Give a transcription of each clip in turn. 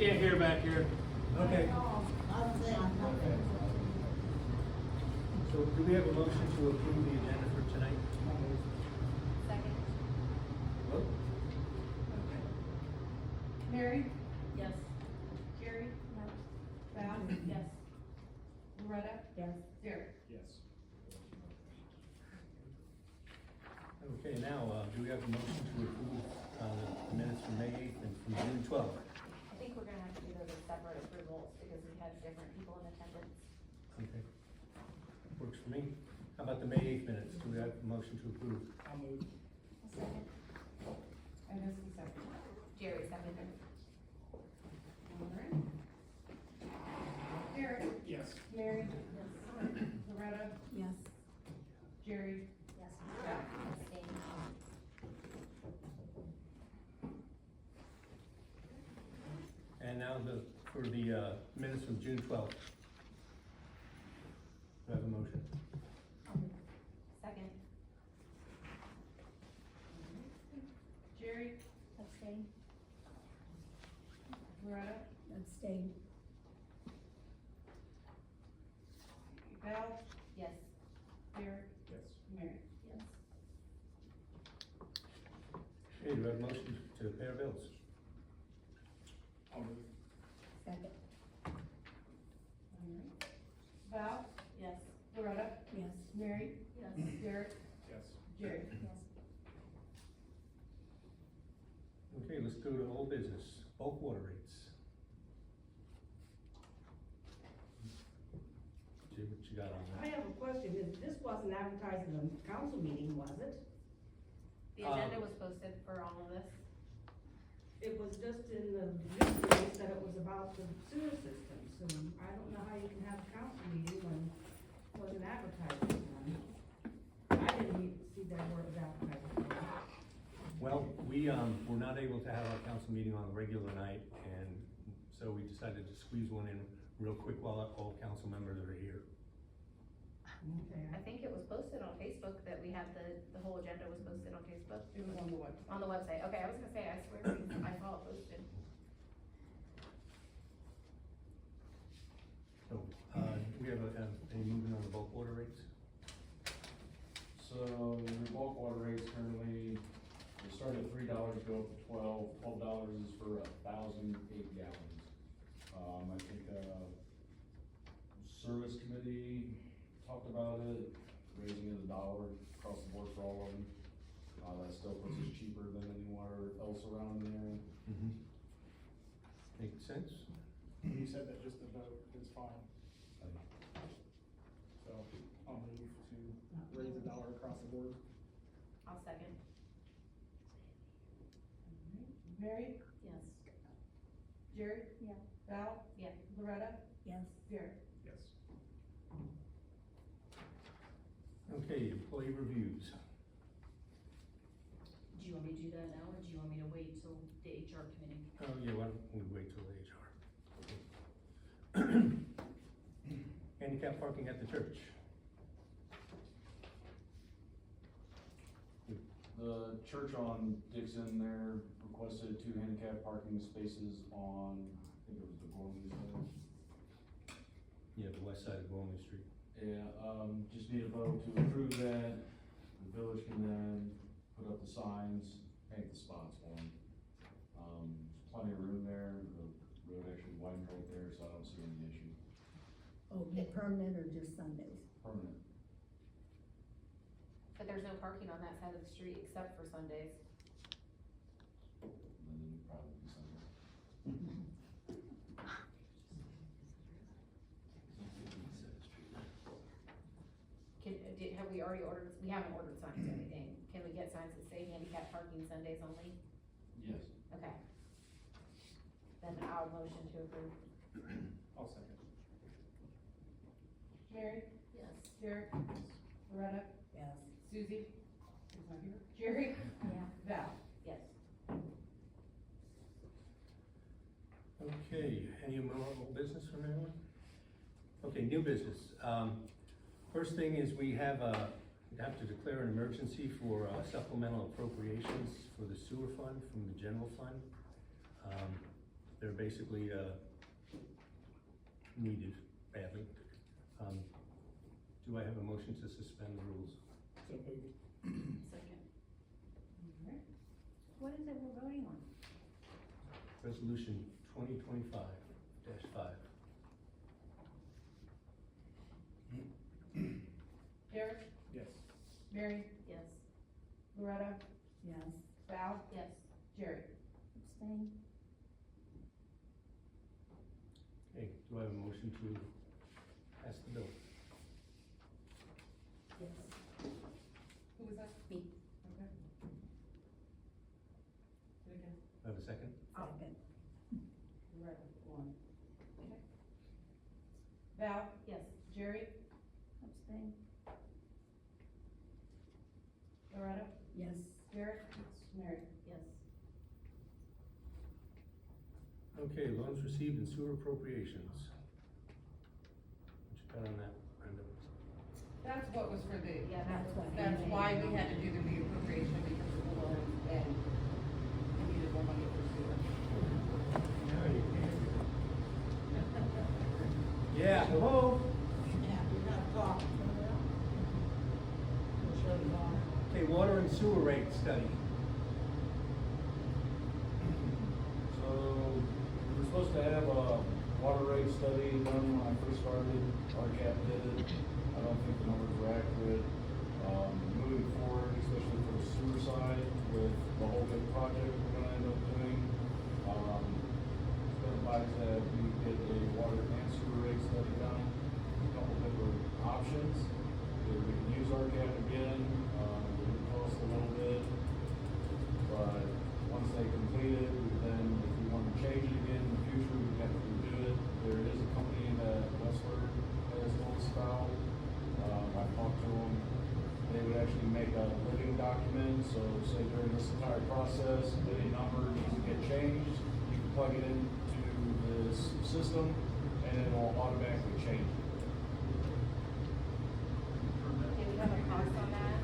can't hear back here. Okay. So do we have a motion to approve the agenda for tonight? Second. Vote? Mary? Yes. Jerry? No. Val? Yes. Loretta? Yes. Derek? Yes. Okay, now, do we have a motion to approve, the minutes from May 8th and from June 12th? I think we're gonna have to do those as separate approvals because we had different people in attendance. Okay. Works for me. How about the May 8th minutes? Do we have a motion to approve? I'll move. Second. And this is second. Jerry seconded. Alright. Derek? Yes. Mary? Yes. Loretta? Yes. Jerry? Yes. Val? Abstain. And now for the minutes from June 12th. Do I have a motion? Second. Jerry? Abstain. Loretta? Abstain. Val? Yes. Derek? Yes. Mary? Yes. Okay, do I have a motion to pay our bills? I'll move. Second. Alright. Val? Yes. Loretta? Yes. Mary? Yes. Derek? Yes. Jerry? Yes. Okay, let's go to old business, bulk water rates. See what you got on I that? have a question, this wasn't advertised in the council meeting, was it? The agenda was posted for all of this. It was just in the news release that it was about the sewer systems, and I don't know how you can have a council meeting when it wasn't advertised. I didn't even see that word was advertised. Well, we, were not able to have our council meeting on a regular night, and so we decided to squeeze one in real quick while all council members are here. Okay, I think it was posted on Facebook that we had the whole agenda was posted on Facebook. It was on the website. On the website. Okay, I was gonna say, I swear, I saw it posted. So, we have any movement on the bulk water rates? So your bulk water rates currently, they start at $3, go up to $12 is for 1,008 gallons. I think, service committee talked about it, raising it $1 across the board for all of them. That still puts us cheaper than anywhere else around in there. Mm-hmm. Makes sense? You said that just the vote is fine, so I'll move to raise $1 across the board. I'll second. Mary? Yes. Jerry? Yeah. Val? Yeah. Loretta? Yes. Derek? Yes. Okay, employee reviews. Do you want me to do that now, or do you want me to wait till the HR committee? Oh, yeah, why don't we wait till HR? Handicap parking at the church. The church on Dixon there requested 2 handicap parking spaces on, I think it was the Gormley side. Yeah, the west side of Gormley Street. Yeah, just need a vote to approve that. The village can then put up the signs, paint the spots for them. There's plenty of room there, the road actually widened right there, so I don't see any issue. Oh, permanent or just Sundays? Permanent. But there's no parking on that side of the street except for Sundays. And then probably Sunday. Have we already ordered, we haven't ordered signs or anything. Can we get signs that say handicap parking Sundays only? Yes. Okay. Then I'll motion to approve. I'll second. Mary? Yes. Derek? Loretta? Yes. Susie? Who's not here? Jerry? Yeah. Val? Yes. Okay, any more old business from anyone? Okay, new business. First thing is we have to declare an emergency for supplemental appropriations for the sewer fund from the general fund. they're basically, needed badly. Do I have a motion to suspend the rules? So moved. Second. Alright. What is it we're voting on? Resolution 2025-5. Jerry, Yes. Mary, Yes. Loretta, Yes. Val, Yes. Jerry. Abstain? Okay, do I have a motion to pass the bill? Yes. Who was that? Me. Okay. Do it again. Do I have a second? Second. Loretta, one. Okay. Val, Yes. Jerry, Abstain? Loretta, Yes. Jerry, Mary. Yes. Okay, loans received and sewer appropriations. What you got on that, Brenda? That's what was for the, Yeah, That's what. that's why we had to do the reappropriation because of the loans and we needed more money for sewer. Yeah, hello? Okay, water and sewer rate study. So, we were supposed to have a water rate study done when I first started, RCAP did it. I don't think the numbers were accurate. Moving forward, especially for the sewer side, with the whole big project we're gonna end up doing, it's been advised that we get a water and sewer rate study done, a couple different options. Either we can use RCAP again, it would cost a little bit, but once they complete it, then if we want to change it again in the future, we have to redo it. There is a company that Wessler has told us about. I talked to them. They would actually make a living document, so say during this entire process, if any number needs to get changed, you can plug it into this system and it will automatically change it. Do we have a cost on that?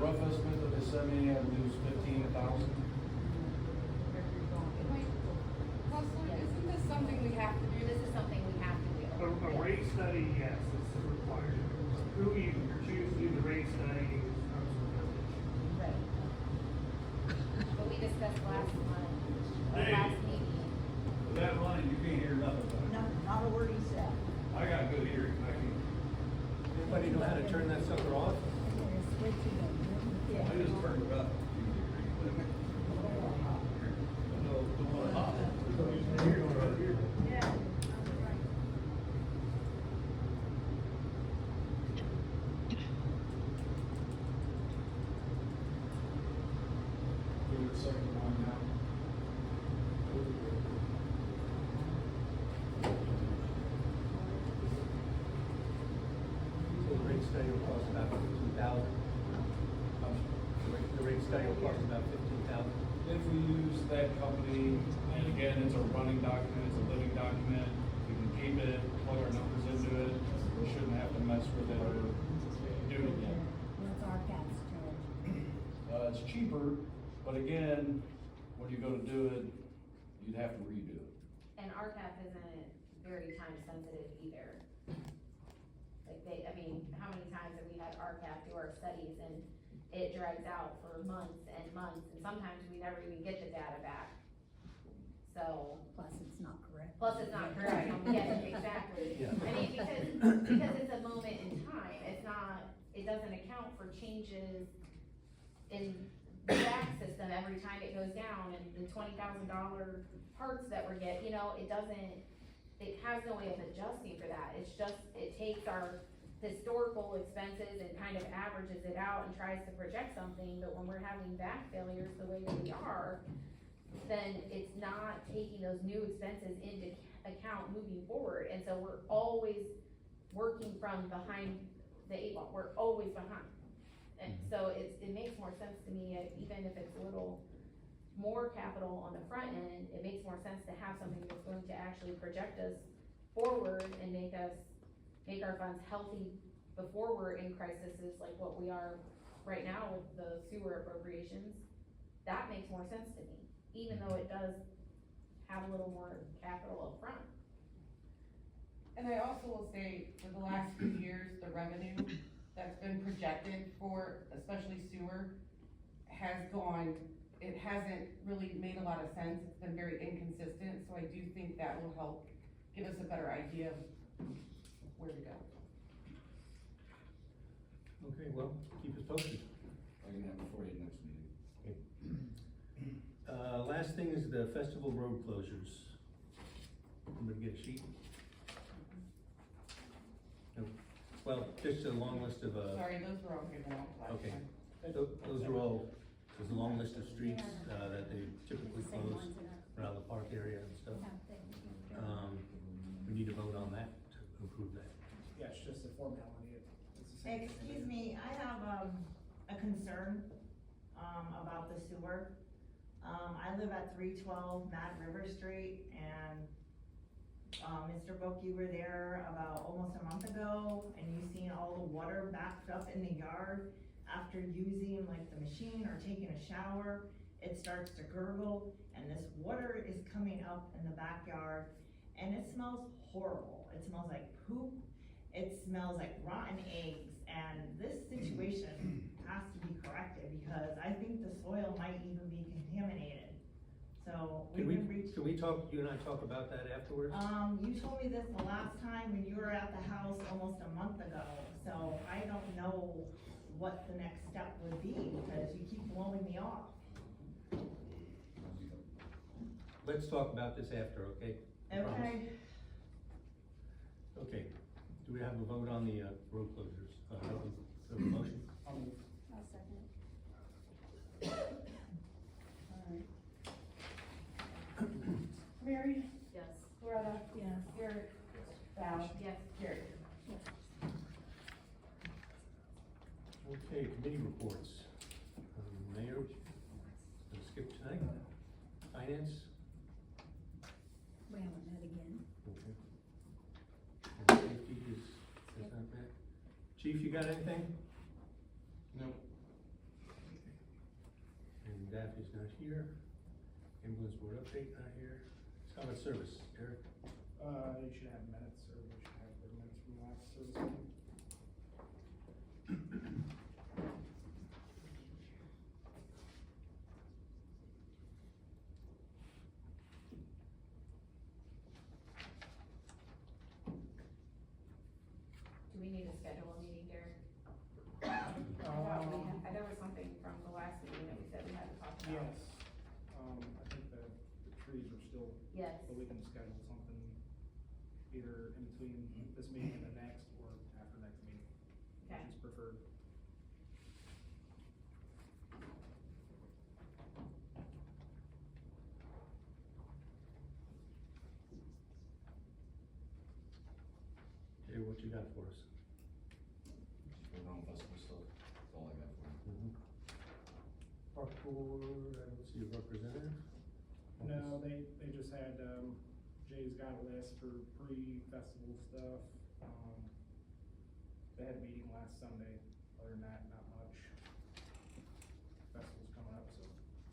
Rough estimate that they sent me, I believe was 15,000. Wessler, isn't this something we have to do? This is something we have to do. A rate study, yes, it's required. Who you choose to do the rate study comes with it. Right. But we discussed last month, Hey. last meeting. With that running, you can't hear nothing. Not a word he said. I got good hearing, I can, Anybody know how to turn that sucker off? They're switching it. Yeah. I just turned it up. Yeah. Give it a second one now. The rate study will cost about 15,000. The rate study will cost about 15,000. If we use that company, and again, it's a running document, it's a living document, we can keep it, plug our numbers into it, we shouldn't have to mess with it or do it again. What's our cat's charge? It's cheaper, but again, when you go to do it, you'd have to redo it. And RCAP isn't very time sensitive either. Like I mean, how many times have we had RCAP do our studies and it drags out for months and months, and sometimes we never even get the data back. So, Plus, it's not correct. plus it's not correct, yes, exactly. Yeah. I mean, because it's a moment in time, it's not, it doesn't account for changes in the back system every time it goes down, and the $20,000 parts that we're getting, it doesn't, it has no way of adjusting for that. It's just, it takes our historical expenses and kind of averages it out and tries to project something, but when we're having back failures the way that we are, then it's not taking those new expenses into account moving forward, and so we're always working from behind the 8 ball, we're always behind. And so it makes more sense to me, even if it's a little more capital on the front end, it makes more sense to have something that's going to actually project us forward and make our funds healthy before we're in crises like what we are right now with the sewer appropriations. That makes more sense to me, even though it does have a little more capital up front. And I also will say, for the last few years, the revenue that's been projected for, especially sewer, has gone, it hasn't really made a lot of sense, it's been very inconsistent, so I do think that will help give us a better idea of where to go. Okay, well, keep us posted. I'm gonna have it for you next meeting. Last thing is the festival road closures. Somebody get a sheet? No. Well, just a long list of, Sorry, those were all given out last okay. time. Those are all, there's a long list of streets, that they typically Same close ones in our- around the park area and stuff. We need to vote on that to approve that. Yeah, it's just a formality. It's the same thing. Excuse me, I have, a concern, about the sewer. I live at 312 Mad River Street, and, Mr. Book, you were there about almost a month ago, and you seen all the water backed up in the yard after using like the machine or taking a shower. It starts to gurgle, and this water is coming up in the backyard, and it smells horrible. It smells like poop, it smells like rotten eggs, and this situation has to be corrected, because I think the soil might even be contaminated. So Can we've been reaching. Can we talk, you and I talk about that afterwards? You told me this the last time when you were at the house almost a month ago, so I don't know what the next step would be, because you keep blowing me off. Let's talk about this after, okay? I promise. Okay, Okay, do we have a vote on the, road closures? A motion? I'll move. I'll second it. Alright. Mary, Yes. Loretta, Yes. Eric, Val, Yes. Gary. Okay, committee reports. Mayor, let's skip tonight. Finance? We haven't met again. Okay. And safety is not bad. Chief, you got anything? No. And Daphne's not here. Ambulance board update not here. Solid service, Eric? You should have minutes, or we should have the minutes from last service meeting. Do we need to schedule a meeting, Derek? I thought there was something from the last meeting that we said we had to talk about. Yes, I think the trees are still, Yes. but we can schedule something either in between this meeting and the next, or after next meeting, Okay. which is preferred. Okay, what you got for us? Going on festival stuff, that's all I got for you. Park board, I don't see a representative. No, they just had, Jay's got a list for pre-festival stuff. They had a meeting last Sunday, other than that, not much. Festival's coming up, so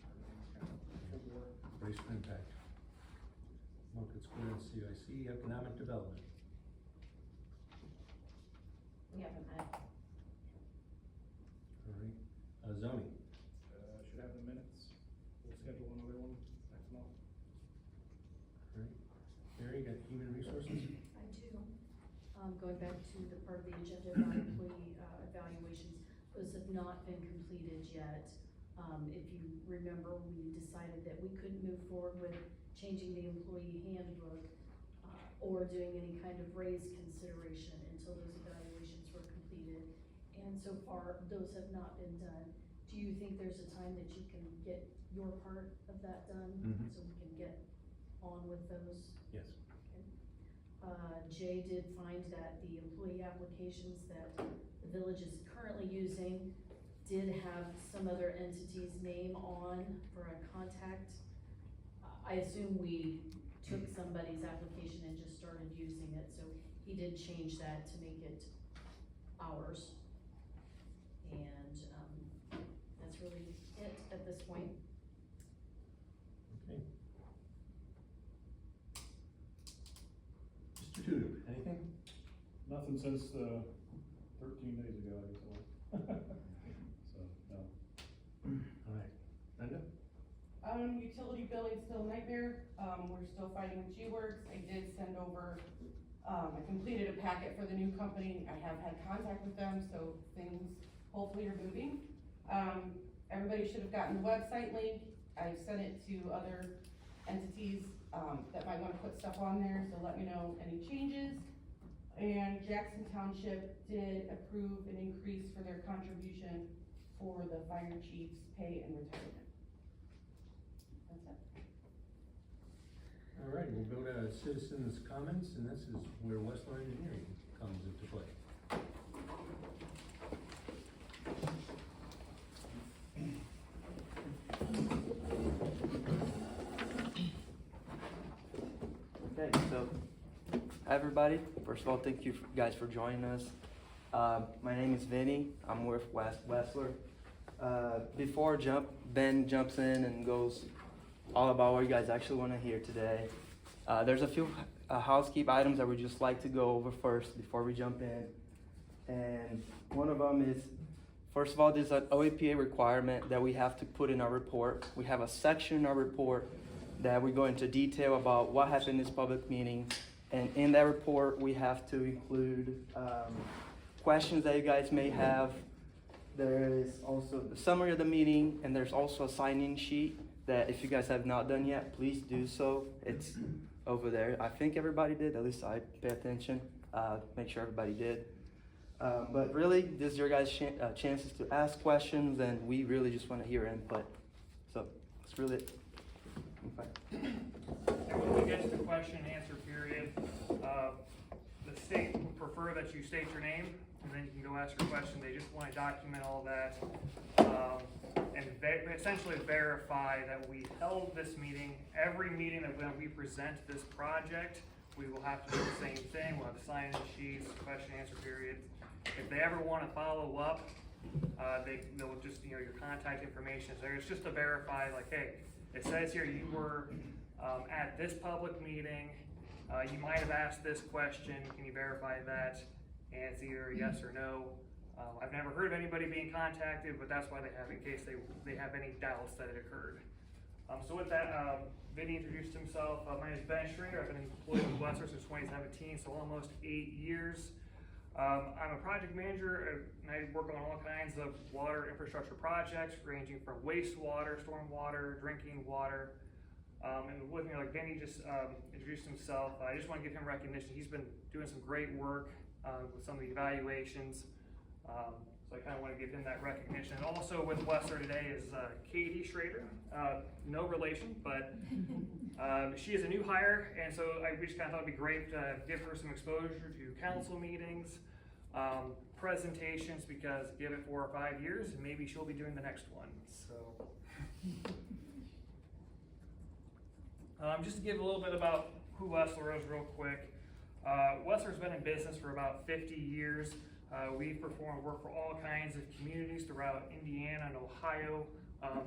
everything's kind of full bore. Race for impact. Market Square and CIC, economic development. We haven't met. All right, zoning. Should have the minutes. We'll schedule another one next month. All right, Mary, you got human resources? I do. Going back to the part of the agenda about employee, evaluations, those have not been completed yet. If you remember, we decided that we couldn't move forward with changing the employee handbook, or doing any kind of raise consideration until those evaluations were completed. And so far, those have not been done. Do you think there's a time that you can get your part of that done? Mhm. So we can get on with those? Yes. Jay did find that the employee applications that the village is currently using did have some other entity's name on for a contact. I assume we took somebody's application and just started using it, so he did change that to make it ours. And, that's really it at this point. Okay. nothing since, 13 days ago, I guess it was. So, no. All right, Linda? Utility billing still a nightmare, we're still fighting with G-Works. I did send over, I completed a packet for the new company, I have had contact with them, so things hopefully are moving. Everybody should have gotten the website link, I've sent it to other entities, that might wanna put stuff on there, so let me know any changes. And Jackson Township did approve an increase for their contribution for the fire chief's pay and retirement. That's it. All right, we'll go to citizens' comments, and this is where Wessler Engineering comes into play. Okay, so, hi everybody. First of all, thank you guys for joining us. My name is Vinny. I'm with Wessler. Before Ben jumps in and goes all about what you guys actually want to hear today, there's a few housekeeping items that we'd just like to go over first before we jump in. And one of them is, first of all, there's an OEPA requirement that we have to put in our report. We have a section in our report that we go into detail about what happened in this public meeting. And in that report, we have to include questions that you guys may have. There is also the summary of the meeting, and there's also a sign-in sheet that if you guys have not done yet, please do so. It's over there. I think everybody did, at least I pay attention, make sure everybody did. But really, this is your guys' chances to ask questions, and we really just want to hear input. So that's really it. Okay. And when we get to the question and answer period, the state would prefer that you state your name, and then you can go ask your question. They just want to document all that, and essentially verify that we held this meeting. Every meeting that when we present this project, we will have to do the same thing. We'll have sign-in sheets, question and answer periods. If they ever want to follow up, they'll just, your contact information is there. It's just to verify, like, hey, it says here you were at this public meeting, you might have asked this question, can you verify that? And it's either a yes or no. I've never heard of anybody being contacted, but that's why they have, in case they have any doubts that it occurred. So with that, Vinny introduced himself. My name is Ben Schrader. I've been employed with Wessler since 2017, so almost 8 years. I'm a project manager, and I work on all kinds of water infrastructure projects, ranging from wastewater, stormwater, drinking water. And with me, like Vinny just introduced himself, I just want to give him recognition. He's been doing some great work with some of the evaluations. So I kind of want to give him that recognition. And also with Wessler today is Katie Schrader, no relation, but she is a new hire, and so we just kind of thought it'd be great to give her some exposure to council meetings, presentations, because give it 4 or 5 years, and maybe she'll be doing the next one. So, just to give a little bit about who Wessler is real quick. Wessler's been in business for about 50 years. We perform work for all kinds of communities throughout Indiana and Ohio,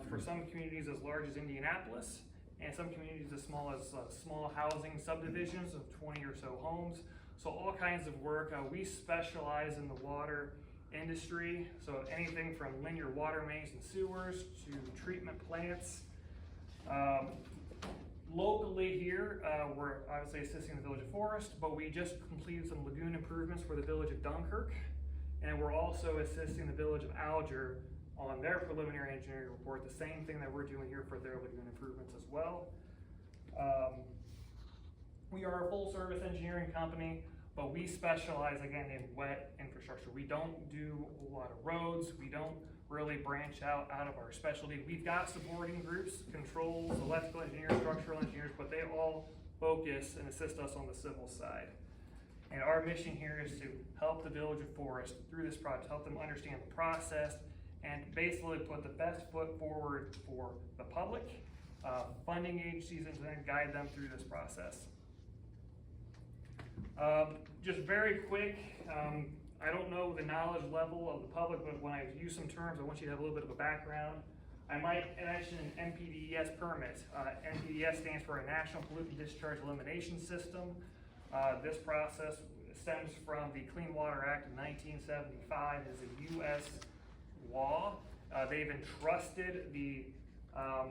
for some communities as large as Indianapolis, and some communities as small housing subdivisions of 20 or so homes. So all kinds of work. We specialize in the water industry, so anything from linear water mains and sewers to treatment plants. Locally here, we're obviously assisting the Village of Forest, but we just completed some lagoon improvements for the Village of Dunkirk, and we're also assisting the Village of Alger on their preliminary engineering report, the same thing that we're doing here for their lagoon improvements as well. We are a full-service engineering company, but we specialize, again, in wet infrastructure. We don't do a lot of roads. We don't really branch out of our specialty. We've got supporting groups, controls, electrical engineers, structural engineers, but they all focus and assist us on the civil side. And our mission here is to help the Village of Forest through this project, help them understand the process, and basically put the best foot forward for the public, funding agencies, and then guide them through this process. Just very quick, I don't know the knowledge level of the public, but when I use some terms, I want you to have a little bit of a background. I might mention an NPDES permit. NPDES stands for a National Pollutant Discharge Elimination System. This process stems from the Clean Water Act of 1975. It's a U.S. law. They've entrusted the, I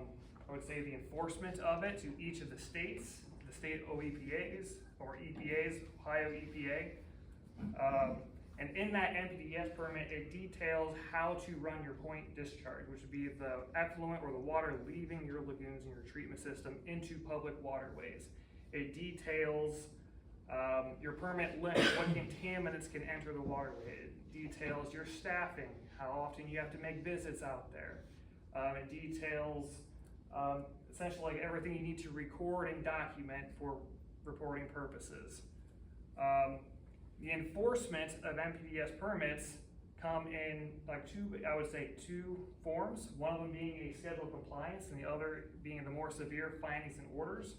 would say, the enforcement of it to each of the states, the state OEPAs or EPAs, Ohio EPA. And in that NPDES permit, it details how to run your point discharge, which would be the effluent or the water leaving your lagoons and your treatment system into public waterways. It details your permit limit, what contaminants can enter the waterway. It details your staffing, how often you have to make visits out there. It details essentially like everything you need to record and document for reporting purposes. The enforcement of NPDES permits come in like two forms, one of them being a schedule of compliance and the other being the more severe findings and orders.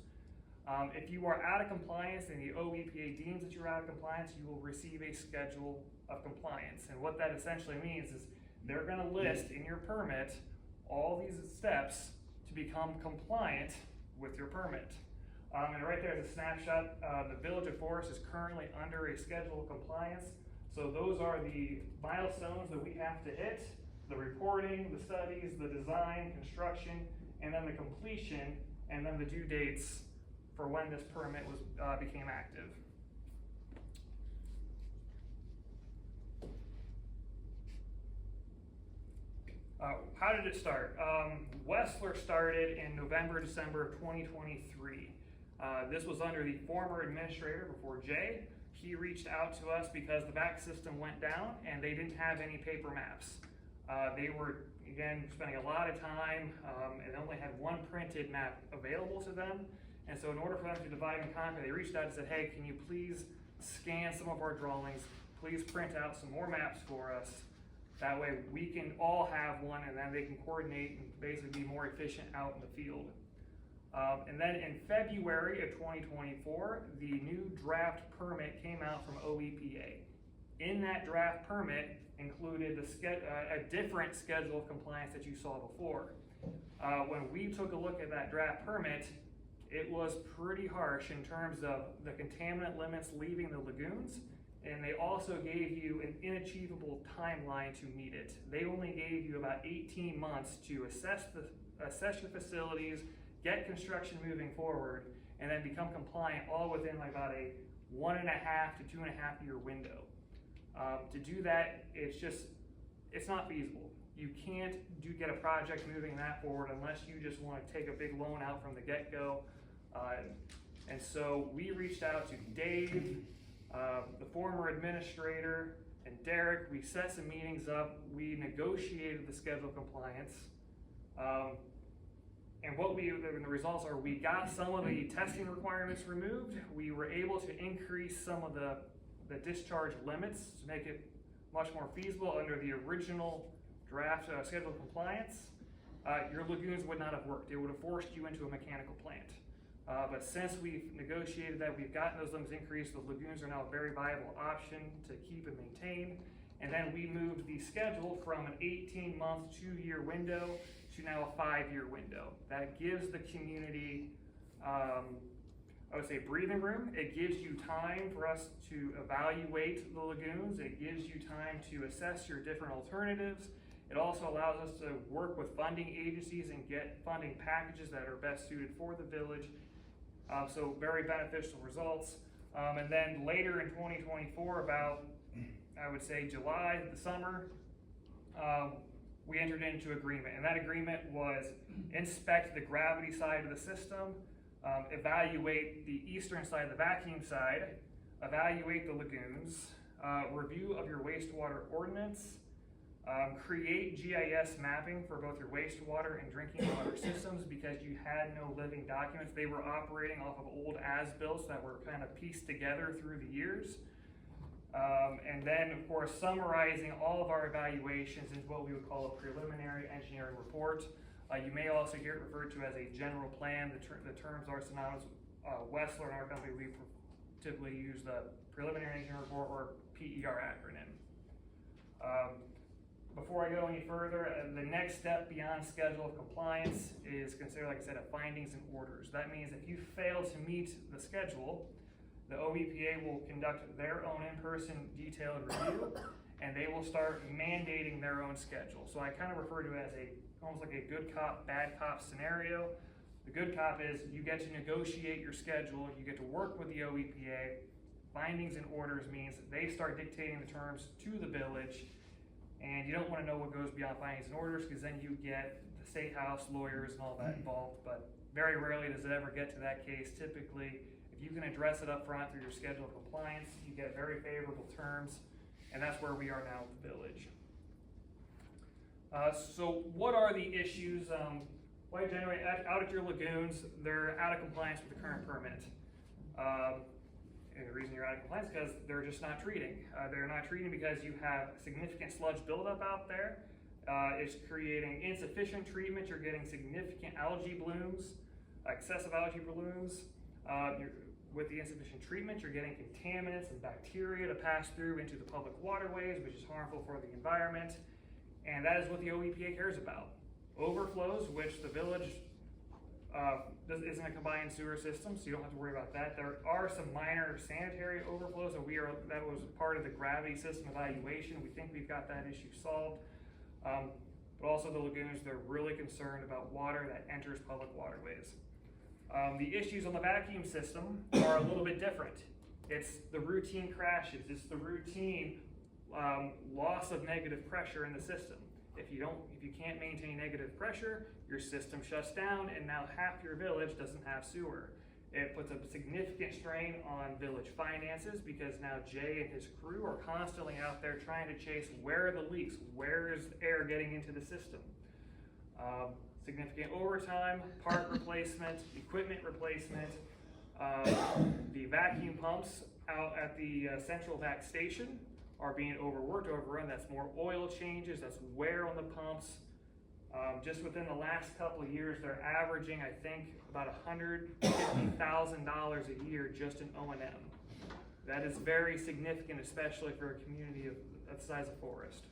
If you are out of compliance and the OEPA deems that you're out of compliance, you will receive a schedule of compliance. And what that essentially means is they're gonna list in your permit all these steps to become compliant with your permit. And right there is a snapshot. The Village of Forest is currently under a schedule of compliance. So those are the milestones that we have to hit: the reporting, the studies, the design, construction, and then the completion, and then the due dates for when this permit was became active. How did it start? Wessler started in November, December of 2023. This was under the former administrator before Jay. He reached out to us because the VAC system went down and they didn't have any paper maps. They were, again, spending a lot of time and only had one printed map available to them. And so in order for them to divide and conquer, they reached out and said, hey, can you please scan some of our drawings? Please print out some more maps for us. That way we can all have one and then they can coordinate and basically be more efficient out in the field. And then in February of 2024, the new draft permit came out from OEPA. In that draft permit included a different schedule of compliance that you saw before. When we took a look at that draft permit, it was pretty harsh in terms of the contaminant limits leaving the lagoons, and they also gave you an inachievable timeline to meet it. They only gave you about 18 months to assess your facilities, get construction moving forward, and then become compliant all within like about a 1.5 to 2.5 year window. To do that, it's not feasible. You can't get a project moving that forward unless you just want to take a big loan out from the get-go. And so we reached out to Dave, the former administrator, and Derek. We set some meetings up. We negotiated the schedule of compliance. And the results are we got some of the testing requirements removed. We were able to increase some of the discharge limits to make it much more feasible under the original draft schedule of compliance. Your lagoons would not have worked. It would have forced you into a mechanical plant. But since we've negotiated that, we've gotten those limits increased, the lagoons are now a very viable option to keep and maintain. And then we moved the schedule from an 18-month, 2-year window to now a 5-year window. That gives the community, I would say, breathing room. It gives you time for us to evaluate the lagoons. It gives you time to assess your different alternatives. It also allows us to work with funding agencies and get funding packages that are best suited for the village. So very beneficial results. And then later in 2024, about, I would say July, the summer, we entered into agreement. And that agreement was inspect the gravity side of the system, evaluate the eastern side, the vacuum side, evaluate the lagoons, review of your wastewater ordinance, create GIS mapping for both your wastewater and drinking water systems because you had no living documents. They were operating off of old as-built that were kind of pieced together through the years. And then, of course, summarizing all of our evaluations into what we would call a preliminary engineering report. You may also hear it referred to as a general plan. The terms are synonymous. Wessler and our company, we typically use the preliminary engineering report, or PER acronym. Before I go any further, the next step beyond schedule of compliance is considered, like I said, a findings and orders. That means if you fail to meet the schedule, the OEPA will conduct their own in-person detailed review, and they will start mandating their own schedule. So I kind of refer to it as almost like a good cop, bad cop scenario. The good cop is you get to negotiate your schedule, you get to work with the OEPA. Findings and orders means they start dictating the terms to the village, and you don't want to know what goes beyond findings and orders, because then you get the state house lawyers and all that involved. But very rarely does it ever get to that case. Typically, if you can address it up front through your schedule of compliance, you get very favorable terms, and that's where we are now with the village. So what are the issues? Why generate out at your lagoons? They're out of compliance with the current permit. And the reason you're out of compliance is because they're just not treating. They're not treating because you have significant sludge buildup out there. It's creating insufficient treatment. You're getting significant algae blooms, excessive algae blooms. With the insufficient treatment, you're getting contaminants and bacteria to pass through into the public waterways, which is harmful for the environment. And that is what the OEPA cares about. Overflows, which the village isn't a combined sewer system, so you don't have to worry about that. There are some minor sanitary overflows, and that was part of the gravity system evaluation. We think we've got that issue solved. But also the lagoons, they're really concerned about water that enters public waterways. The issues on the vacuum system are a little bit different. It's the routine crashes, it's the routine loss of negative pressure in the system. If you can't maintain negative pressure, your system shuts down, and now half your village doesn't have sewer. It puts a significant strain on village finances, because now Jay and his crew are constantly out there trying to chase where are the leaks, where is air getting into the system. Significant overtime, part replacement, equipment replacement. The vacuum pumps out at the central vac station are being overworked, overrun. That's more oil changes, that's wear on the pumps. Just within the last couple of years, they're averaging, I think, about $150,000 a year just in O&M. That is very significant, especially for a community of the size of Forest.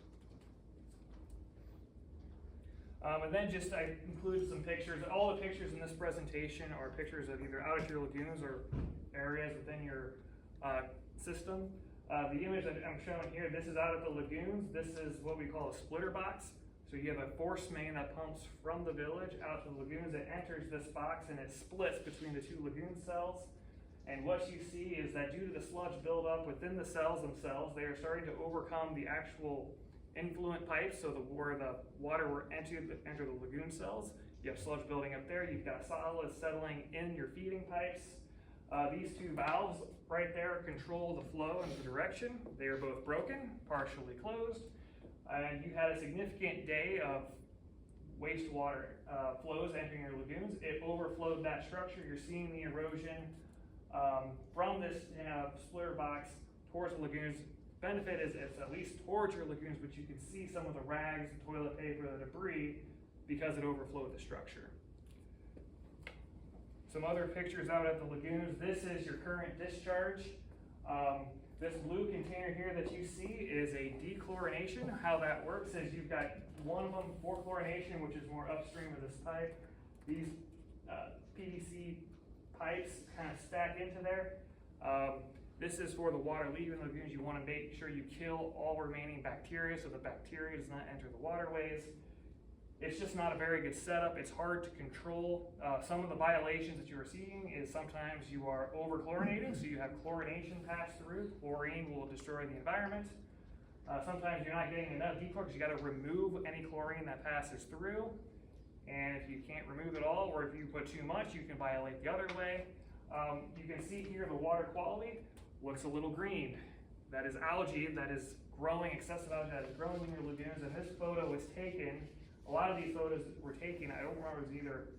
And then I included some pictures. All the pictures in this presentation are pictures of either out at your lagoons or areas within your system. The image that I'm showing here, this is out at the lagoons. This is what we call a splitter box. So you have a force main that pumps from the village out to the lagoons. It enters this box and it splits between the two lagoon cells. And what you see is that due to the sludge buildup within the cells themselves, they are starting to overcome the actual influent pipes, so where the water will enter the lagoon cells. You have sludge building up there. You've got solids settling in your feeding pipes. These two valves right there control the flow and the direction. They are both broken, partially closed. And you had a significant day of wastewater flows entering your lagoons. It overflowed that structure. You're seeing the erosion from this splitter box towards the lagoons. Benefit is it's at least towards your lagoons, but you can see some of the rags, the toilet paper, the debris, because it overflowed the structure. Some other pictures out at the lagoons. This is your current discharge. This blue container here that you see is a dechlorination. How that works is you've got one of them for chlorination, which is more upstream of this pipe. These PVC pipes kind of stack into there. This is for the water leaving the lagoons. You want to make sure you kill all remaining bacteria so the bacteria does not enter the waterways. It's just not a very good setup. It's hard to control. Some of the violations that you are seeing is sometimes you are over-chlorinating, so you have chlorination pass through. Chlorine will destroy the environment. Sometimes you're not getting enough dechlor because you got to remove any chlorine that passes through. And if you can't remove it all, or if you put too much, you can violate the other way. You can see here the water quality looks a little green. That is algae that is growing, excessive algae that is growing in your lagoons. And this photo was taken, a lot of these photos were taken, I don't remember, it was either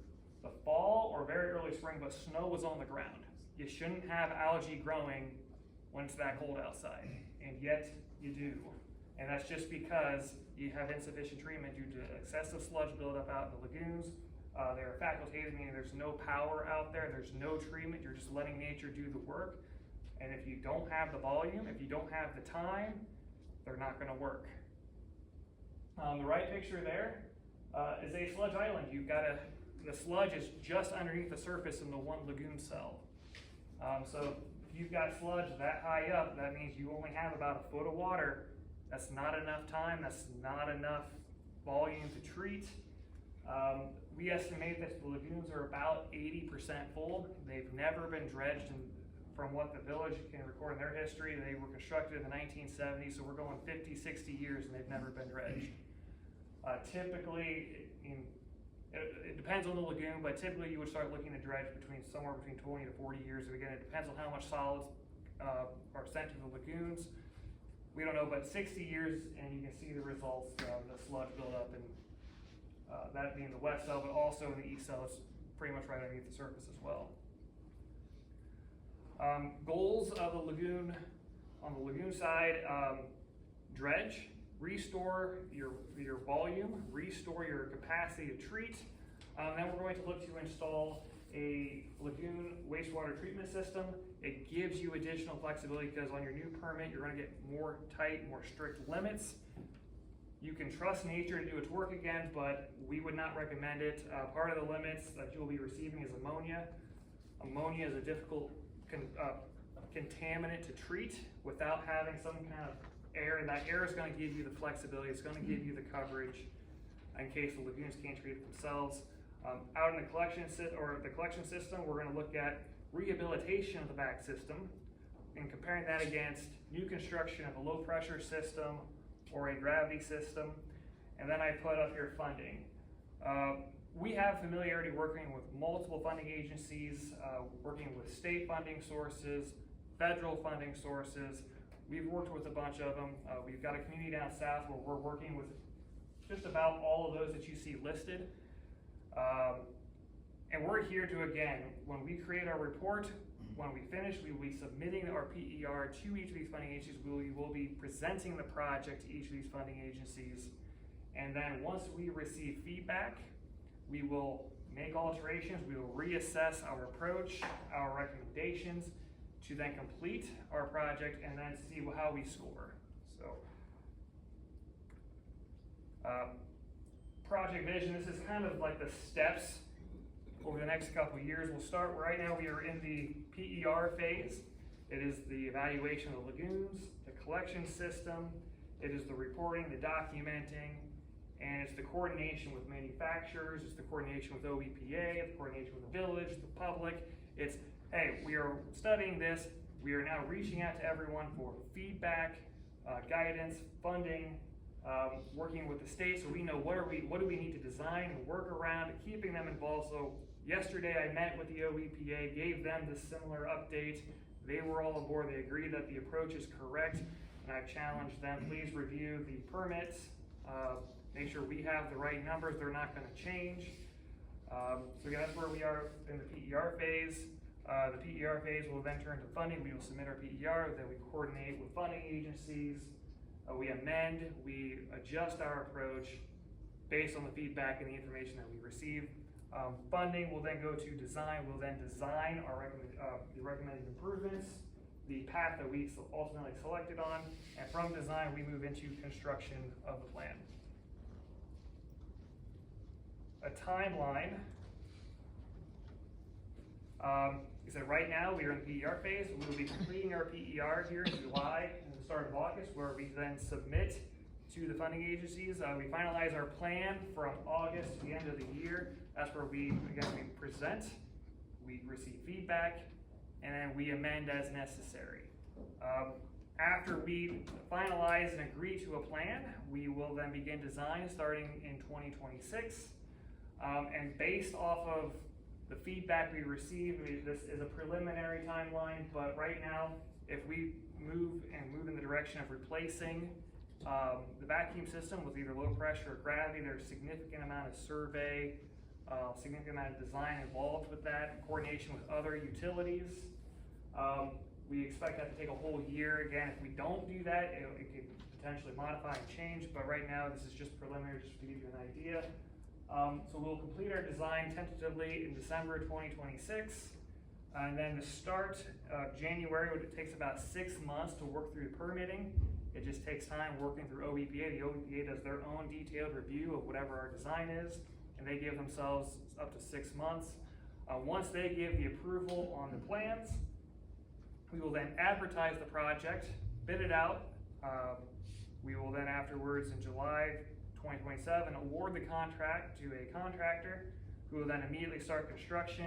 the fall or very early spring, but snow was on the ground. You shouldn't have algae growing when it's that cold outside, and yet you do. And that's just because you have insufficient treatment due to excessive sludge buildup out in the lagoons. They are facultative, meaning there's no power out there, there's no treatment, you're just letting nature do the work. And if you don't have the volume, if you don't have the time, they're not gonna work. The right picture there is a sludge island. You've got the sludge is just underneath the surface in the one lagoon cell. So if you've got sludge that high up, that means you only have about a foot of water. That's not enough time, that's not enough volume to treat. We estimate that the lagoons are about 80% full. They've never been dredged, and from what the village can record in their history, they were constructed in the 1970s, so we're going 50, 60 years and they've never been dredged. Typically, it depends on the lagoon, but typically you would start looking to dredge somewhere between 20 to 40 years. Again, it depends on how much solids are sent to the lagoons. We don't know, but 60 years, and you can see the results, the sludge buildup, and that being the west cell, but also in the east cell, it's pretty much right underneath the surface as well. Goals of the lagoon, on the lagoon side, dredge, restore your volume, restore your capacity to treat. Then we're going to look to install a lagoon wastewater treatment system. It gives you additional flexibility because on your new permit, you're gonna get more tight, more strict limits. You can trust nature to do its work again, but we would not recommend it. Part of the limits that you'll be receiving is ammonia. Ammonia is a difficult contaminant to treat without having some kind of air, and that air is going to give you the flexibility, it's going to give you the coverage in case the lagoons can't treat it themselves. Out in the collection system, we're going to look at rehabilitation of the back system and comparing that against new construction of a low pressure system or a gravity system. And then I put up here funding. We have familiarity working with multiple funding agencies, working with state funding sources, federal funding sources. We've worked with a bunch of them. We've got a community down south where we're working with just about all of those that you see listed. And we're here to, again, when we create our report, when we finish, we will be submitting our PER to each of these funding agencies. We will be presenting the project to each of these funding agencies. And then once we receive feedback, we will make alterations, we will reassess our approach, our recommendations to then complete our project and then see how we score. So, project vision, this is kind of like the steps over the next couple of years. We'll start, right now we are in the PER phase. It is the evaluation of the lagoons, the collection system, it is the reporting, the documenting, and it's the coordination with manufacturers, it's the coordination with OEPA, the coordination with the village, the public. It's, hey, we are studying this, we are now reaching out to everyone for feedback, guidance, funding, working with the state so we know what do we need to design and work around, keeping them involved. So yesterday I met with the OEPA, gave them the similar update. They were all on board, they agreed that the approach is correct, and I've challenged them, please review the permits, make sure we have the right numbers, they're not gonna change. So yeah, that's where we are in the PER phase. The PER phase will then turn to funding. We will submit our PER, then we coordinate with funding agencies, we amend, we adjust our approach based on the feedback and the information that we receive. Funding will then go to design. We'll then design our the recommended improvements, the path that we ultimately selected on, and from design we move into construction of the plan. A timeline. He said right now we are in the PER phase. We will be completing our PER here in July and the start of August, where we then submit to the funding agencies. We finalize our plan from August to the end of the year. That's where we present, we receive feedback, and then we amend as necessary. After we finalize and agree to a plan, we will then begin design starting in 2026. And based off of the feedback we receive, this is a preliminary timeline, but right now, if we move in the direction of replacing the vacuum system with either low pressure or gravity, there's a significant amount of survey, significant amount of design involved with that, in coordination with other utilities. We expect that to take a whole year. Again, if we don't do that, it could potentially modify and change, but right now this is just preliminary, just to give you an idea. So we'll complete our design tentatively in December 2026. And then to start January, it takes about 6 months to work through permitting. It just takes time working through OEPA. The OEPA does their own detailed review of whatever our design is, and they give themselves up to 6 months. Once they give the approval on the plans, We will then advertise the project, bid it out. We will then afterwards, in July 2027, award the contract to a contractor who will then immediately start construction.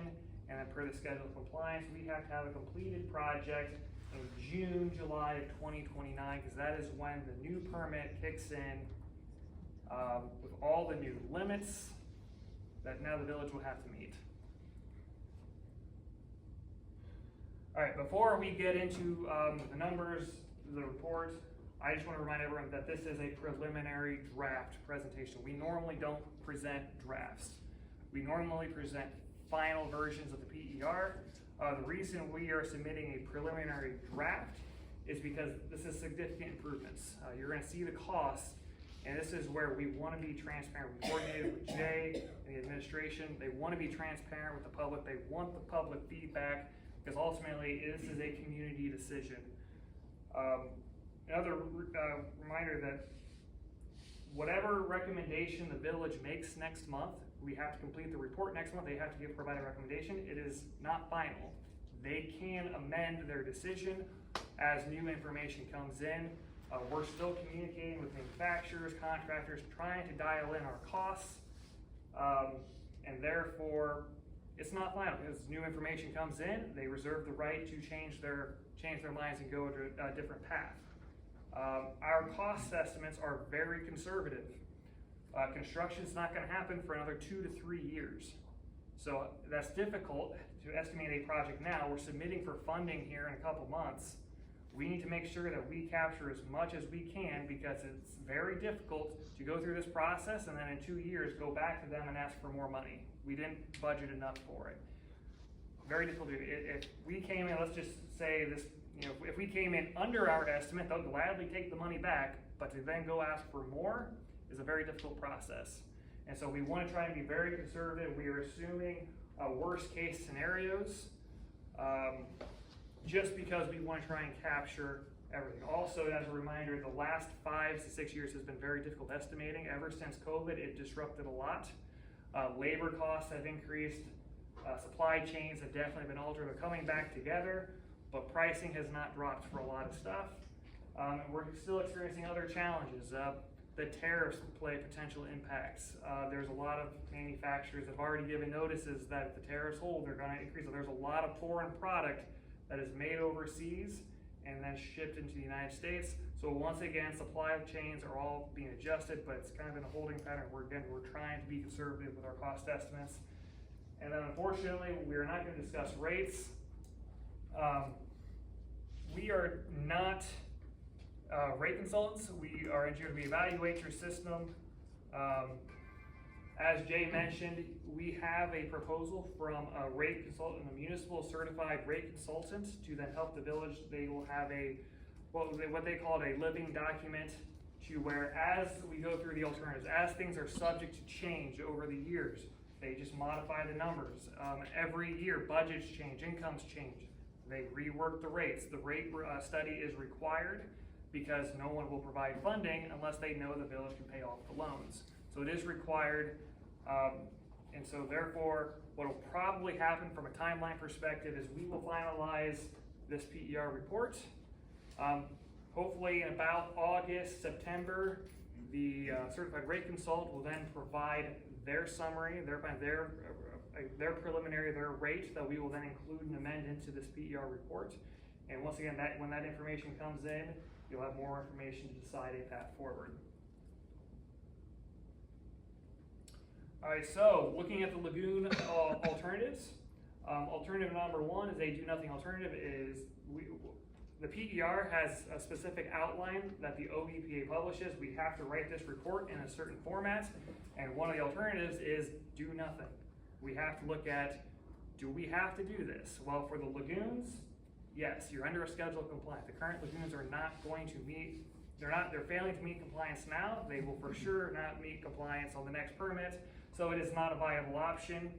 And then per the schedule of compliance, we have to have a completed project in June, July of 2029, because that is when the new permit kicks in with all the new limits that now the village will have to meet. All right, before we get into the numbers, the report, I just want to remind everyone that this is a preliminary draft presentation. We normally don't present drafts. We normally present final versions of the PER. The reason we are submitting a preliminary draft is because this is significant improvements. You're going to see the costs, and this is where we want to be transparent. We coordinated with Jay and the administration. They want to be transparent with the public. They want the public feedback, because ultimately this is a community decision. Another reminder that whatever recommendation the village makes next month, we have to complete the report next month. They have to provide a recommendation. It is not final. They can amend their decision as new information comes in. We're still communicating with manufacturers, contractors, trying to dial in our costs, and therefore it's not final. As new information comes in, they reserve the right to change their minds and go to a different path. Our cost estimates are very conservative. Construction's not going to happen for another 2 to 3 years. So that's difficult to estimate a project now. We're submitting for funding here in a couple months. We need to make sure that we capture as much as we can, because it's very difficult to go through this process and then in 2 years go back to them and ask for more money. We didn't budget enough for it. Very difficult to do. If we came in, let's just say this, if we came in under our estimate, they'll gladly take the money back, but to then go ask for more is a very difficult process. And so we want to try and be very conservative. We are assuming worst case scenarios, just because we want to try and capture everything. Also, as a reminder, the last 5 to 6 years has been very difficult estimating. Ever since COVID, it disrupted a lot. Labor costs have increased. Supply chains have definitely been altered. They're coming back together, but pricing has not dropped for a lot of stuff. We're still experiencing other challenges. The tariffs play potential impacts. There's a lot of manufacturers that have already given notices that if the tariffs hold, they're going to increase. So there's a lot of foreign product that is made overseas and then shipped into the United States. So once again, supply chains are all being adjusted, but it's kind of in a holding pattern. We're trying to be conservative with our cost estimates. And then unfortunately, we're not going to discuss rates. We are not rate consultants. We are engineered to evaluate your system. As Jay mentioned, we have a proposal from a rate consultant, a municipal certified rate consultant, to then help the village. They will have what they call a living document, to where as we go through the alternatives, as things are subject to change over the years, they just modify the numbers. Every year, budgets change, incomes change. They rework the rates. The rate study is required because no one will provide funding unless they know the village can pay off the loans. So it is required, and so therefore, what will probably happen from a timeline perspective is we will finalize this PER report. Hopefully in about August, September, the certified rate consultant will then provide their summary, their preliminary, their rate that we will then include and amend into this PER report. And once again, when that information comes in, you'll have more information to decide a path forward. All right, so looking at the lagoon alternatives, alternative number one is a do-nothing alternative. The PER has a specific outline that the OEPA publishes. We have to write this report in a certain format, and one of the alternatives is do nothing. We have to look at, do we have to do this? Well, for the lagoons, yes, you're under a schedule of compliance. The current lagoons are not going to meet, they're failing to meet compliance now. They will for sure not meet compliance on the next permit, so it is not a viable option.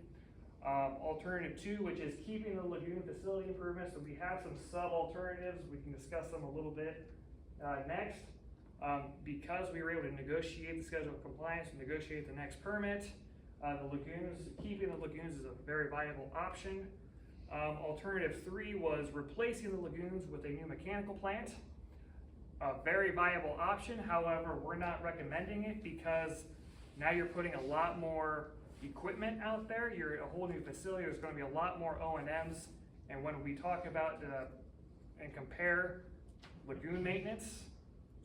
Alternative two, which is keeping the lagoon facility improvements. So we have some sub-alternatives. We can discuss them a little bit next. Because we were able to negotiate the schedule of compliance and negotiate the next permit, keeping the lagoons is a very viable option. Alternative 3 was replacing the lagoons with a new mechanical plant. A very viable option, however, we're not recommending it because now you're putting a lot more equipment out there. You're a whole new facility. There's going to be a lot more O&Ms. And when we talk about and compare lagoon maintenance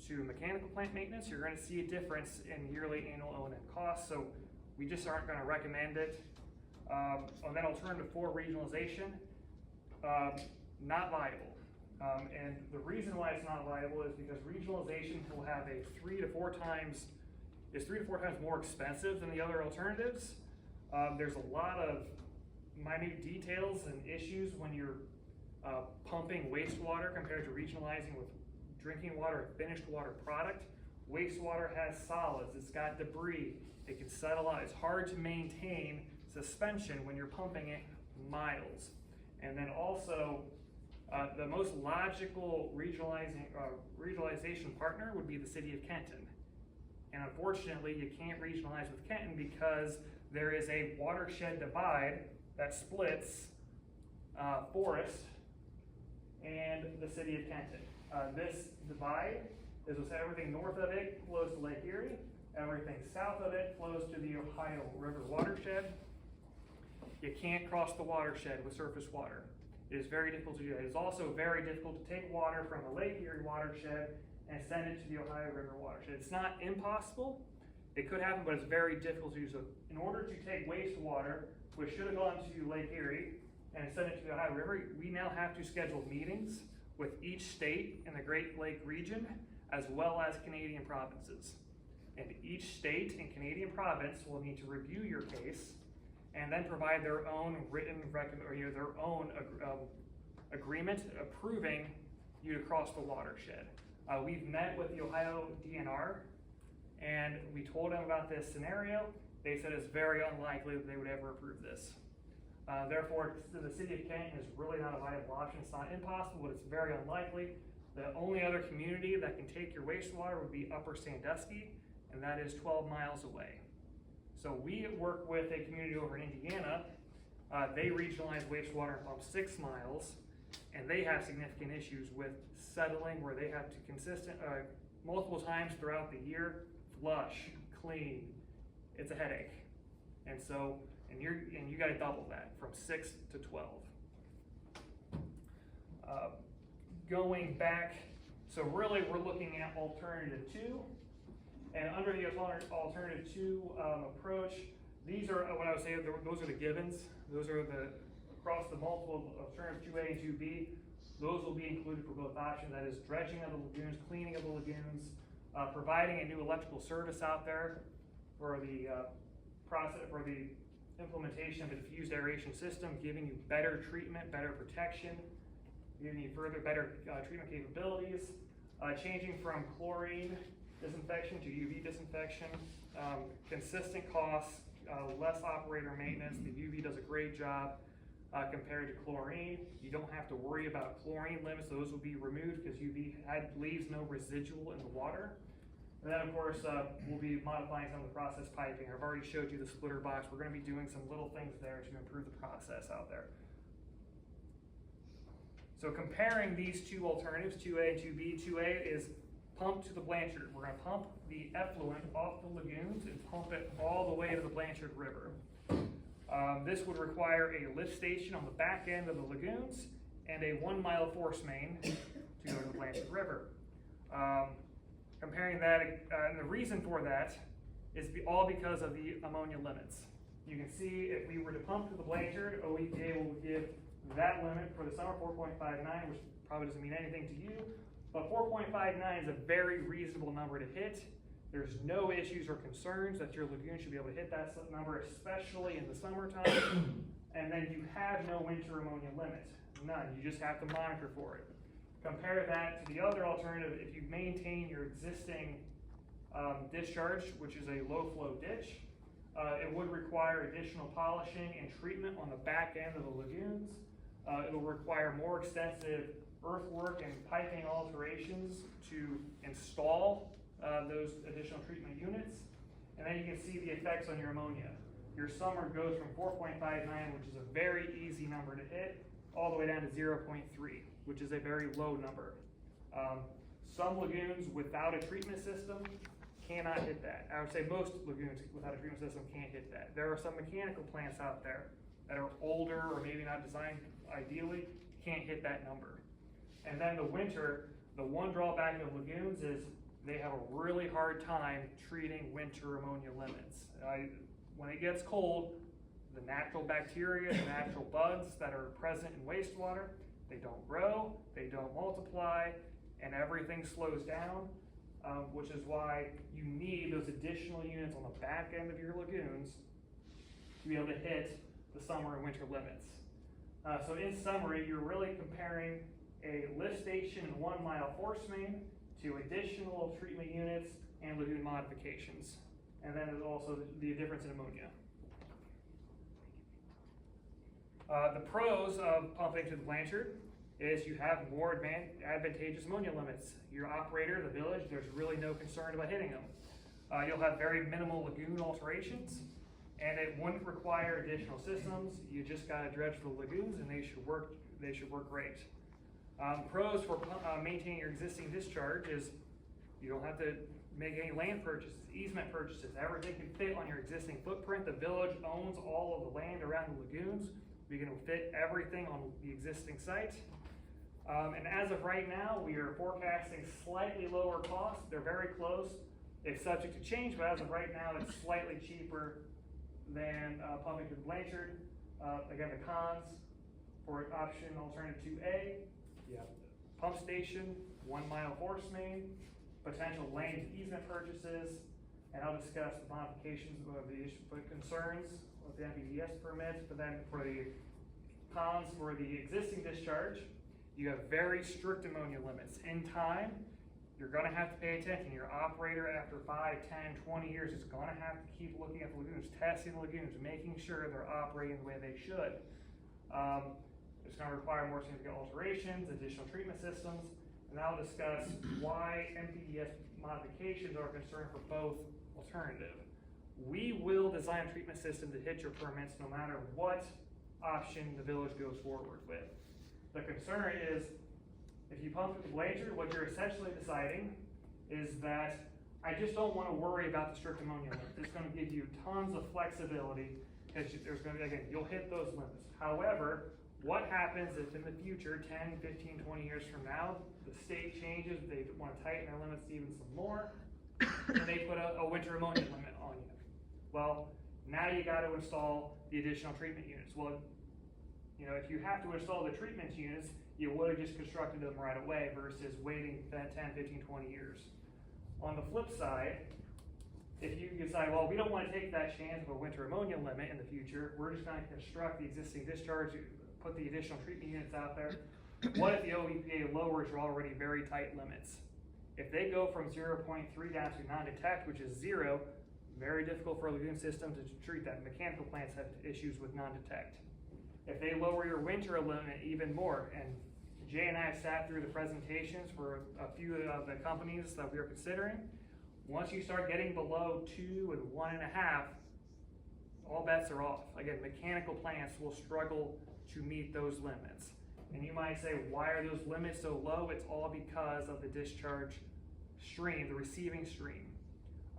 to mechanical plant maintenance, you're going to see a difference in yearly annual O&M costs. So we just aren't going to recommend it. And then alternative 4, regionalization, not viable. And the reason why it's not viable is because regionalization will have a 3 to 4 times more expensive than the other alternatives. There's a lot of minute details and issues when you're pumping wastewater compared to regionalizing with drinking water, a finished water product. Wastewater has solids, it's got debris, it can settle out. It's hard to maintain suspension when you're pumping it miles. And then also, the most logical regionalization partner would be the city of Kenton. And unfortunately, you can't regionalize with Kenton because there is a watershed divide that splits Forest and the city of Kenton. This divide is with everything north of it flows to Lake Erie, everything south of it flows to the Ohio River watershed. You can't cross the watershed with surface water. It is very difficult to do that. It is also very difficult to take water from the Lake Erie watershed and send it to the Ohio River watershed. It's not impossible. It could happen, but it's very difficult to do. So in order to take wastewater, which should have gone to Lake Erie, and send it to the Ohio River, we now have to schedule meetings with each state in the Great Lake region, as well as Canadian provinces. And each state and Canadian province will need to review your case and then provide their own written agreement approving you to cross the watershed. We've met with the Ohio DNR and we told them about this scenario. They said it's very unlikely that they would ever approve this. Therefore, the city of Kenton is really not a viable option. It's not impossible, but it's very unlikely. The only other community that can take your wastewater would be Upper Sandusky, and that is 12 miles away. So we work with a community over in Indiana. They regionalize wastewater and pump 6 miles, and they have significant issues with settling where they have to multiple times throughout the year, flush, clean. It's a headache. And so, and you gotta double that from 6 to 12. Going back, so really we're looking at alternative 2. And under the alternative 2 approach, these are what I would say, those are the givens. Those are across the multiple alternative 2A and 2B. Those will be included for both options. That is dredging of the lagoons, cleaning of the lagoons, providing a new electrical service out there for the implementation of a diffused aeration system, giving you better treatment, better protection, giving you better treatment capabilities, changing from chlorine disinfection to UV disinfection, consistent costs, less operator maintenance. The UV does a great job compared to chlorine. You don't have to worry about chlorine limits. Those will be removed because UV leaves no residual in the water. And then of course, we'll be modifying some of the process piping. I've already showed you the splitter box. We're gonna be doing some little things there to improve the process out there. So comparing these two alternatives, 2A and 2B, 2A is pump to the Blanchard. We're gonna pump the effluent off the lagoons and pump it all the way to the Blanchard River. This would require a lift station on the back end of the lagoons and a 1-mile force main to go to the Blanchard River. Comparing that, and the reason for that is all because of the ammonia limits. You can see if we were to pump to the Blanchard, OEPA will give that limit for the summer 4.59, which probably doesn't mean anything to you, but 4.59 is a very reasonable number to hit. There's no issues or concerns that your lagoon should be able to hit that number, especially in the summertime. And then you have no winter ammonia limit, none. You just have to monitor for it. Compare that to the other alternative. If you maintain your existing discharge, which is a low flow ditch, it would require additional polishing and treatment on the back end of the lagoons. It will require more extensive earthwork and piping alterations to install those additional treatment units. And then you can see the effects on your ammonia. Your summer goes from 4.59, which is a very easy number to hit, all the way down to 0.3, which is a very low number. Some lagoons without a treatment system cannot hit that. I would say most lagoons without a treatment system can't hit that. There are some mechanical plants out there that are older or maybe not designed ideally, can't hit that number. And then the winter, the one drawback of lagoons is they have a really hard time treating winter ammonia limits. When it gets cold, the natural bacteria, the natural bugs that are present in wastewater, they don't grow, they don't multiply, and everything slows down, which is why you need those additional units on the back end of your lagoons to be able to hit the summer and winter limits. So in summary, you're really comparing a lift station and 1 mile force main to additional treatment units and lagoon modifications. And then there's also the difference in ammonia. The pros of pumping to the Blanchard is you have more advantageous ammonia limits. Your operator, the village, there's really no concern about hitting them. You'll have very minimal lagoon alterations, and it wouldn't require additional systems. You just gotta dredge the lagoons and they should work great. Pros for maintaining your existing discharge is you don't have to make any land purchases, easement purchases. Everything can fit on your existing footprint. The village owns all of the land around the lagoons. We can fit everything on the existing site. And as of right now, we are forecasting slightly lower costs. They're very close. It's subject to change, but as of right now, it's slightly cheaper than pumping to the Blanchard. Again, the cons for option alternative 2A, you have pump station, 1 mile force main, potential land easement purchases, and I'll discuss the modifications of the concerns with the NPDES permits. But then for the cons for the existing discharge, you have very strict ammonia limits. In time, you're gonna have to pay attention. Your operator after 5, 10, 20 years is gonna have to keep looking at the lagoons, testing the lagoons, making sure they're operating the way they should. It's gonna require more significant alterations, additional treatment systems, and I'll discuss why NPDES modifications are a concern for both alternative. We will design a treatment system to hit your permits no matter what option the village goes forward with. The concern is, if you pump with the Blanchard, what you're essentially deciding is that I just don't want to worry about the strict ammonia limit. It's going to give you tons of flexibility, because there's going to be, again, you'll hit those limits. However, what happens if in the future, 10, 15, 20 years from now, the state changes, they want to tighten their limits even some more, and they put a winter ammonia limit on you? Well, now you got to install the additional treatment units. Well, you know, if you have to install the treatment units, you would have just constructed them right away versus waiting 10, 15, 20 years. On the flip side, if you decide, well, we don't want to take that chance of a winter ammonia limit in the future, we're just going to construct the existing discharge, put the additional treatment units out there. What if the OEPA lowers your already very tight limits? If they go from 0.3 down to non-detect, which is 0, very difficult for a lagoon system to treat that. Mechanical plants have issues with non-detect. If they lower your winter limit even more, and Jay and I have sat through the presentations for a few of the companies that we are considering, once you start getting below 2 and 1.5, all bets are off. Again, mechanical plants will struggle to meet those limits. And you might say, why are those limits so low? It's all because of the discharge stream, the receiving stream.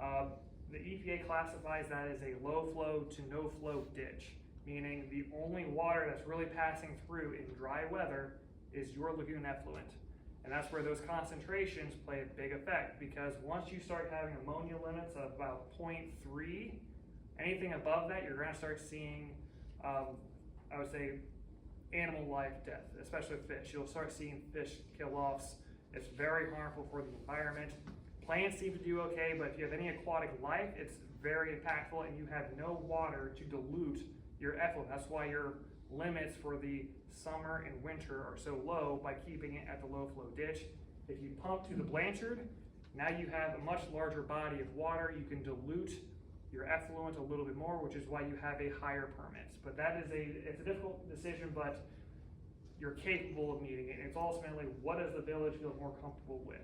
The EPA classifies that as a low flow to no flow ditch, meaning the only water that's really passing through in dry weather is your lagoon effluent. And that's where those concentrations play a big effect, because once you start having ammonia limits of about 0.3, anything above that, you're gonna start seeing, I would say, animal life death, especially with fish. You'll start seeing fish kill-offs. It's very harmful for the environment. Plants seem to do okay, but if you have any aquatic life, it's very impactful, and you have no water to dilute your effluent. That's why your limits for the summer and winter are so low, by keeping it at the low flow ditch. If you pump to the Blanchard, now you have a much larger body of water. You can dilute your effluent a little bit more, which is why you have a higher permit. But that is it's a difficult decision, but you're capable of meeting it. It's ultimately, what does the village feel more comfortable with?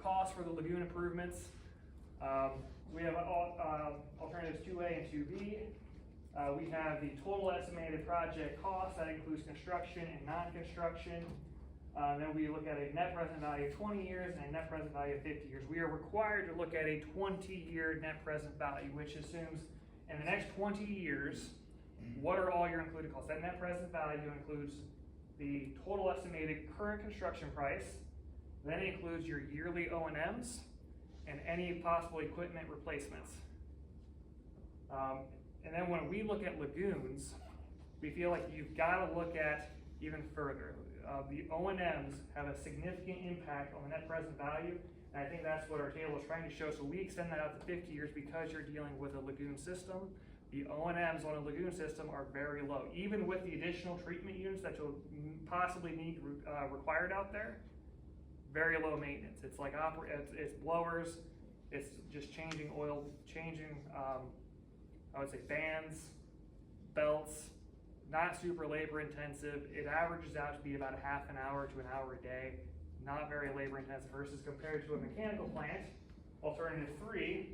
Cost for the lagoon improvements. We have alternatives 2A and 2B. We have the total estimated project cost, that includes construction and non-construction. Then we look at a net present value of 20 years and a net present value of 50 years. We are required to look at a 20-year net present value, which assumes in the next 20 years, what are all your included costs? That net present value includes the total estimated current construction price, then it includes your yearly O&Ms and any possible equipment replacements. And then when we look at lagoons, we feel like you've got to look at even further. The O&Ms have a significant impact on the net present value, and I think that's what our table is trying to show. So we extend that out to 50 years because you're dealing with a lagoon system. The O&Ms on a lagoon system are very low. Even with the additional treatment units that you'll possibly need required out there, very low maintenance. It's like it's blowers, it's just changing oil, changing, I would say fans, belts, not super labor intensive. It averages out to be about a half an hour to an hour a day, not very labor intensive versus compared to a mechanical plant. Alternative 3,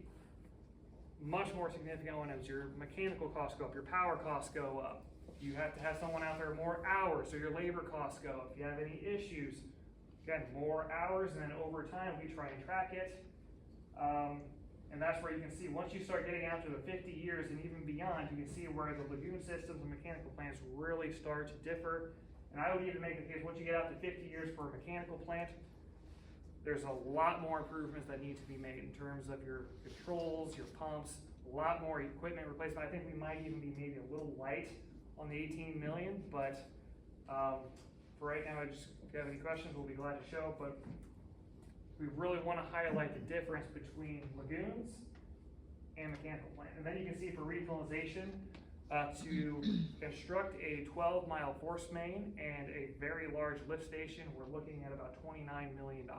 much more significant O&Ms. Your mechanical costs go up, your power costs go up. You have to have someone out there more hours, so your labor costs go up. If you have any issues, again, more hours, and then over time, we try and track it. And that's where you can see, once you start getting out to the 50 years and even beyond, you can see where the lagoon systems and mechanical plants really start to differ. And I would even make the case, once you get out to 50 years for a mechanical plant, there's a lot more improvements that need to be made in terms of your controls, your pumps, a lot more equipment replacement. I think we might even be maybe a little light on the 18 million, but for right now, if you have any questions, we'll be glad to show, but we really want to highlight the difference between lagoons and mechanical plant. And then you can see for regionalization, to construct a 12-mile force main and a very large lift station, we're looking at about $29 million.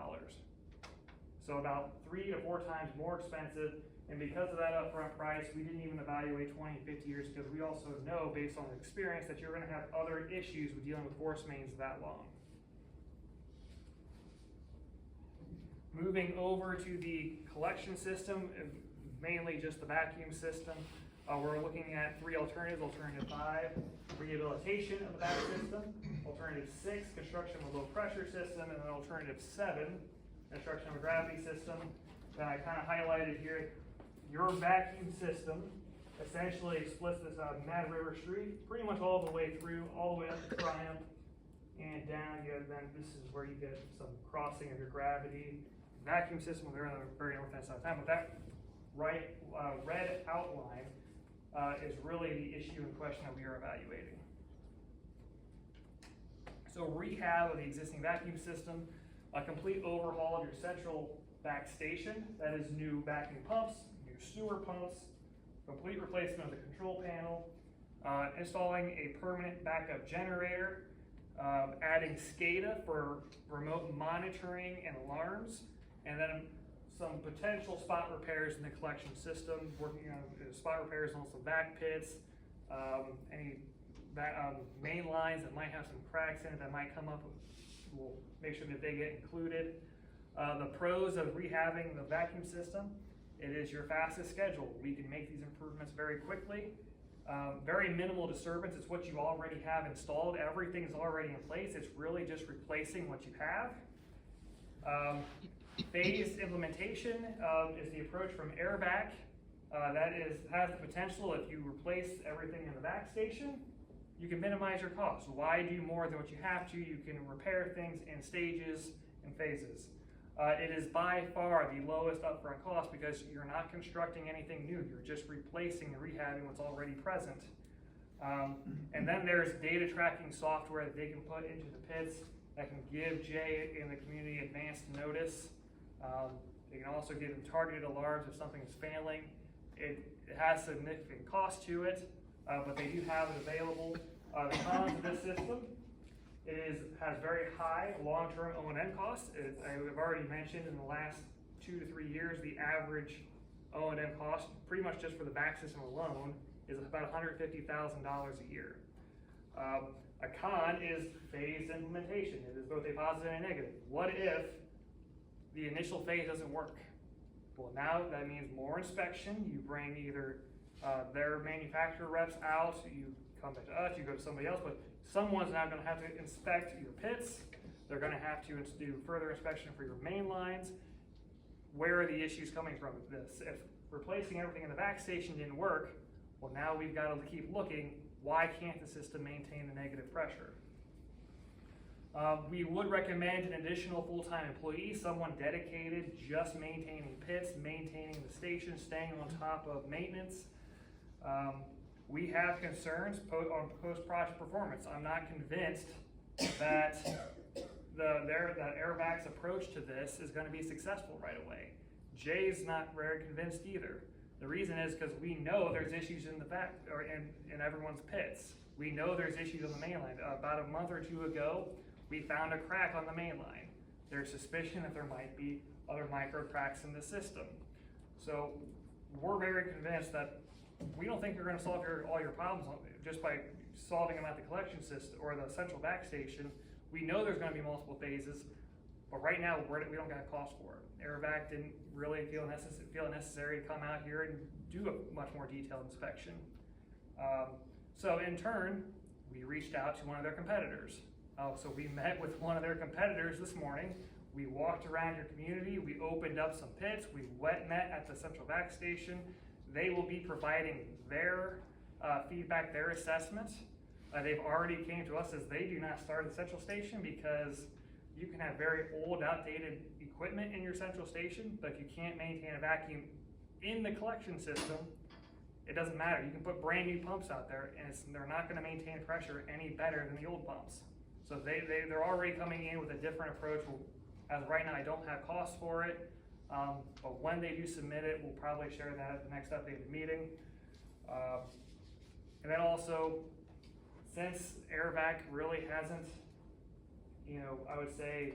So about 3 to 4 times more expensive. And because of that upfront price, we didn't even evaluate 20 and 50 years because we also know, based on experience, that you're going to have other issues with dealing with force mains that long. Moving over to the collection system, mainly just the vacuum system, we're looking at 3 alternatives. Alternative 5, rehabilitation of the back system. Alternative 6, construction of a low pressure system. And then alternative 7, construction of a gravity system. That I kind of highlighted here. Your vacuum system essentially splits this out of Mad River Street, pretty much all the way through, all the way up to Triumph and down. Then this is where you get some crossing of your gravity. Vacuum system, they're on the very north side of town, but that red outline is really the issue in question that we are evaluating. So rehab of the existing vacuum system, a complete overhaul of your central back station, that is new vacuum pumps, new sewer pumps, complete replacement of the control panel, installing a permanent backup generator, adding SCADA for remote monitoring and alarms, and then some potential spot repairs in the collection system, working on spot repairs on some back pits, any main lines that might have some cracks in it that might come up, we'll make sure that they get included. The pros of rehabbing the vacuum system, it is your fastest schedule. We can make these improvements very quickly. Very minimal disturbance. It's what you already have installed. Everything's already in place. It's really just replacing what you have. Phased implementation is the approach from Airback. That has the potential, if you replace everything in the back station, you can minimize your costs. Why do more than what you have to? You can repair things in stages and phases. It is by far the lowest upfront cost because you're not constructing anything new. You're just replacing and rehabbing what's already present. And then there's data tracking software that they can put into the pits that can give Jay and the community advanced notice. They can also give them targeted alarms if something is failing. It has significant cost to it, but they do have it available. The cons of this system, has very high long-term O&M costs. I've already mentioned in the last 2 to 3 years, the average O&M cost, pretty much just for the back system alone, is about $150,000 a year. A con is phased implementation. It is both a positive and a negative. What if the initial phase doesn't work? Well, now that means more inspection. You bring either their manufacturer reps out, you come back to us, you go to somebody else, but someone's now gonna have to inspect your pits. They're gonna have to do further inspection for your main lines. Where are the issues coming from with this? If replacing everything in the back station didn't work, well, now we've got to keep looking. Why can't the system maintain the negative pressure? We would recommend an additional full-time employee, someone dedicated, just maintaining pits, maintaining the station, staying on top of maintenance. We have concerns on post-project performance. I'm not convinced that that Airvac's approach to this is going to be successful right away. Jay's not very convinced either. The reason is because we know there's issues in the back or in everyone's pits. We know there's issues on the main line. About a month or two ago, we found a crack on the main line. There's suspicion that there might be other micro cracks in the system. So we're very convinced that we don't think you're going to solve all your problems just by solving them at the collection system or the central back station. We know there's going to be multiple phases, but right now we don't got cost for it. Airvac didn't really feel it necessary to come out here and do a much more detailed inspection. So in turn, we reached out to one of their competitors. So we met with one of their competitors this morning. We walked around your community. We opened up some pits. We met at the central vac station. They will be providing their feedback, their assessment. They've already came to us as they do not start at the central station because you can have very old, outdated equipment in your central station, but if you can't maintain a vacuum in the collection system, it doesn't matter. You can put brand new pumps out there and they're not going to maintain pressure any better than the old pumps. So they're already coming in with a different approach. As of right now, I don't have costs for it, but when they do submit it, we'll probably share that at the next updated meeting. And then also, since Airvac really hasn't, I would say,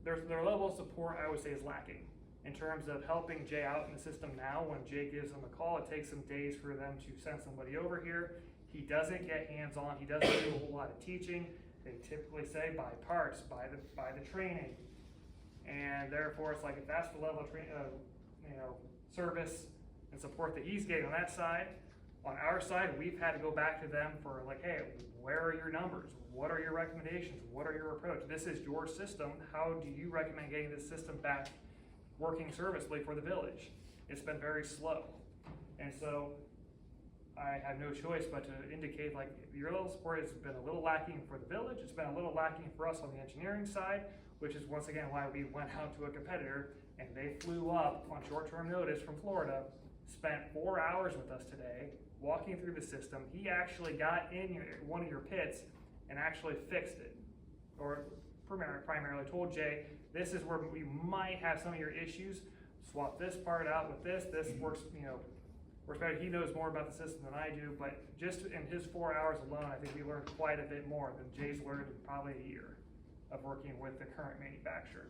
their level of support, I would say, is lacking in terms of helping Jay out in the system now. When Jay gives them a call, it takes some days for them to send somebody over here. He doesn't get hands-on. He doesn't do a whole lot of teaching. They typically say buy parts, buy the training, and therefore it's like if that's the level of service and support that he's getting on that side. On our side, we've had to go back to them for like, hey, where are your numbers? What are your recommendations? What are your approach? This is your system. How do you recommend getting this system back working serviceably for the village? It's been very slow. And so I have no choice but to indicate like your level of support has been a little lacking for the village. It's been a little lacking for us on the engineering side, which is once again why we went out to a competitor and they flew up on short-term notice from Florida, spent 4 hours with us today, walking through the system. He actually got in one of your pits and actually fixed it, or primarily told Jay, this is where we might have some of your issues. Swap this part out with this. This works, works better. He knows more about the system than I do, but just in his 4 hours alone, I think we learned quite a bit more than Jay's learned in probably a year of working with the current manufacturer.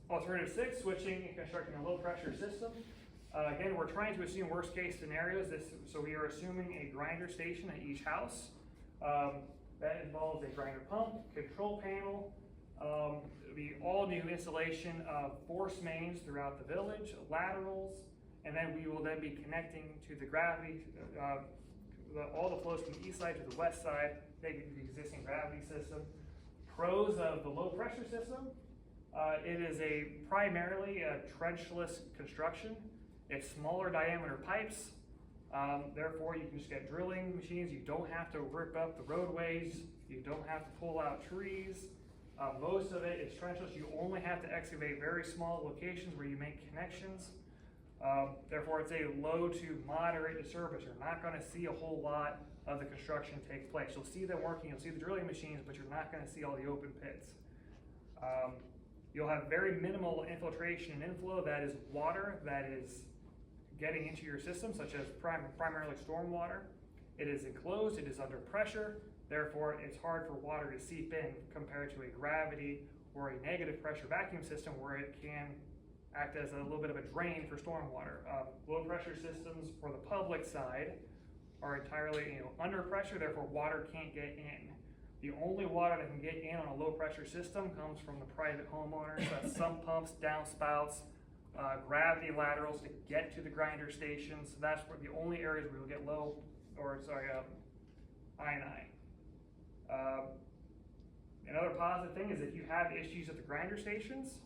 Alternative 6, switching and constructing a low pressure system. Again, we're trying to assume worst case scenarios. So we are assuming a grinder station at each house. That involves a grinder pump, control panel, the all new installation of force mains throughout the village, laterals, and then we will then be connecting to the gravity, all the flows from the east side to the west side, taking the existing gravity system. Pros of the low pressure system. It is primarily a trenchless construction. It's smaller diameter pipes, therefore you can just get drilling machines. You don't have to rip up the roadways. You don't have to pull out trees. Most of it is trenchless. You only have to excavate very small locations where you make connections. Therefore it's a low to moderate disturbance. You're not going to see a whole lot of the construction take place. You'll see them working, you'll see the drilling machines, but you're not going to see all the open pits. You'll have very minimal infiltration and inflow. That is water that is getting into your system, such as primarily stormwater. It is enclosed, it is under pressure, therefore it's hard for water to seep in compared to a gravity or a negative pressure vacuum system where it can act as a little bit of a drain for stormwater. Low pressure systems for the public side are entirely under pressure, therefore water can't get in. The only water that can get in on a low pressure system comes from the private homeowners. That's sump pumps, downspouts, gravity laterals to get to the grinder stations. That's where the only areas where you'll get I&I. Another positive thing is if you have issues at the grinder stations,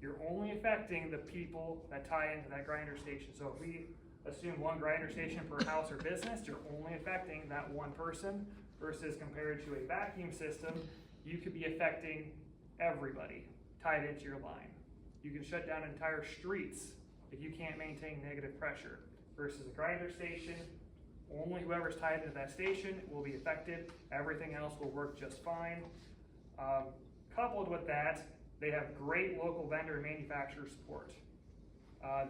you're only affecting the people that tie into that grinder station. So if we assume one grinder station per house or business, you're only affecting that one person, versus compared to a vacuum system, you could be affecting everybody tied into your line. You can shut down entire streets if you can't maintain negative pressure, versus a grinder station, only whoever's tied into that station will be affected. Everything else will work just fine. Coupled with that, they have great local vendor and manufacturer support.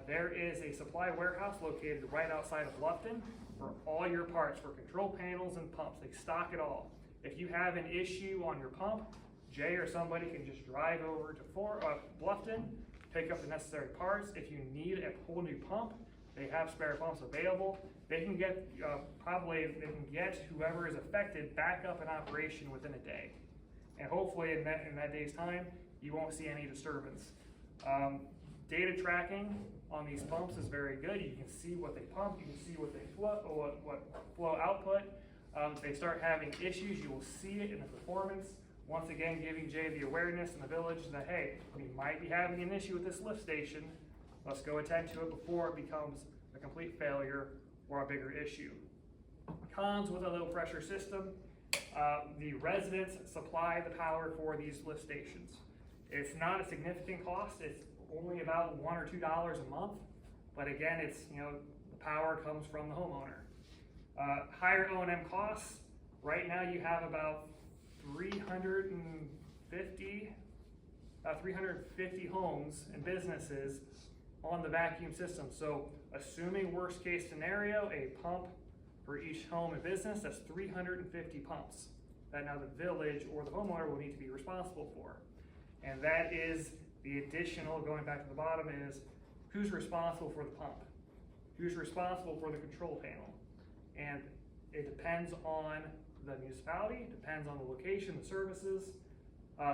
There is a supply warehouse located right outside of Bluffton for all your parts for control panels and pumps. They stock it all. If you have an issue on your pump, Jay or somebody can just drive over to Bluffton, pick up the necessary parts. If you need a whole new pump, they have spare pumps available. They can get whoever is affected back up in operation within a day. And hopefully in that day's time, you won't see any disturbance. Data tracking on these pumps is very good. You can see what they pump, you can see what they flow, or what flow output. If they start having issues, you will see it in the performance. Once again, giving Jay the awareness in the village that, hey, we might be having an issue with this lift station. Let's go attend to it before it becomes a complete failure or a bigger issue. Cons with a low pressure system. The residents supply the power for these lift stations. It's not a significant cost. It's only about $1 or $2 a month. But again, it's, the power comes from the homeowner. Higher O&M costs. Right now you have about 350 homes and businesses on the vacuum system. So assuming worst case scenario, a pump for each home and business, that's 350 pumps that now the village or the homeowner will need to be responsible for. And that is the additional, going back to the bottom, is who's responsible for the pump? Who's responsible for the control panel? And it depends on the municipality, depends on the location, the services.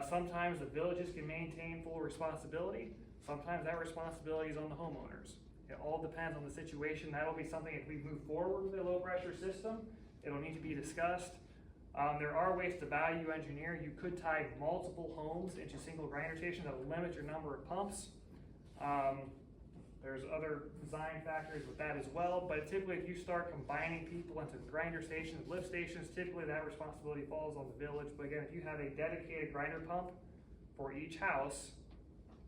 Sometimes the villages can maintain full responsibility. Sometimes that responsibility is on the homeowners. It all depends on the situation. That'll be something, if we move forward with a low pressure system, it'll need to be discussed. There are ways to value engineer. You could tie multiple homes into single grinder stations that will limit your number of pumps. There's other design factors with that as well, but typically if you start combining people into grinder stations, lift stations, typically that responsibility falls on the village. But again, if you have a dedicated grinder pump for each house,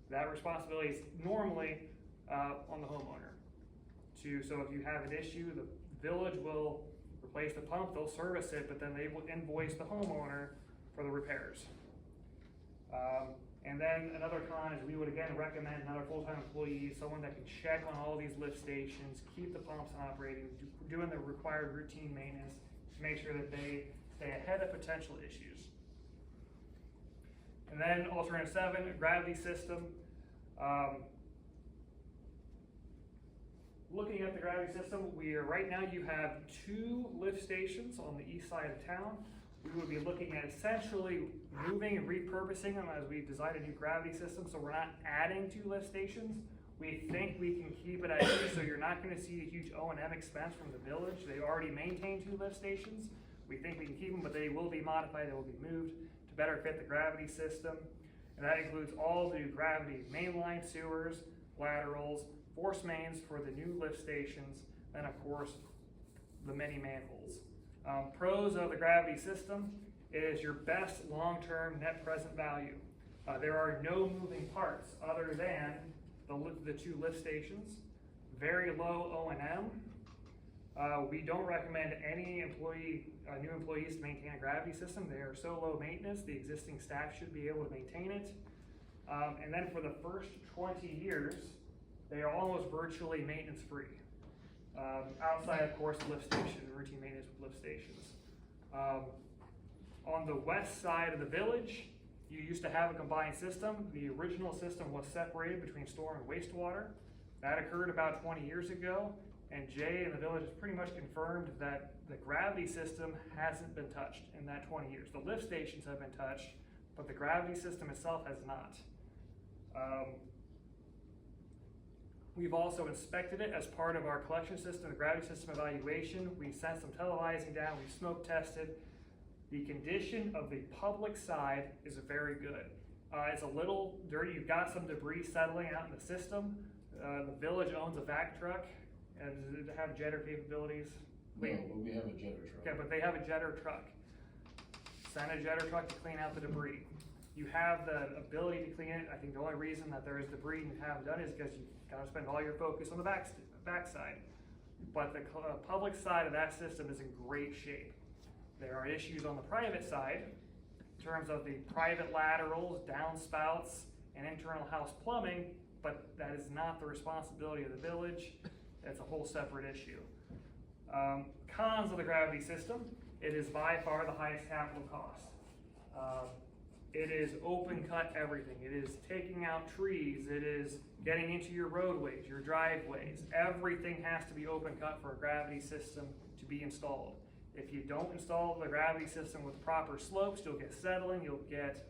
that responsibility is normally on the homeowner. So if you have an issue, the village will replace the pump, they'll service it, but then they will invoice the homeowner for the repairs. And then another con is we would again recommend another full-time employee, someone that can check on all these lift stations, keep the pumps operating, doing the required routine maintenance to make sure that they stay ahead of potential issues. And then alternative 7, a gravity system. Looking at the gravity system, right now you have 2 lift stations on the east side of town. We would be looking at essentially moving and repurposing them as we design a new gravity system, so we're not adding 2 lift stations. We think we can keep it at 2, so you're not going to see a huge O&M expense from the village. They already maintain 2 lift stations. We think we can keep them, but they will be modified, they will be moved to better fit the gravity system. And that includes all the gravity mainline sewers, laterals, force mains for the new lift stations, and of course, the many manholes. Pros of the gravity system is your best long-term net present value. There are no moving parts other than the 2 lift stations. Very low O&M. We don't recommend any new employees to maintain a gravity system. They are so low maintenance, the existing staff should be able to maintain it. And then for the first 20 years, they are almost virtually maintenance free. Outside, of course, the lift station, routine maintenance with lift stations. On the west side of the village, you used to have a combined system. The original system was separated between storm and wastewater. That occurred about 20 years ago, and Jay and the village has pretty much confirmed that the gravity system hasn't been touched in that 20 years. The lift stations have been touched, but the gravity system itself has not. We've also inspected it as part of our collection system, the gravity system evaluation. We sent some televising down, we smoke tested. The condition of the public side is very good. It's a little dirty, you've got some debris settling out in the system. The village owns a vac truck, and does it have jetter capabilities? No, but we have a jetter truck. Okay, but they have a jetter truck. Send a jetter truck to clean out the debris. You have the ability to clean it. I think the only reason that there is debris and you haven't done it is because you gotta spend all your focus on the back side. But the public side of that system is in great shape. There are issues on the private side in terms of the private laterals, downspouts, and internal house plumbing, but that is not the responsibility of the village. It's a whole separate issue. Cons of the gravity system: it is by far the highest capital cost. It is open cut everything. It is taking out trees. It is getting into your roadways, your driveways. Everything has to be open cut for a gravity system to be installed. If you don't install the gravity system with proper slopes, you'll get settling, you'll get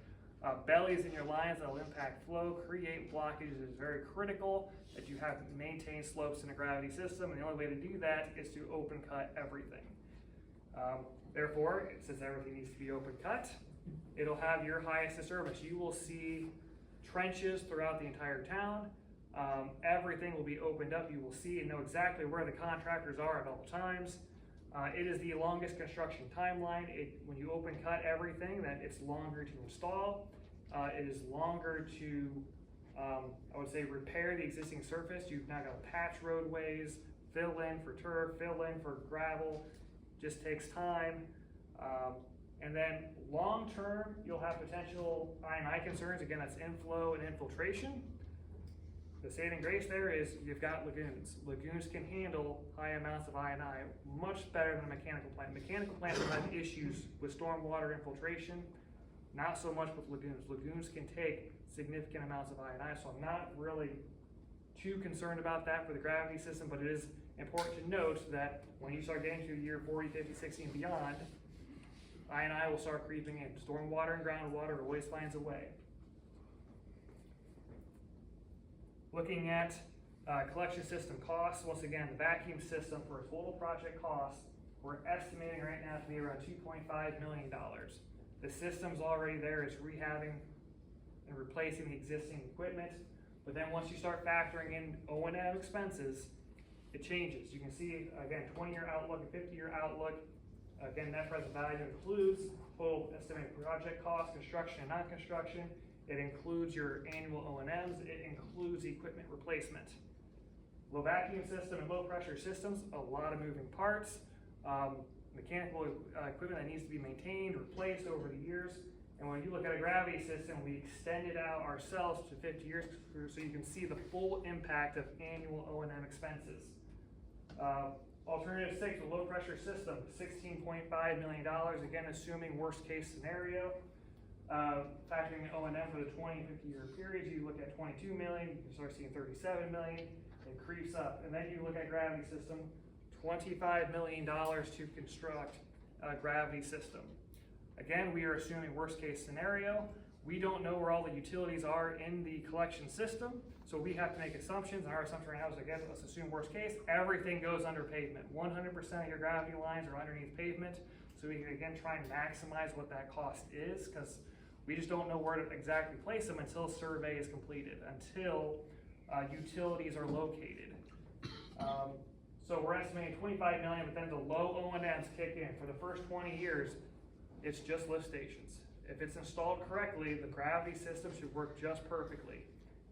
bellies in your lines that will impact flow, create blockages. It is very critical that you have maintained slopes in a gravity system, and the only way to do that is to open cut everything. Therefore, since everything needs to be open cut, it'll have your highest disturbance. You will see trenches throughout the entire town. Everything will be opened up. You will see and know exactly where the contractors are at all times. It is the longest construction timeline. When you open cut everything, then it's longer to install. It is longer to, I would say, repair the existing surface. You've now got to patch roadways, fill in for turf, fill in for gravel. Just takes time. And then long term, you'll have potential I&I concerns. Again, that's inflow and infiltration. The saving grace there is you've got lagoons. Lagoons can handle high amounts of I&I much better than a mechanical plant. Mechanical plants will have issues with stormwater infiltration, not so much with lagoons. Lagoons can take significant amounts of I&I, so I'm not really too concerned about that for the gravity system, but it is important to note that when you start getting to year 40, 50, 60, and beyond, I&I will start creeping in. Stormwater and groundwater always finds a way. Looking at collection system costs, once again, the vacuum system for a total project cost, we're estimating right now to be around $2.5 million. The system's already there, it's rehabbing and replacing the existing equipment, but then once you start factoring in O&M expenses, it changes. You can see, again, 20-year outlook and 50-year outlook. Again, net present value includes total estimated project cost, construction and non-construction. It includes your annual O&Ms. It includes equipment replacement. Low vacuum system and low pressure systems, a lot of moving parts. Mechanical equipment that needs to be maintained, replaced over the years. And when you look at a gravity system, we extended out ourselves to 50 years so you can see the full impact of annual O&M expenses. Alternative 6, a low pressure system, $16.5 million, again assuming worst case scenario. Factoring in O&M for the 20 and 50 year periods, you look at 22 million, you can start seeing 37 million, it creeps up. And then you look at gravity system, $25 million to construct a gravity system. Again, we are assuming worst case scenario. We don't know where all the utilities are in the collection system, so we have to make assumptions, and our assumption right now is, again, let's assume worst case, everything goes under pavement. 100% of your gravity lines are underneath pavement, so we can, again, try and maximize what that cost is, because we just don't know where to exactly place them until survey is completed, until utilities are located. So we're estimating 25 million, but then the low O&Ms kick in. For the first 20 years, it's just lift stations. If it's installed correctly, the gravity system should work just perfectly.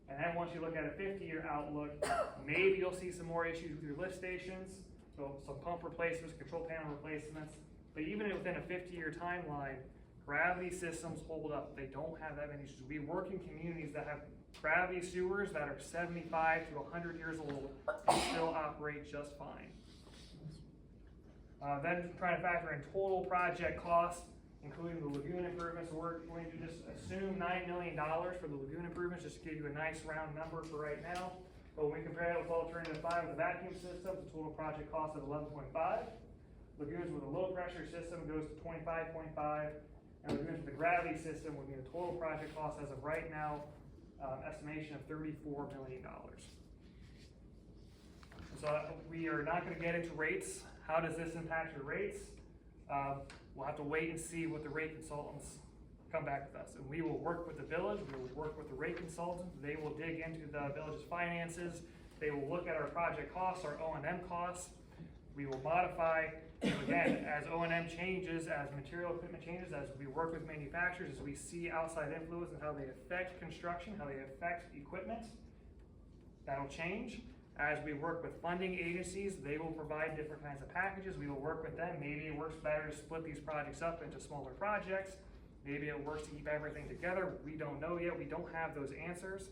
And then once you look at a 50-year outlook, maybe you'll see some more issues with your lift stations, so some pump replacements, control panel replacements. But even within a 50-year timeline, gravity systems hold up. They don't have that many issues. We work in communities that have gravity sewers that are 75 to 100 years old and still operate just fine. Then trying to factor in total project costs, including the lagoon improvements. We're going to just assume $9 million for the lagoon improvements, just to give you a nice round number for right now. But when we compare that with alternative 5 with the vacuum system, the total project cost is 11.5. Lagoons with a low pressure system goes to 25.5. And lagoons with the gravity system would be the total project cost as of right now, estimation of $34 million. So we are not gonna get into rates. How does this impact your rates? We'll have to wait and see what the rate consultants come back with us. And we will work with the village, we will work with the rate consultant, they will dig into the village's finances, they will look at our project costs, our O&M costs, we will modify, and again, as O&M changes, as material equipment changes, as we work with manufacturers, as we see outside influence and how they affect construction, how they affect equipment, that'll change. As we work with funding agencies, they will provide different kinds of packages, we will work with them, maybe it works better to split these projects up into smaller projects, maybe it works to keep everything together, we don't know yet, we don't have those answers.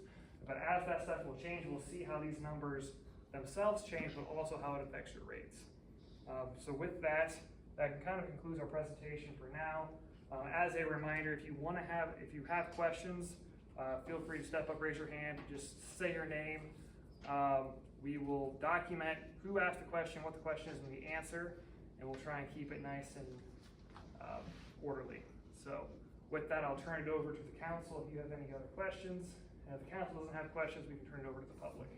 But as that stuff will change, we'll see how these numbers themselves change, but also how it affects your rates. So with that kind of concludes our presentation for now. As a reminder, if you have questions, feel free to step up, raise your hand, just say your name. We will document who asked the question, what the question is, and the answer, and we'll try and keep it nice and orderly. So with that, I'll turn it over to the council if you have any other questions. And if the council doesn't have questions, we can turn it over to the public.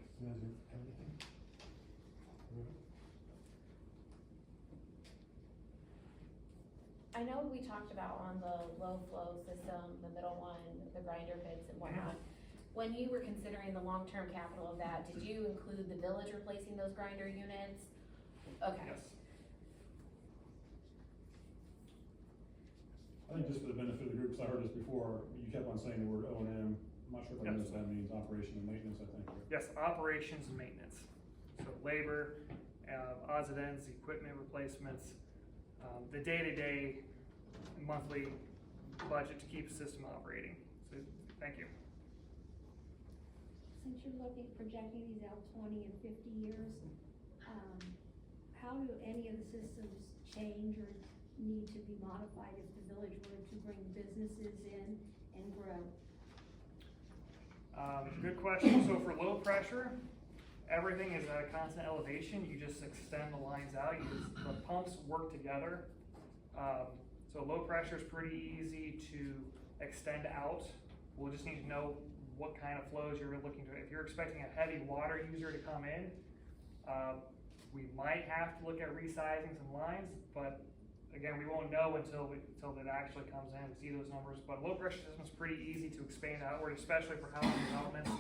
I know we talked about on the low flow system, the middle one, the grinder pits and whatnot. When you were considering the long-term capital of that, did you include the village replacing those grinder units? Okay. Yes. I think just for the benefit of the group, 'cause I heard this before, you kept on saying the word O&M. I'm not sure if I know what that means, operation and maintenance, I think. Yes, operations and maintenance. So labor, odds and ends, equipment replacements, the day-to-day monthly budget to keep the system operating. So, thank you. Since you're projecting these out 20 and 50 years, how do any of the systems change or need to be modified if the village were to bring businesses in and grow? Good question. So for low pressure, everything is at a constant elevation. You just extend the lines out. The pumps work together. So low pressure is pretty easy to extend out. We'll just need to know what kind of flows you're looking to. If you're expecting a heavy water user to come in, we might have to look at resizing some lines, but again, we won't know until it actually comes in, we see those numbers. But low pressure system is pretty easy to expand outward, especially for housing developments.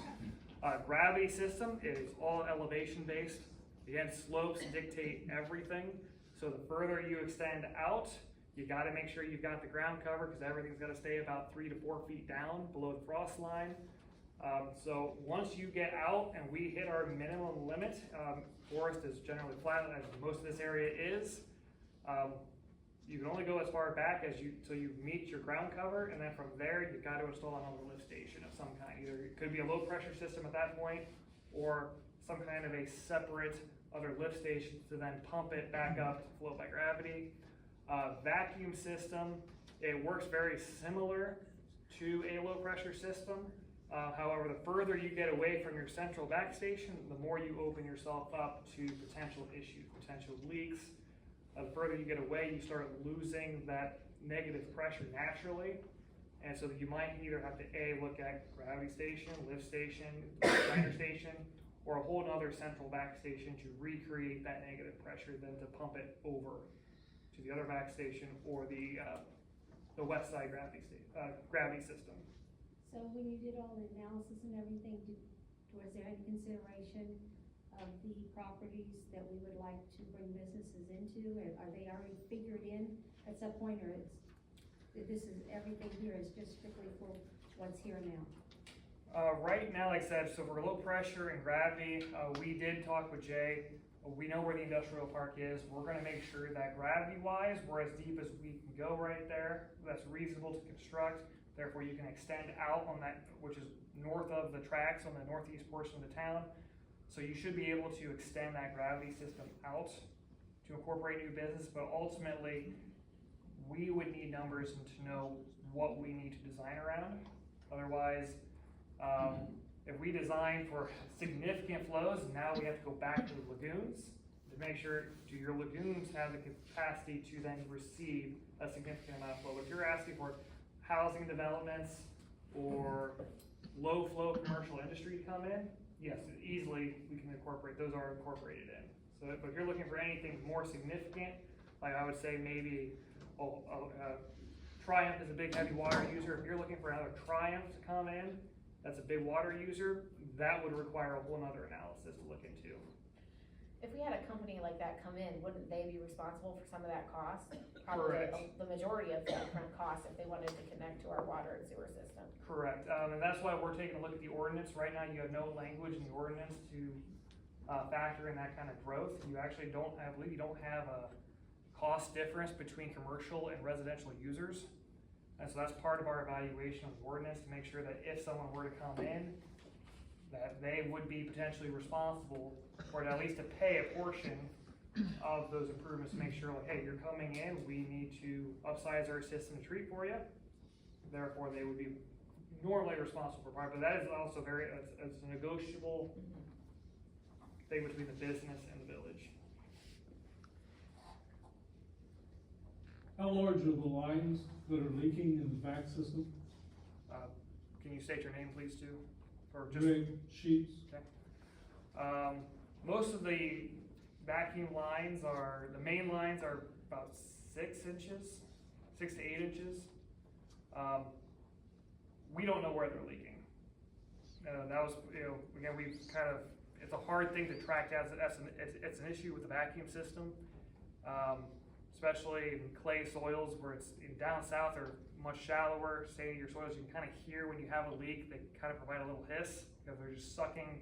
Gravity system is all elevation based. Again, slopes dictate everything. So the further you extend out, you gotta make sure you've got the ground cover because everything's gotta stay about 3 to 4 feet down below the frost line. So once you get out and we hit our minimum limit, forest is generally flat as most of this area is. You can only go as far back till you meet your ground cover, and then from there you've got to install another lift station of some kind. Either it could be a low pressure system at that point, or some kind of a separate other lift station to then pump it back up to flow by gravity. Vacuum system, it works very similar to a low pressure system. However, the further you get away from your central back station, the more you open yourself up to potential issues, potential leaks. The further you get away, you start losing that negative pressure naturally. And so you might either have to look at gravity station, lift station, grinder station, or a whole other central back station to recreate that negative pressure, then to pump it over to the other back station or the west side gravity system. So when you did all the analysis and everything, was there any consideration of the properties that we would like to bring businesses into? Are they already figured in at some point, or everything here is just strictly for what's here now? Right now, like I said, so for low pressure and gravity, we did talk with Jay. We know where the industrial park is. We're gonna make sure that gravity-wise, we're as deep as we can go right there. That's reasonable to construct. Therefore, you can extend out on that, which is north of the tracks on the northeast portion of the town. So you should be able to extend that gravity system out to incorporate new business, but ultimately, we would need numbers and to know what we need to design around. Otherwise, if we design for significant flows, now we have to go back to the lagoons to make sure your lagoons have the capacity to then receive a significant amount of flow. If you're asking for housing developments or low flow commercial industry to come in, yes, easily, we can incorporate, those are incorporated in. So, but if you're looking for anything more significant, like I would say maybe, Triumph is a big heavy water user. If you're looking for another Triumph to come in, that's a big water user, that would require a whole nother analysis to look into. If we had a company like that come in, wouldn't they be responsible for some of that cost? Probably Correct. the majority of the upfront cost if they wanted to connect to our water and sewer system. Correct, and that's why we're taking a look at the ordinance. Right now, you have no language in the ordinance to factor in that kind of growth. You actually don't, I believe you don't have a cost difference between commercial and residential users. And so that's part of our evaluation of the ordinance, to make sure that if someone were to come in, that they would be potentially responsible for at least to pay a portion of those improvements, to make sure like, hey, you're coming in, we need to upsize our system to treat for you. Therefore, they would be normally responsible for part, but that is also it's a negotiable thing between the business and the village. How large are the lines that are leaking in the back system? Can you state your name, please, too? Or just Greg Sheets? Okay. Most of the vacuum lines the main lines are about 6 inches, 6 to 8 inches. We don't know where they're leaking. That was, again, we've kind of, it's a hard thing to track down. It's an issue with the vacuum system, especially in clay soils where it's down south or much shallower, sandier soils. You can kind of hear when you have a leak, they kind of provide a little hiss because they're just sucking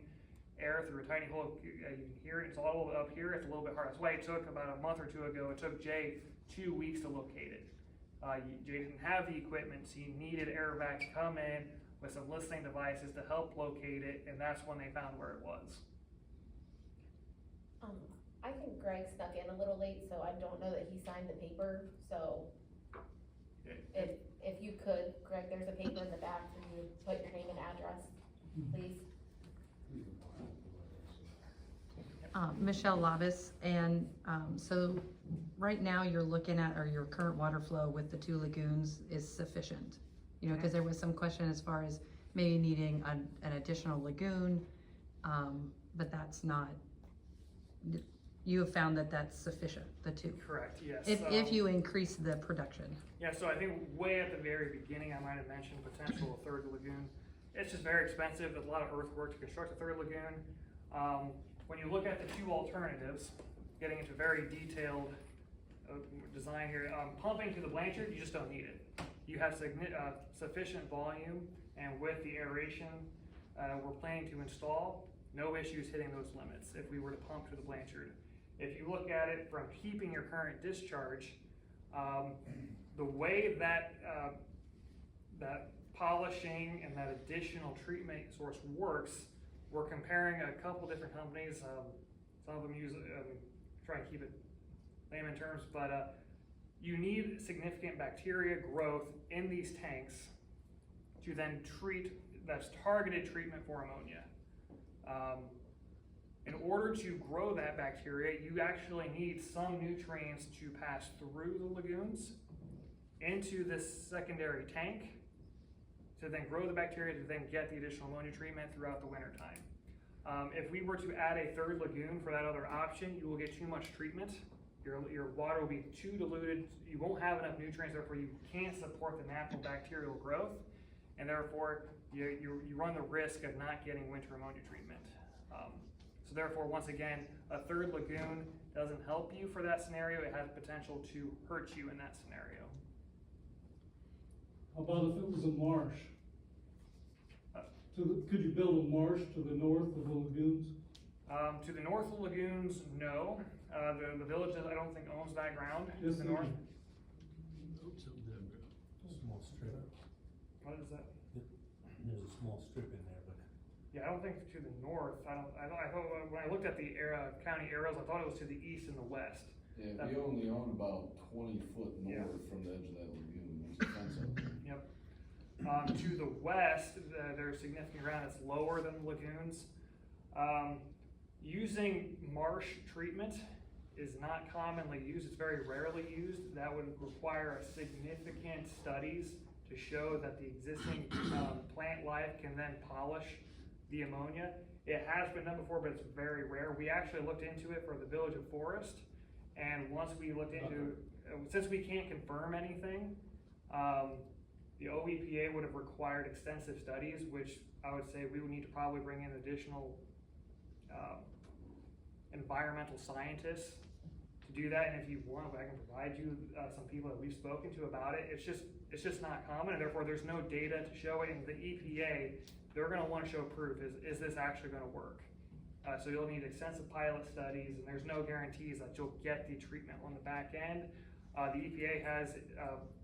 air through a tiny hole. You can hear it. It's all the way up here. It's a little bit hard. That's why it took about a month or two ago. It took Jay 2 weeks to locate it. Jay didn't have the equipment, so he needed AirVac to come in with some listening devices to help locate it, and that's when they found where it was. I think Greg snuck in a little late, so I don't know that he signed the paper, so if you could, Greg, there's a paper in the back for you to put your name and address, please. Michelle Lavis, and so right now you're looking at, or your current water flow with the 2 lagoons is sufficient? You know, because there was some question as far as maybe needing an additional lagoon, but that's not, you have found that that's sufficient, the 2? Correct, yes. If you increase the production. Yeah, so I think way at the very beginning, I might have mentioned potential 3rd lagoon. It's just very expensive. There's a lot of earthwork to construct a 3rd lagoon. When you look at the 2 alternatives, getting into very detailed design here, pumping to the Blanchard, you just don't need it. You have sufficient volume, and with the aeration we're planning to install, no issues hitting those limits if we were to pump to the Blanchard. If you look at it from keeping your current discharge, the way that that polishing and that additional treatment source works, we're comparing a couple different companies. Some of them use, try and keep it layman terms, but you need significant bacteria growth in these tanks to then treat, that's targeted treatment for ammonia. In order to grow that bacteria, you actually need some nutrients to pass through the lagoons into this secondary tank to then grow the bacteria to then get the additional ammonia treatment throughout the winter time. If we were to add a 3rd lagoon for that other option, you will get too much treatment. Your water will be too diluted. You won't have enough nutrients, therefore you can't support the natural bacterial growth, and therefore you run the risk of not getting winter ammonia treatment. So therefore, once again, a 3rd lagoon doesn't help you for that scenario. It has potential to hurt you in that scenario. How about if it was a marsh? Could you build a marsh to the north of the lagoons? To the north of the lagoons, no. The village, I don't think, owns that ground to Yes, the they north. Small strip. What is that? There's a small strip in there, but. Yeah, I don't think to the north. I thought when I looked at the county arrows, I thought it was to the east and the west. Yeah, we only own about 20 foot north from the edge of that lagoon. There's a fence up there. Yep. To the west, there's significant ground that's lower than the lagoons. Using marsh treatment is not commonly used. It's very rarely used. That would require a significant studies to show that the existing plant life can then polish the ammonia. It has been done before, but it's very rare. We actually looked into it for the Village of Forest, and once we looked into, since we can't confirm anything, the OEPA would have required extensive studies, which I would say we would need to probably bring in additional environmental scientists to do that. And if you want, I can provide you some people that we've spoken to about it. It's just not common, and therefore there's no data to show it. And the EPA, they're going to want to show proof. Is this actually going to work? So you'll need extensive pilot studies, and there's no guarantees that you'll get the treatment on the back end. The EPA has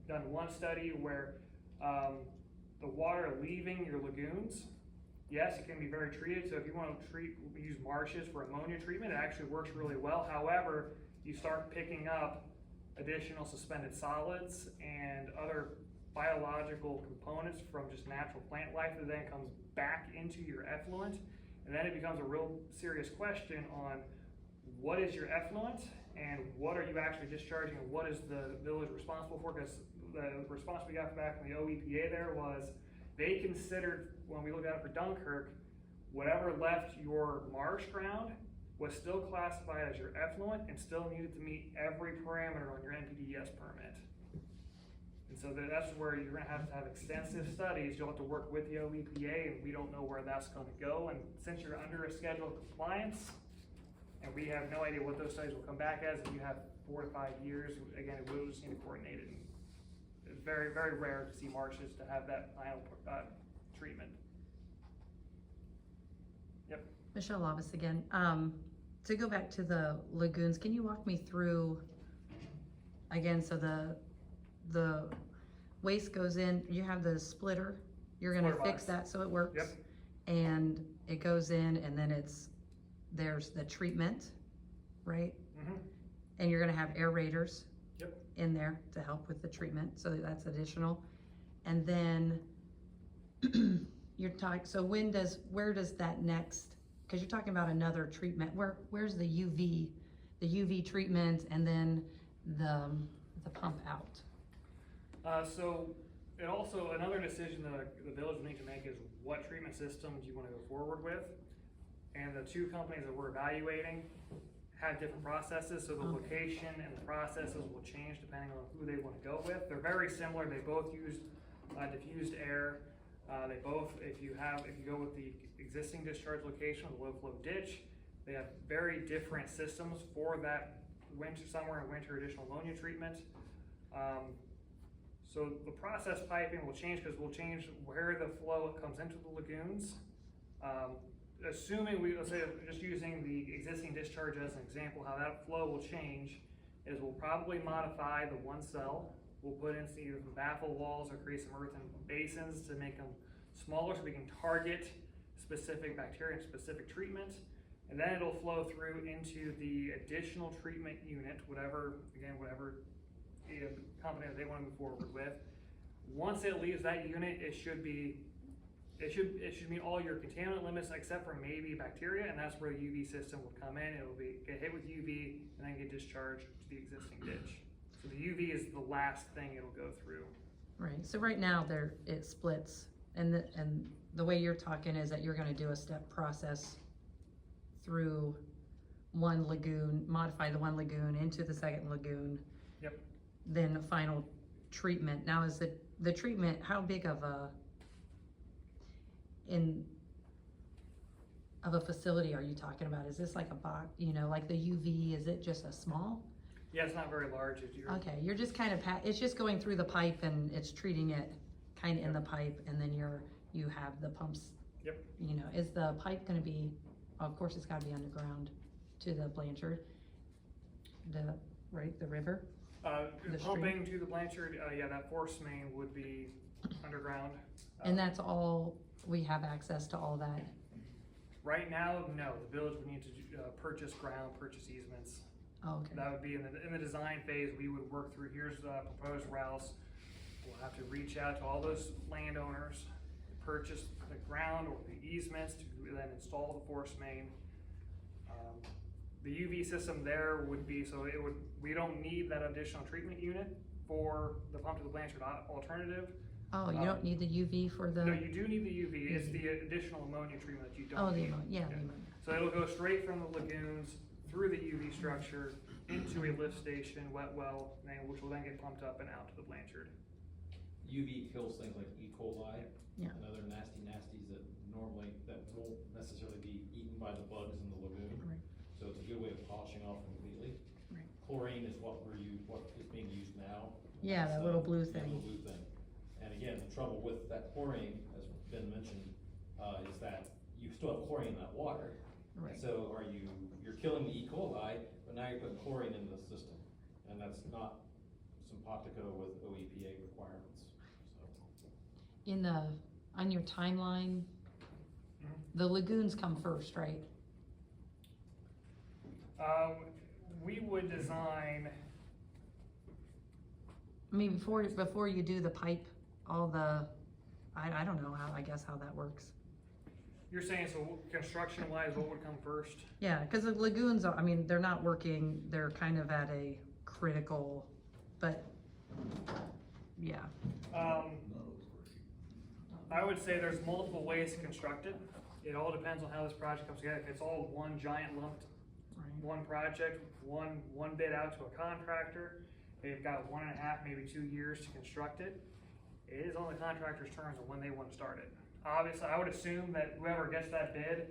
done one study where the water leaving your lagoons, yes, it can be very treated. So if you want to use marshes for ammonia treatment, it actually works really well. However, you start picking up additional suspended solids and other biological components from just natural plant life that then comes back into your effluent. And then it becomes a real serious question on what is your effluent and what are you actually discharging and what is the village responsible for? Because the response we got back from the OEPA there was they considered, when we looked at it for Dunkirk, whatever left your marsh ground was still classified as your effluent and still needed to meet every parameter on your NPDES permit. And so that's where you're going to have extensive studies. You'll have to work with the OEPA, and we don't know where that's going to go. And since you're under a schedule of compliance, and we have no idea what those studies will come back as, if you have 4 to 5 years, again, we'll just need to coordinate it. And it's very, very rare to see marshes to have that final treatment. Yep. Michelle Lavis again. To go back to the lagoons, can you walk me through, again, so the waste goes in, you have the splitter, you're gonna Splitter fix box. that so it works? Yep. And it goes in and then there's the treatment, right? Mm-hmm. And you're gonna have aerators Yep. in there to help with the treatment, so that's additional. And then you're talking, so where does that next, because you're talking about another treatment, where's the UV treatment and then the pump out? So it also, another decision that the village will need to make is what treatment systems you want to go forward with. And the two companies that we're evaluating have different processes, so the location and the processes will change depending on who they want to go with. They're very similar. They both use diffused air. They both, if you go with the existing discharge location with a low flow ditch, they have very different systems for that summer and winter additional ammonia treatment. So the process piping will change because we'll change where the flow comes into the lagoons. Assuming let's say, just using the existing discharge as an example, how that flow will change is we'll probably modify the one cell. We'll put in either some baffle walls or create some earthen basins to make them smaller so we can target specific bacteria and specific treatment. And then it'll flow through into the additional treatment unit, whatever company that they want to move forward with. Once it leaves that unit, it should meet all your contaminant limits except for maybe bacteria, and that's where the UV system will come in. It'll get hit with UV and then get discharged to the existing ditch. So the UV is the last thing it'll go through. Right, so right now it splits, and the way you're talking is that you're gonna do a step process through one lagoon, modify the one lagoon into the second lagoon. Yep. Then a final treatment. Now is the treatment, how big of a facility are you talking about? Is this like a box, like the UV, is it just a small? Yeah, it's not very large. Okay, you're just kind of, it's just going through the pipe and it's treating it kind of in the pipe, and then you have the pumps. Yep. Is the pipe gonna be, of course it's gotta be underground to the Blanchard, the river? The Pumping to the Blanchard, yeah, that force main would be underground. And that's all, we have access to all that? Right now, no. The village would need to purchase easements. Oh, okay. That would be in the design phase. We would work through, here's the proposed routes. We'll have to reach out to all those landowners, purchase the ground or the easements to then install the force main. The UV system there would be, we don't need that additional treatment unit for the pump to the Blanchard alternative. Oh, you don't need the UV for the? No, you do need the UV, it's the additional ammonia treatment that you don't Oh, the need. ammonia, yeah, the ammonia. So it'll go straight from the lagoons, through the UV structure, into a lift station, wet well, which will then get pumped up and out to the Blanchard. UV kills things like E. coli Yeah. and other nasty nasties that won't necessarily be eaten by the bugs in the lagoon. Right. So it's a good way of polishing off completely. Right. Chlorine is what is being used now. Yeah, that So, little blue yeah, thing. little blue thing. And again, the trouble with that chlorine, as Ben mentioned, is that you still have chlorine in that water. Right. So you're killing the E. coli, but now you're putting chlorine into the system. And that's not simpatico with OEPA requirements, so. On your timeline, the lagoons come first, right? We would design, I mean, before you do the pipe, I don't know how that works. you're saying, so construction wise, what would come first? Yeah, cause the lagoons are, I mean, they're not working, they're kind of at a critical, but, yeah. I would say there's multiple ways to construct it. It all depends on how this project comes together. If it's all one giant lumped, one project, one bid out to a contractor, they've got 1.5, maybe 2 years to construct it. It is on the contractor's terms of when they want to start it. Obviously, I would assume that whoever gets that bid,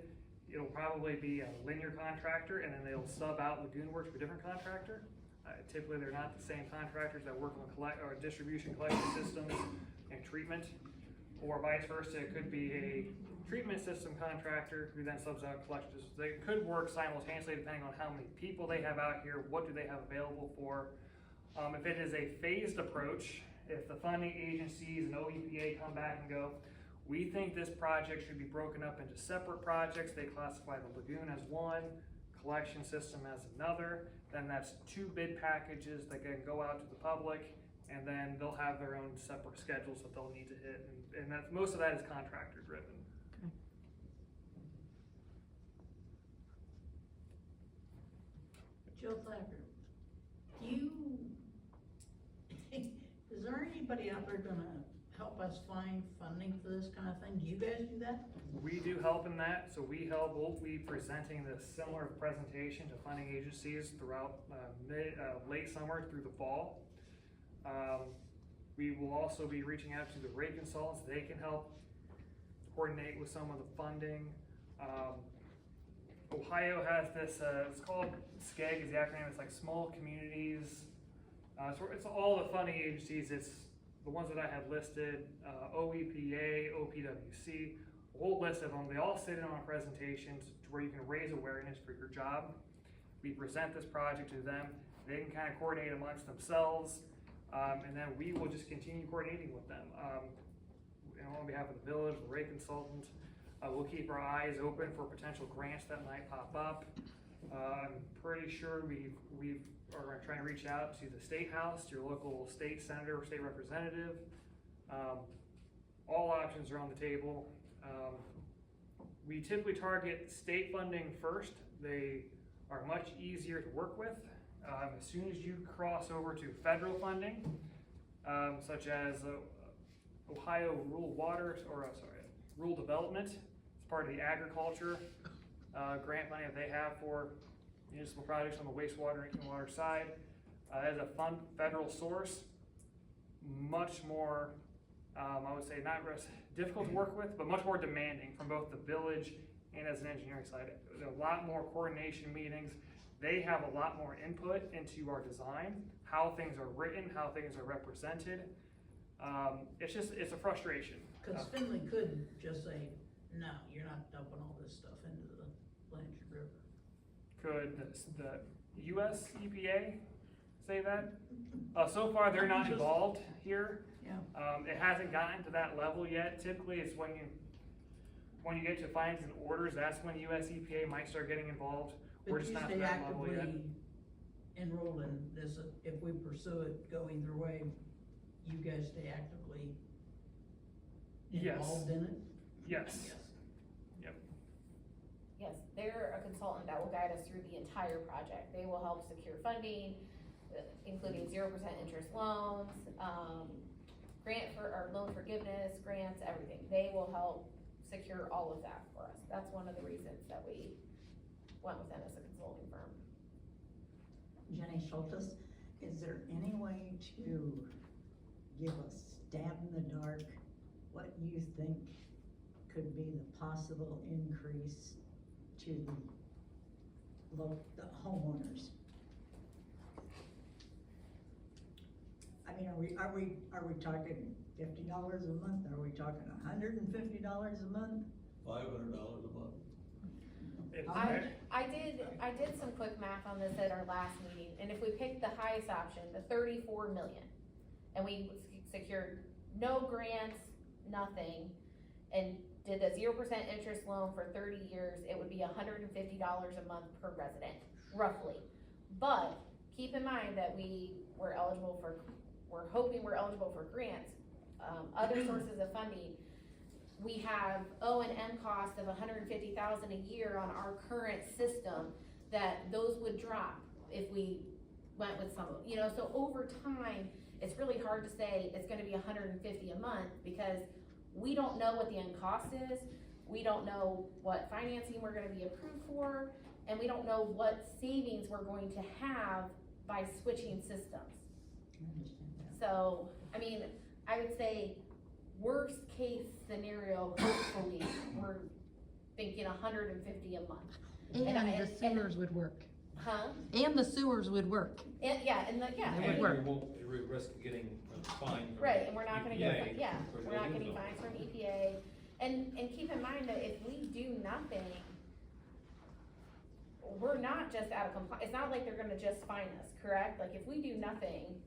it'll probably be a linear contractor, and then they'll sub out lagoon work to a different contractor. Typically, they're not the same contractors that work on distribution collection systems and treatment, or vice versa. It could be a treatment system contractor who then subs out collection systems. They could work simultaneously depending on how many people they have out here, what do they have available for. If it is a phased approach, if the funding agencies and OEPA come back and go, we think this project should be broken up into separate projects, they classify the lagoon as one, collection system as another, then that's 2 bid packages that can go out to the public, and then they'll have their own separate schedules that they'll need to hit, and that's, most of that is contractor driven. Joe Thacker, is there anybody out there gonna help us find funding for this kind of thing? Do you guys do that? We do help in that, so we'll be presenting this similar presentation to funding agencies throughout late summer through the fall. We will also be reaching out to the rate consultants. They can help coordinate with some of the funding. Ohio has this, it's called SCAG is the acronym, it's like Small Communities. So it's all the funding agencies, it's the ones that I have listed, OEPA, OPWC, a whole list of them. They all sit in on presentations to where you can raise awareness for your job. We present this project to them. They can kind of coordinate amongst themselves, and then we will just continue coordinating with them. On behalf of the village, the rate consultant, we'll keep our eyes open for potential grants that might pop up. I'm pretty sure we are trying to reach out to the State House, to your local state senator or state representative. All options are on the table. We typically target state funding first. They are much easier to work with. As soon as you cross over to federal funding, such as Ohio Rural Rural Development, it's part of the agriculture grant money that they have for municipal projects on the wastewater and water side. As a federal source, much more, I would say, not difficult to work with, but much more demanding from both the village and as an engineering side. There are a lot more coordination meetings. They have a lot more input into our design, how things are written, how things are represented. It's a frustration. Cause Finley could just say, no, you're not dumping all this stuff into the Blanchard River. Could the US EPA say that? So far, they're not involved here. Yeah. It hasn't gotten to that level yet. Typically, it's when you get to findings and orders, that's when US EPA might start getting involved. We're just not to that level yet. Enrolled in this, if we pursue it, go either way, you guys stay actively involved in it? Yes. Yep. Yes, they're a consultant that will guide us through the entire project. They will help secure funding, including 0% interest loans, grant for, or loan forgiveness, grants, everything. They will help secure all of that for us. That's one of the reasons that we went with them as a consulting firm. Jenny Schultes, is there any way to give a stab in the dark what you think could be the possible increase to the homeowners? I mean, are we talking $50 a month? Are we talking $150 a month? $500 a month. I did some quick math on this at our last meeting, and if we picked the highest option, the 34 million, and we secured no grants, nothing, and did a 0% interest loan for 30 years, it would be $150 a month per resident, roughly. But keep in mind that we're hoping we're eligible for grants, other sources of funding. We have O&M cost of $150,000 a year on our current system, that those would drop if we went with some, so over time, it's really hard to say it's gonna be $150 a month, because we don't know what the end cost is, we don't know what financing we're gonna be approved for, and we don't know what savings we're going to have by switching systems. I understand that. So, I mean, I would say, worst case scenario, hopefully, we're thinking $150 a month. And the sewers would work. Huh? And the sewers would work. And, yeah. They would And work. we won't risk getting fined from Right, and we're not gonna EPA get, for we're not doing getting so. fines from EPA. And keep in mind that if we do nothing, we're not just out of compliance. It's not like they're gonna just fine us, correct? Like, if we do nothing,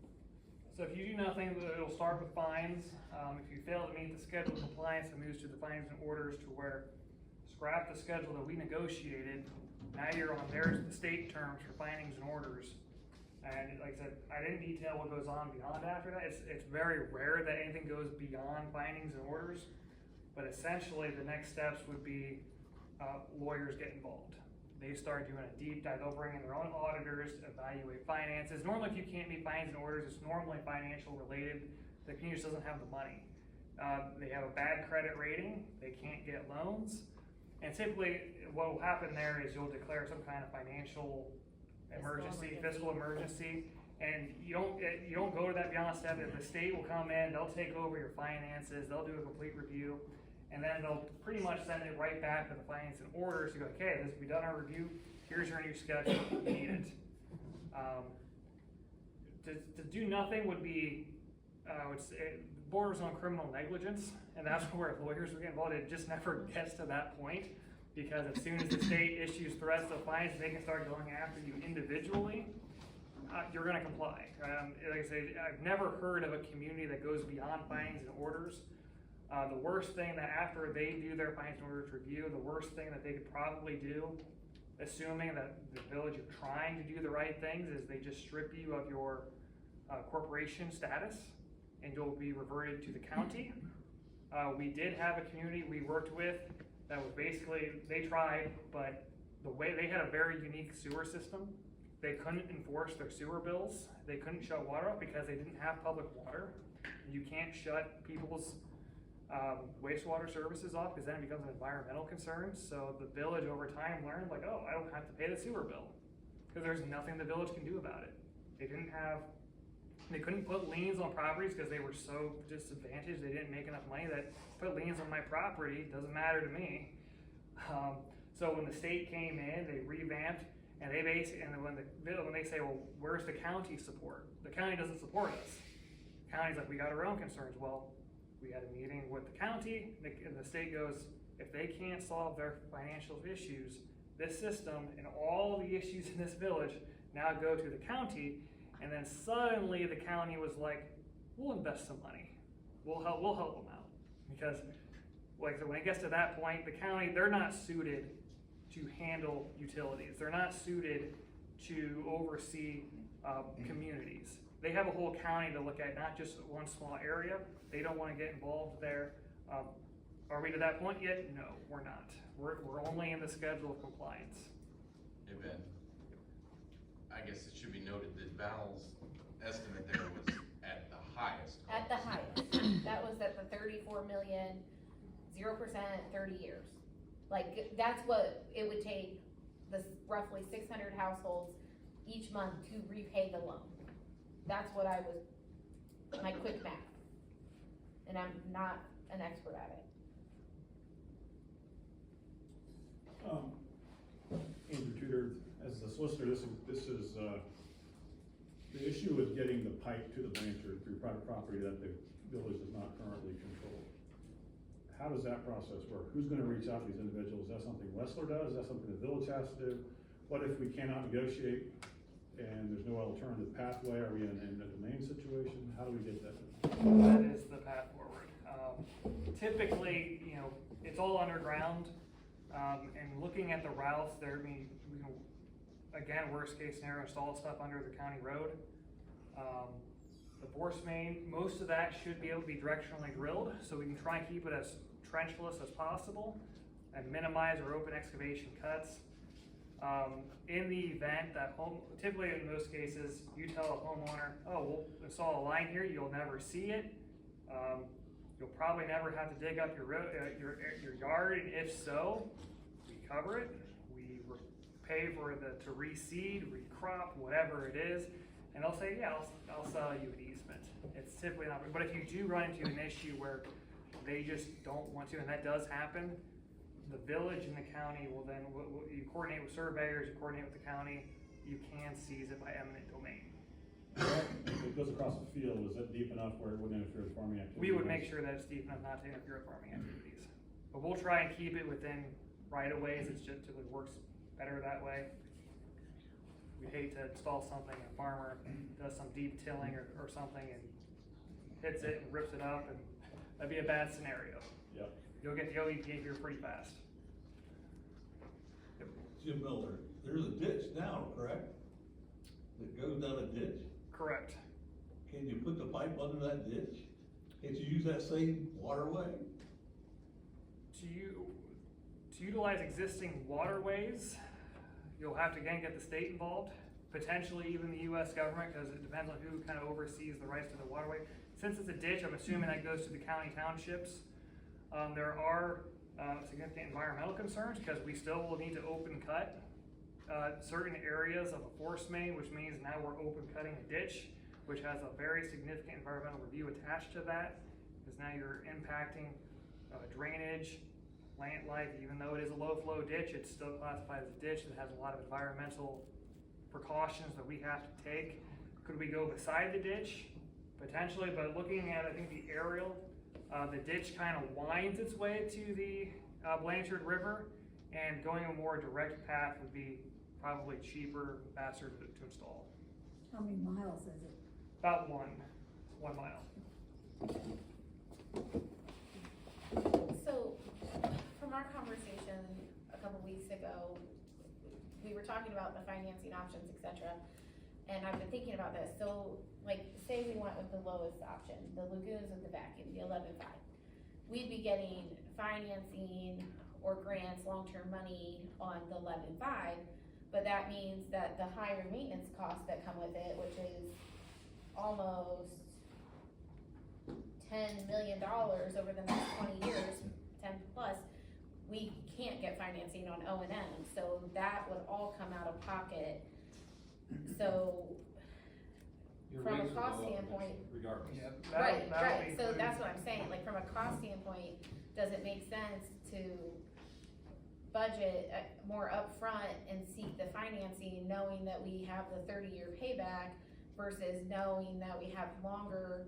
So if you do nothing, it'll start with fines. If you fail to meet the schedule of compliance, it moves to the fines and orders, to where scrap the schedule that we negotiated. Now you're on the state terms for findings and orders. And like I said, I didn't detail what goes on beyond after that. It's very rare that anything goes beyond findings and orders. But essentially, the next steps would be lawyers get involved. They start doing a deep dive. They'll bring in their own auditors, evaluate finances. Normally, if you can't meet findings and orders, it's normally financial related. The community just doesn't have the money. They have a bad credit rating. They can't get loans. And typically, what will happen there is you'll declare some kind of financial emergency, fiscal emergency, and you don't go to that beyond step. If the state will come in, they'll take over your finances. They'll do a complete review. And then they'll pretty much send it right back to the finance and orders to go, okay, we've done our review, here's your new schedule, you need it. To do nothing would be, it borders on criminal negligence, and that's where lawyers would get involved. It just never gets to that point, because as soon as the state issues threats of fines, they can start going after you individually. You're gonna comply. Like I say, I've never heard of a community that goes beyond findings and orders. The worst thing that after they do their findings and orders review, the worst thing that they could probably do, assuming that the village are trying to do the right things, is they just strip you of your corporation status, and you'll be reverted to the county. We did have a community we worked with that was basically, they tried, but the way they had a very unique sewer system, they couldn't enforce their sewer bills. They couldn't shut water off because they didn't have public water. You can't shut people's wastewater services off, because then it becomes an environmental concern. So the village over time learned, like, oh, I don't have to pay the sewer bill, because there's nothing the village can do about it. They couldn't put liens on properties because they were so disadvantaged. They didn't make enough money that put liens on my property doesn't matter to me. So when the state came in, they revamped, and they when they say, well, where's the county support? The county doesn't support us. The county's like, we got our own concerns. Well, we had a meeting with the county, and the state goes, if they can't solve their financial issues, this system and all the issues in this village now go to the county. And then suddenly the county was like, we'll invest some money. We'll help them out. Because like, so when it gets to that point, the county, they're not suited to handle utilities. They're not suited to oversee communities. They have a whole county to look at, not just one small area. They don't want to get involved there. Are we to that point yet? No, we're not. We're only in the schedule of compliance. Hey Ben, I guess it should be noted that Val's estimate there was at the highest. at the highest. that was at the 34 million, 0%, 30 years. Like, that's what it would take the roughly 600 households each month to repay the loan. That's what I was, my quick math. And I'm not an expert at it. Andrew Tudor, as the solicitor, this is, the issue with getting the pipe to the Blanchard through private property that the village does not currently control. How does that process work? Who's gonna reach out to these individuals? Is that something Wessler does? Is that something the village has to do? What if we cannot negotiate and there's no alternative pathway? Are we in a domain situation? How do we get that? That is the path forward. Typically, you know, it's all underground, and looking at the routes there, I mean, you know, again, worst case scenario, install stuff under the county road. The force main, most of that should be able to be directionally drilled, so we can try and keep it as trenchless as possible and minimize our open excavation cuts. In the event that typically in most cases, you tell a homeowner, oh, we'll install a line here, you'll never see it. You'll probably never have to dig up your yard, and if so, we cover it. We pay for to reseed, recrop, whatever it is, and they'll say, yeah, I'll sell you an easement. It's typically not, but if you do run into an issue where they just don't want to, and that does happen, the village and the county will then, you coordinate with surveyors, you coordinate with the county, you can seize it by eminent domain. If it goes across the field, is that deep enough where it wouldn't interfere with farming activities? We would make sure that it's deep enough not to interfere with farming activities. But we'll try and keep it within right-of-ways, it just typically works better that way. We'd hate to install something, a farmer does some deep tilling or something and hits it and rips it up, and that'd be a bad scenario. Yep. You'll get the OEPA here pretty fast. Jim Miller, there's a ditch now, correct? That goes down a ditch? Correct. Can you put the pipe under that ditch? Can't you use that same waterway? To utilize existing waterways, you'll have to again get the state involved, potentially even the US government, because it depends on who kind of oversees the rights to the waterway. Since it's a ditch, I'm assuming that goes to the county townships. There are significant environmental concerns because we still will need to open cut certain areas of a force main, which means now we're open cutting a ditch, which has a very significant environmental review attached to that, because now you're impacting drainage, plant life. Even though it is a low flow ditch, it's still classified as a ditch that has a lot of environmental precautions that we have to take. Could we go beside the ditch? Potentially, but looking at, I think, the aerial, the ditch kind of winds its way to the Blanchard River, and going a more direct path would be probably cheaper, faster to install. How many miles is it? About one mile. So, from our conversation a couple weeks ago, we were talking about the financing options, etc. And I've been thinking about this. So, like, say we went with the lowest option, the lagoons with the vacuum, the 11.5. We'd be getting financing or grants, long-term money on the 11.5, but that means that the higher maintenance costs that come with it, which is almost $10 million over the next 20 years, 10 plus, we can't get financing on O&M, so that would all come out of pocket. So, from a cost standpoint, regardless. Yeah, right, so that's what I'm saying, like, from a cost standpoint, does it make sense to budget more upfront and seek the financing, knowing that we have the 30-year payback versus knowing that we have longer,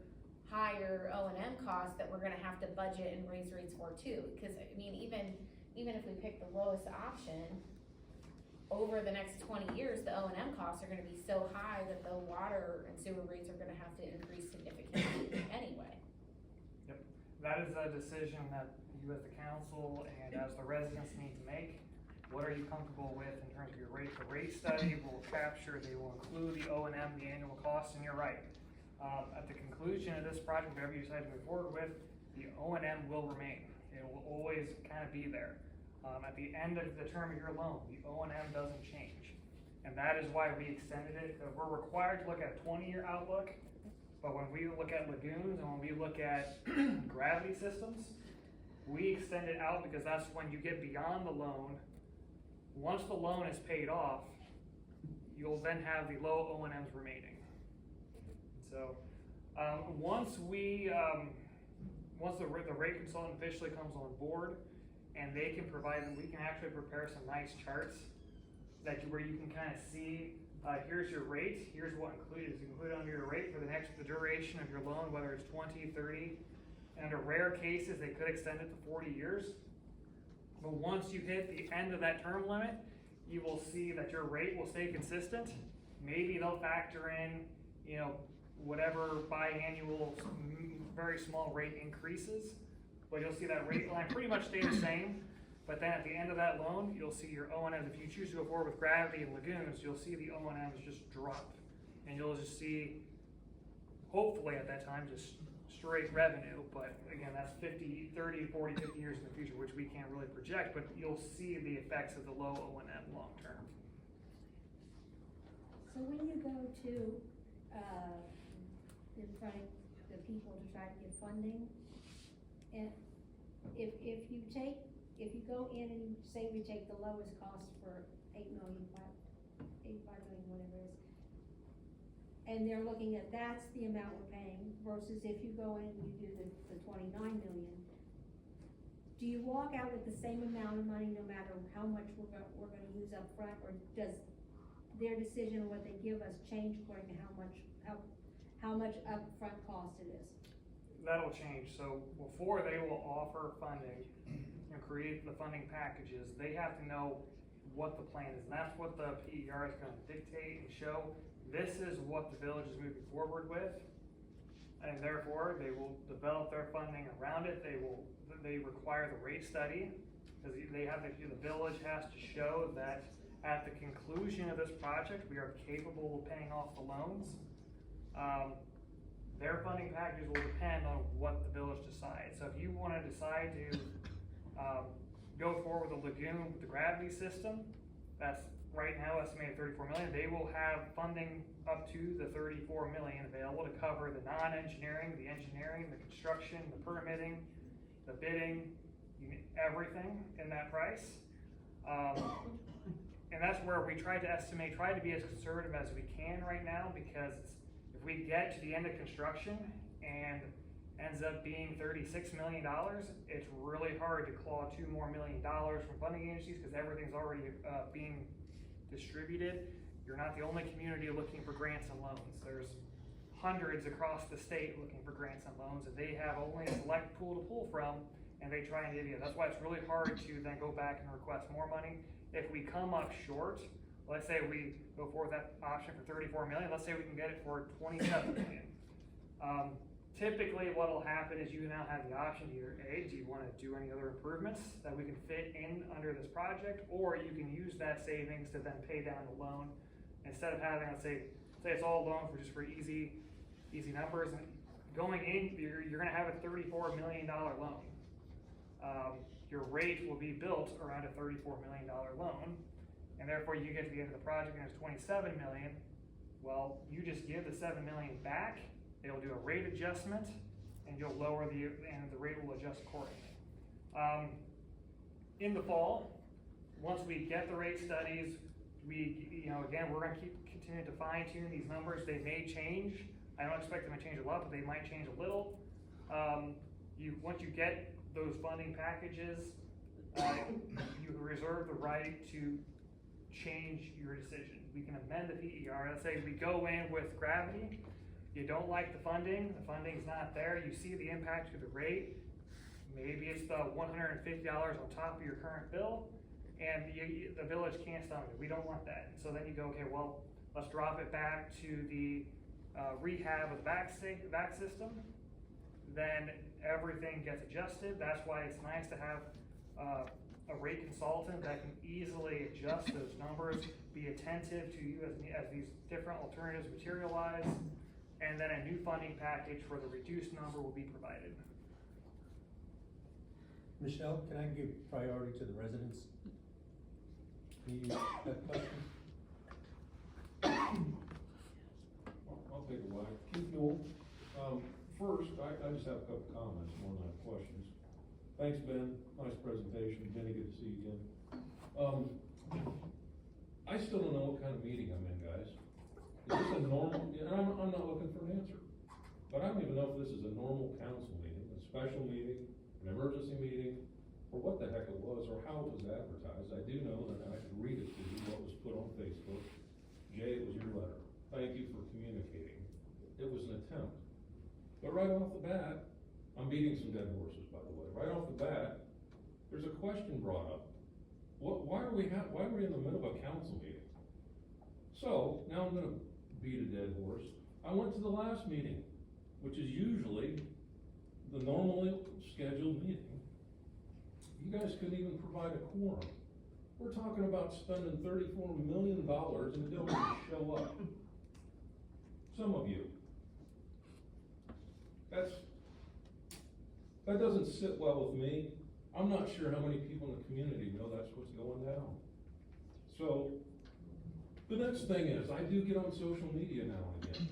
higher O&M costs that we're gonna have to budget and raise rates for too? Because, I mean, even if we pick the lowest option, over the next 20 years, the O&M costs are gonna be so high that the water and sewer rates are gonna have to increase significantly anyway. Yep, that is a decision that you as the council and as the residents need to make. What are you comfortable with in terms of your rate? The rate study will capture, they will include the O&M, the annual costs, and you're right. At the conclusion of this project, whatever you decide to move forward with, the O&M will remain. It will always kind of be there. At the end of the term of your loan, the O&M doesn't change. And that is why we extended it. We're required to look at a 20-year outlook, But when we look at lagoons and when we look at gravity systems, we extend it out because that's when you get beyond the loan. Once the loan is paid off, you'll then have the low O&Ms remaining. So, once the rate consultant officially comes on board and they can provide, we can actually prepare some nice charts where you can kind of see, here's your rate, here's what is included under your rate for the duration of your loan, whether it's 20, 30, and under rare cases, they could extend it to 40 years. But once you hit the end of that term limit, you will see that your rate will stay consistent. Maybe they'll factor in, whatever biannual, very small rate increases, but you'll see that rate line pretty much stay the same. But then at the end of that loan, you'll see your O&Ms. If you choose to go forward with gravity and lagoons, you'll see the O&Ms just drop. And you'll just see, hopefully at that time, just straight revenue. But again, that's 50, 30, 40, 50 years in the future, which we can't really project, but you'll see the effects of the low O&M long term. So when you go to, in front of the people to try to get funding, and if you go in and say we take the lowest cost for 8 million, 5 million, whatever it is, and they're looking at that's the amount we're paying versus if you go in and you do the 29 million, do you walk out with the same amount of money no matter how much we're gonna use up front, or does their decision on what they give us change according to how much upfront cost it is? That'll change. So before they will offer funding and create the funding packages, they have to know what the plan is. And that's what the PER is going to dictate and show. This is what the village is moving forward with. And therefore, they will develop their funding around it. They require the rate study because the village has to show that at the conclusion of this project, we are capable of paying off the loans. Their funding packages will depend on what the village decides. So if you want to decide to go forward with a lagoon with the gravity system, that's right now estimated 34 million. They will have funding up to the 34 million available to cover the non-engineering, the engineering, the construction, the permitting, the bidding, everything in that price. And that's where we try to be as conservative as we can right now, because if we get to the end of construction and ends up being $36 million, it's really hard to claw $2 more million from funding agencies because everything's already being distributed. You're not the only community looking for grants and loans. There's hundreds across the state looking for grants and loans, and they have only a select pool to pull from, and they try and divvy it. That's why it's really hard to then go back and request more money. If we come up short, let's say we go forward with that option for 34 million, let's say we can get it for 27 million. Typically what will happen is you now have the option to either A, do you want to do any other improvements that we can fit in under this project, or you can use that savings to then pay down the loan instead of having, let's say it's all loan for easy numbers. And going in, you're going to have a $34 million loan. Your rate will be built around a $34 million loan, and therefore you get to the end of the project and it's 27 million. Well, you just give the 7 million back. It'll do a rate adjustment, and you'll lower and the rate will adjust accordingly. In the fall, once we get the rate studies, again, we're going to continue to fine tune these numbers. They may change. I don't expect them to change a lot, but they might change a little. Once you get those funding packages, you reserve the right to change your decision. We can amend the PER. Let's say we go in with gravity. You don't like the funding's not there, you see the impact to the rate, maybe it's the $150 on top of your current bill, and the village can't stomach it. We don't want that. So then you go, okay, well, let's drop it back to the rehab of the back system. Then everything gets adjusted. That's why it's nice to have a rate consultant that can easily adjust those numbers, be attentive to you as these different alternatives materialize. And then a new funding package for the reduced number will be provided. Michelle, can I give priority to the residents? Can you that question? I'll take a whack. Keith Newell, first, I just have a couple comments, more than I have questions. Thanks, Ben, nice presentation, Benny, good to see you again. I still don't know what kind of meeting I'm in, guys. Is this a normal, and I'm not looking for an answer, but I don't even know if this is a normal council meeting, a special meeting, an emergency meeting, or what the heck it was, or how it was advertised. I do know that, and I can read it to you, what was put on Facebook. Jay, it was your letter. Thank you for communicating. It was an attempt. But right off the bat, I'm beating some dead horses, by the way. Right off the bat, there's a question brought up. Why are we in the middle of a council meeting? So, now I'm gonna beat a dead horse. I went to the last meeting, which is usually the normally scheduled meeting. You guys couldn't even provide a quorum. We're talking about spending $34 million and don't even show up. Some of you. That doesn't sit well with me. I'm not sure how many people in the community know that's what's going down. So, the next thing is, I do get on social media now and again.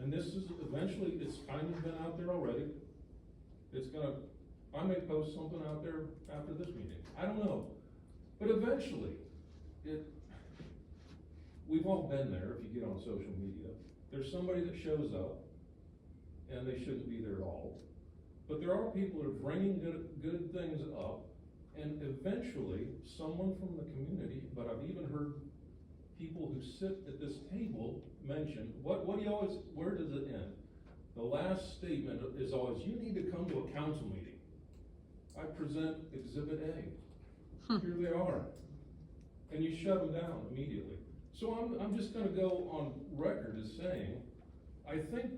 And this is, eventually, it's kind of been out there already. I may post something out there after this meeting. I don't know. But eventually, we've all been there if you get on social media. There's somebody that shows up, and they shouldn't be there at all. But there are people that are bringing good things up, and eventually, someone from the community, but I've even heard people who sit at this table mention, what do you always, where does it end? The last statement is always, you need to come to a council meeting. I present Exhibit A. Here they are. And you shut them down immediately. So I'm just gonna go on record as saying, I think,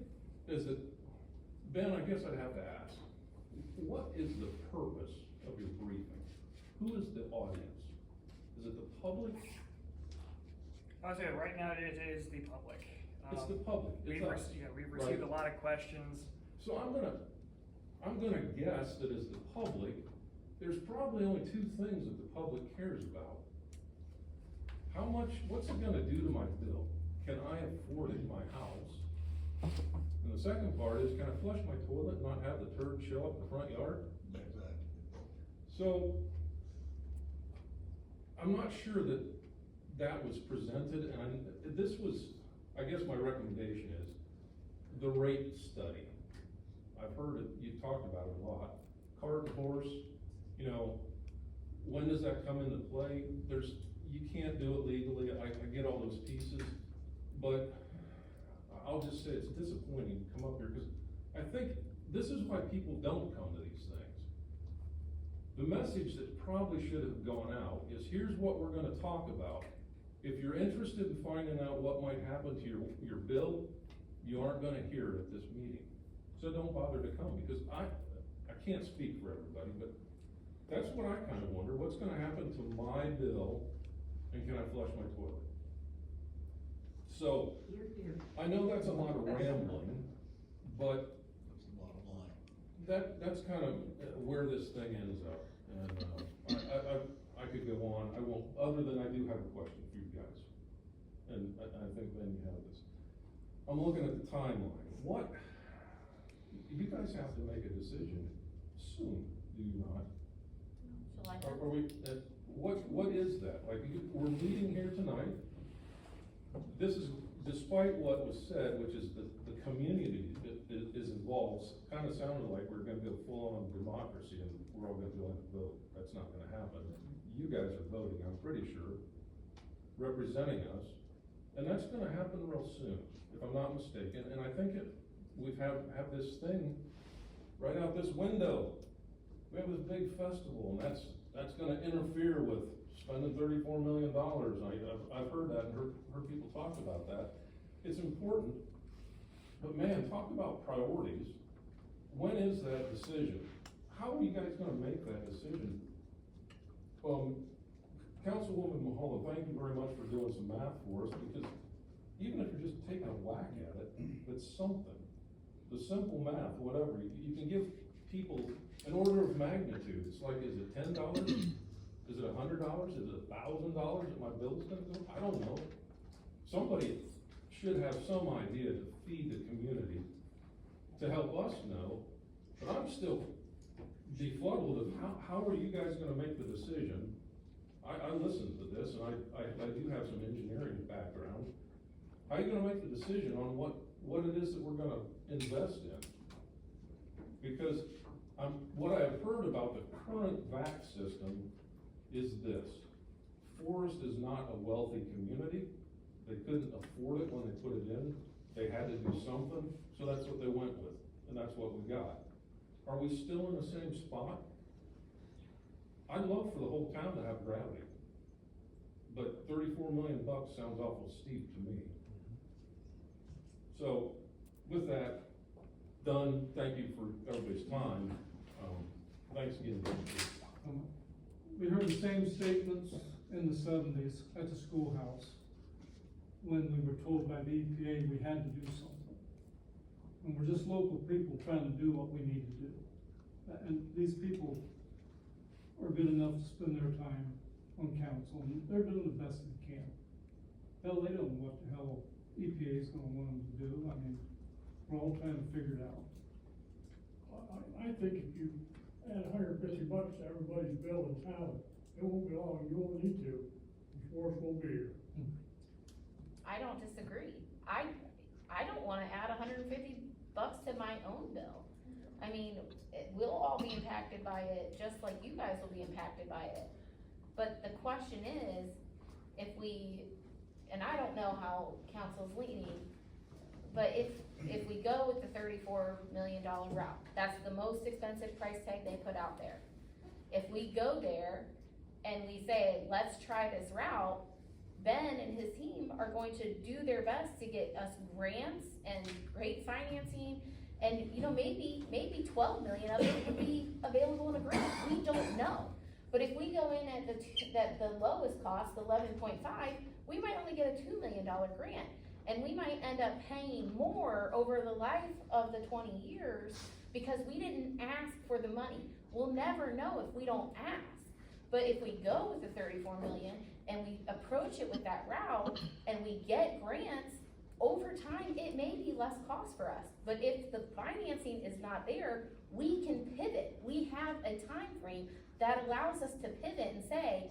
Ben, I guess I'd have to ask, what is the purpose of your briefing? Who is the audience? Is it the public? I'll say right now it is the public. It's the public. We've received a lot of questions. So I'm gonna guess that as the public, there's probably only two things that the public cares about. What's it gonna do to my bill? Can I afford it in my house? And the second part is, can I flush my toilet and not have the turd show up in the front yard? Exactly. So, I'm not sure that was presented, and this was, I guess my recommendation is, the rate study. I've heard it, you've talked about it a lot. Cart and horse, when does that come into play? You can't do it legally, I get all those pieces, but I'll just say it's disappointing to come up here, because I think this is why people don't come to these things. The message that probably should have gone out is, here's what we're gonna talk about. If you're interested in finding out what might happen to your bill, you aren't gonna hear it at this meeting. So don't bother to come, because I can't speak for everybody, but that's what I kinda wonder, what's gonna happen to my bill, and can I flush my toilet? So, I know that's a lot of rambling, but That's the bottom line. that's kind of where this thing ends up. And I could go on, I won't, other than I do have a question for you guys. And I think, Ben, you have this. I'm looking at the timeline. You guys have to make a decision soon, do you not? July Are we, what is that? Like, we're meeting here tonight. This is, despite what was said, which is the community is involved, kind of sounded like we're gonna go full on democracy and we're all gonna go in and vote. That's not gonna happen. You guys are voting, I'm pretty sure, representing us, and that's gonna happen real soon, if I'm not mistaken. And I think we have this thing right out this window. We have this big festival, and that's gonna interfere with spending $34 million. I've heard that and heard people talk about that. It's important, but man, talk about priorities. When is that decision? How are you guys gonna make that decision? Councilwoman Mulholland, thank you very much for doing some math for us, because even if you're just taking a whack at it, it's something. The simple math, whatever, you can give people an order of magnitude. It's like, is it $10? Is it $100? Is it $1,000 that my bill's gonna go? I don't know. Somebody should have some idea to feed the community to help us know, but I'm still befuddled of how are you guys gonna make the decision? I listened to this, and I do have some engineering background. How are you gonna make the decision on what it is that we're gonna invest in? Because what I have heard about the current VAC system is this: Forest is not a wealthy community. They couldn't afford it when they put it in. They had to do something, so that's what they went with, and that's what we got. Are we still in the same spot? I'd love for the whole town to have gravity, but $34 million sounds awful steep to me. So, with that done, thank you for everybody's time. Thanks again. We heard the same statements in the 70s at the schoolhouse when we were told by the EPA we had to do something. And we're just local people trying to do what we need to do. And these people are good enough to spend their time on council, and they're doing the best they can. Hell, they don't know what the hell EPA is gonna want them to do. I mean, we're all trying to figure it out. I think if you add $150 to everybody's bill in town, it won't be long, you won't need to, the force won't be here. I don't disagree. I don't wanna add $150 to my own bill. I mean, we'll all be impacted by it, just like you guys will be impacted by it. But the question is, if we, and I don't know how council's leaning, but if we go with the $34 million route, that's the most expensive price tag they put out there. If we go there and we say, let's try this route, Ben and his team are going to do their best to get us grants and great financing. And, you know, maybe 12 million of it would be available in a grant. We don't know. But if we go in at the lowest cost, 11.5, we might only get a $2 million grant. And we might end up paying more over the life of the 20 years because we didn't ask for the money. We'll never know if we don't ask. But if we go with the 34 million and we approach it with that route and we get grants, over time, it may be less cost for us. But if the financing is not there, we can pivot. We have a time frame that allows us to pivot and say,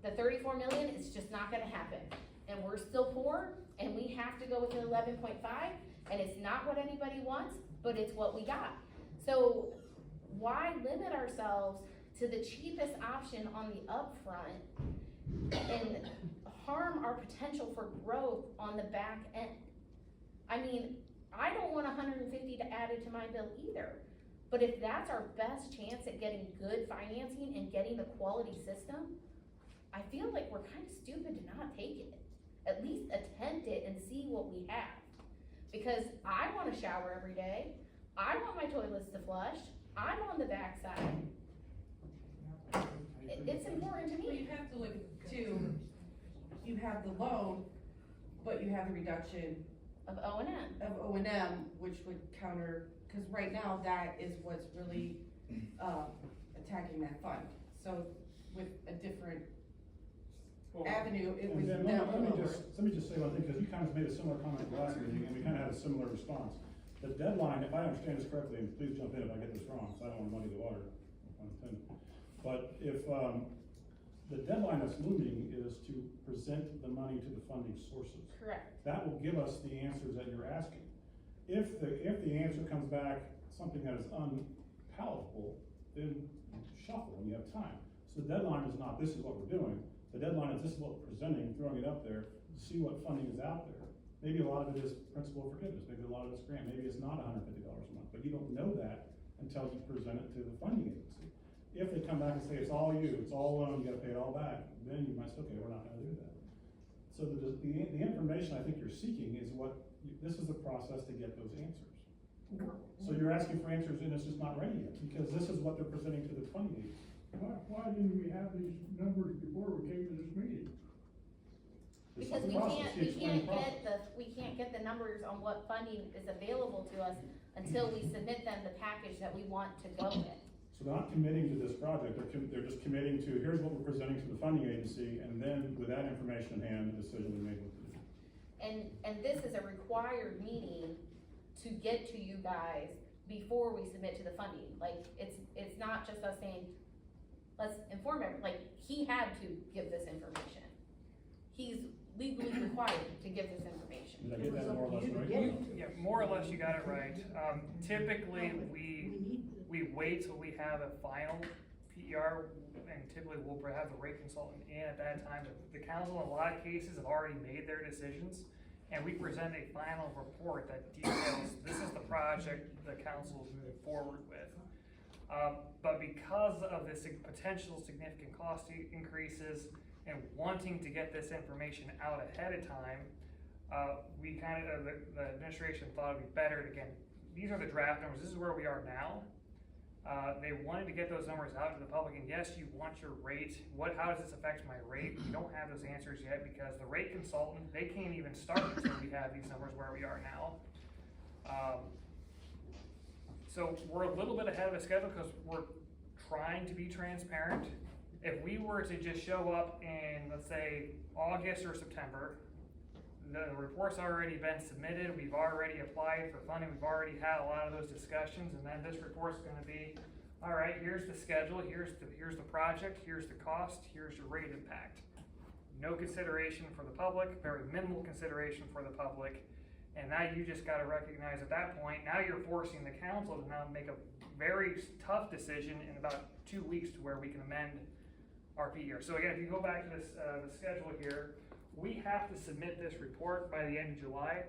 the 34 million is just not gonna happen. And we're still poor, and we have to go with the 11.5, and it's not what anybody wants, but it's what we got. So why limit ourselves to the cheapest option on the upfront and harm our potential for growth on the back end? I mean, I don't want 150 to add it to my bill either. But if that's our best chance at getting good financing and getting the quality system, I feel like we're kind of stupid to not take it. At least attempt it and see what we have. Because I want to shower every day. I want my toilets to flush. I'm on the backside. It's important to me. Well, you have to look to, you have the loan, but you have the reduction of O&M. Of O&M, which would counter, because right now that is what's really attacking that fund. So with a different avenue, it would Let down me lower. just say one thing, because you kind of made a similar comment at the last meeting, and we kind of had a similar response. The deadline, if I understand this correctly, and please jump in if I get this wrong, so I don't want to muddy the water, but if the deadline that's looming is to present the money to the funding sources. Correct. That will give us the answers that you're asking. If the answer comes back something that is unpalatable, then shuffle when you have time. So the deadline is not, this is what we're doing. The deadline is, this is what we're presenting, throwing it up there to see what funding is out there. Maybe a lot of it is principal forgiveness, maybe a lot of it's grant, maybe it's not $150 a month, but you don't know that until you present it to the funding agency. If they come back and say, it's all you, it's all loan, you gotta pay it all back, then you might say, okay, we're not gonna do that. So the information I think you're seeking is this is the process to get those answers. So you're asking for answers and it's just not ready yet, because this is what they're presenting to the funding agency. Why didn't we have these numbers before we came to this meeting? Because we can't get the numbers on what funding is available to us until we submit them the package that we want to go with. So they're not committing to this project, they're just committing to, here's what we're presenting to the funding agency, and then with that information in hand, the decision is made what to do. And this is a required meeting to get to you guys before we submit to the funding. Like, it's not just us saying, let's inform him, like, he had to give this information. He's legally required to give this information. Did I get that more or less right? Yeah, more or less you got it right. Typically, we wait till we have a final PER, and typically we'll have the rate consultant in at that time. The council, in a lot of cases, have already made their decisions, and we present a final report that details, this is the project the council is moving forward with. But because of this potential significant cost increases and wanting to get this information out ahead of time, we the administration thought it'd be better to, again, these are the draft numbers, this is where we are now. They wanted to get those numbers out to the public, and yes, you want your rate. How does this affect my rate? We don't have those answers yet because the rate consultant, they can't even start until we have these numbers where we are now. So we're a little bit ahead of the schedule because we're trying to be transparent. If we were to just show up in, let's say, August or September, the report's already been submitted, we've already applied for funding, we've already had a lot of those discussions, and then this report's gonna be, all right, here's the schedule, here's the project, here's the cost, here's your rate impact. No consideration for the public, very minimal consideration for the public, and now you just gotta recognize at that point, now you're forcing the council to now make a very tough decision in about 2 weeks to where we can amend our PER. So again, if you go back to this, the schedule here, we have to submit this report by the end of July,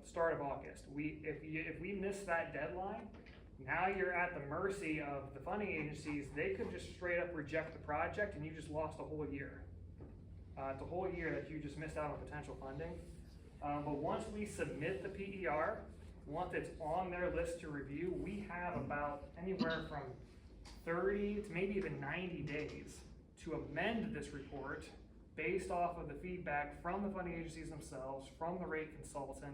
start of August. If we miss that deadline, now you're at the mercy of the funding agencies. They could just straight up reject the project and you just lost a whole year. It's a whole year that you just missed out on potential funding. But once we submit the PER, once it's on their list to review, we have about anywhere from 30 to maybe even 90 days to amend this report based off of the feedback from the funding agencies themselves, from the rate consultant.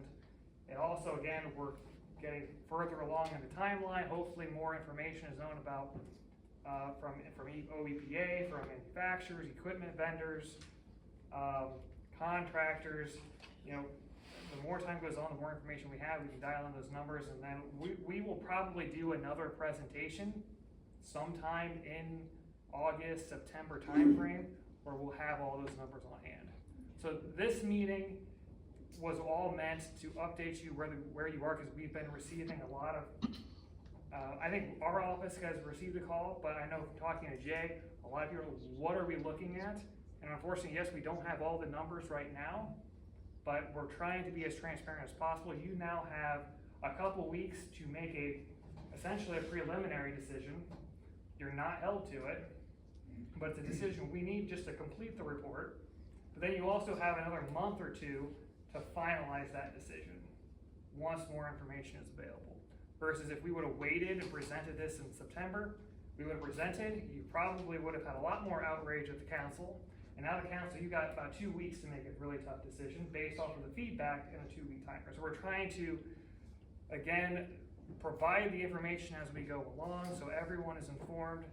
And also, again, we're getting further along in the timeline. Hopefully more information is known about from OEPA, from manufacturers, equipment vendors, contractors. You know, the more time goes on, the more information we have, we can dial in those numbers, and then we will probably do another presentation sometime in August, September timeframe, where we'll have all those numbers on hand. So this meeting was all meant to update you where you are, because we've been receiving a lot of, I think our office has received a call, but I know from talking to Jay, a lot of people, what are we looking at? And unfortunately, yes, we don't have all the numbers right now, but we're trying to be as transparent as possible. You now have a couple weeks to make essentially a preliminary decision. You're not held to it, but it's a decision we need just to complete the report. But then you also have another month or two to finalize that decision once more information is available. Versus if we would have waited and presented this in September, we would have presented, you probably would have had a lot more outrage at the council. And now the council, you got about 2 weeks to make a really tough decision based off of the feedback in a 2-week time frame. So we're trying to, again, provide the information as we go along so everyone is informed.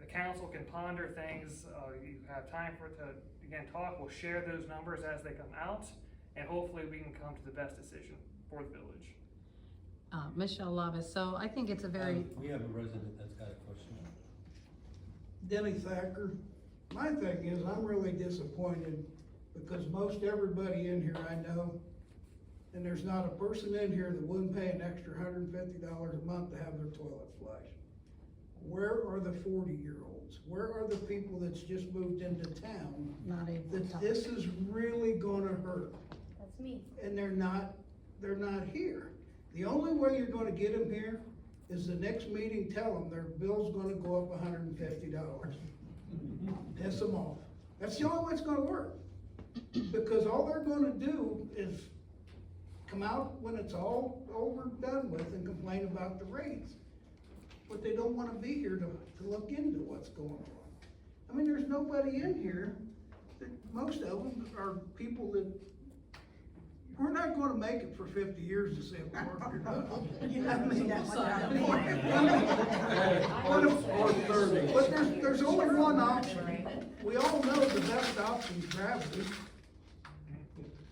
The council can ponder things, you have time for it to, again, talk. We'll share those numbers as they come out, and hopefully we can come to the best decision for the village. Michelle Lavis, so I think it's a very... we have a resident that's got a question. Denny Thacker. My thing is, I'm really disappointed because most everybody in here I know, and there's not a person in here that wouldn't pay an extra $150 a month to have their toilet flushed. Where are the 40-year-olds? Where are the people that's just moved into town? Not able to. This is really gonna hurt. That's me. And they're not here. The only way you're gonna get them here is the next meeting, tell them their bill's gonna go up $150. Piss them off. That's the only way it's gonna work. Because all they're gonna do is come out when it's all over and done with and complain about the rates. But they don't wanna be here to look into what's going on. I mean, there's nobody in here, most of them are people that, we're not gonna make it for 50 years to see if the work you're done. You haven't made that much out of me. But there's only one option. We all know the best option is gravity.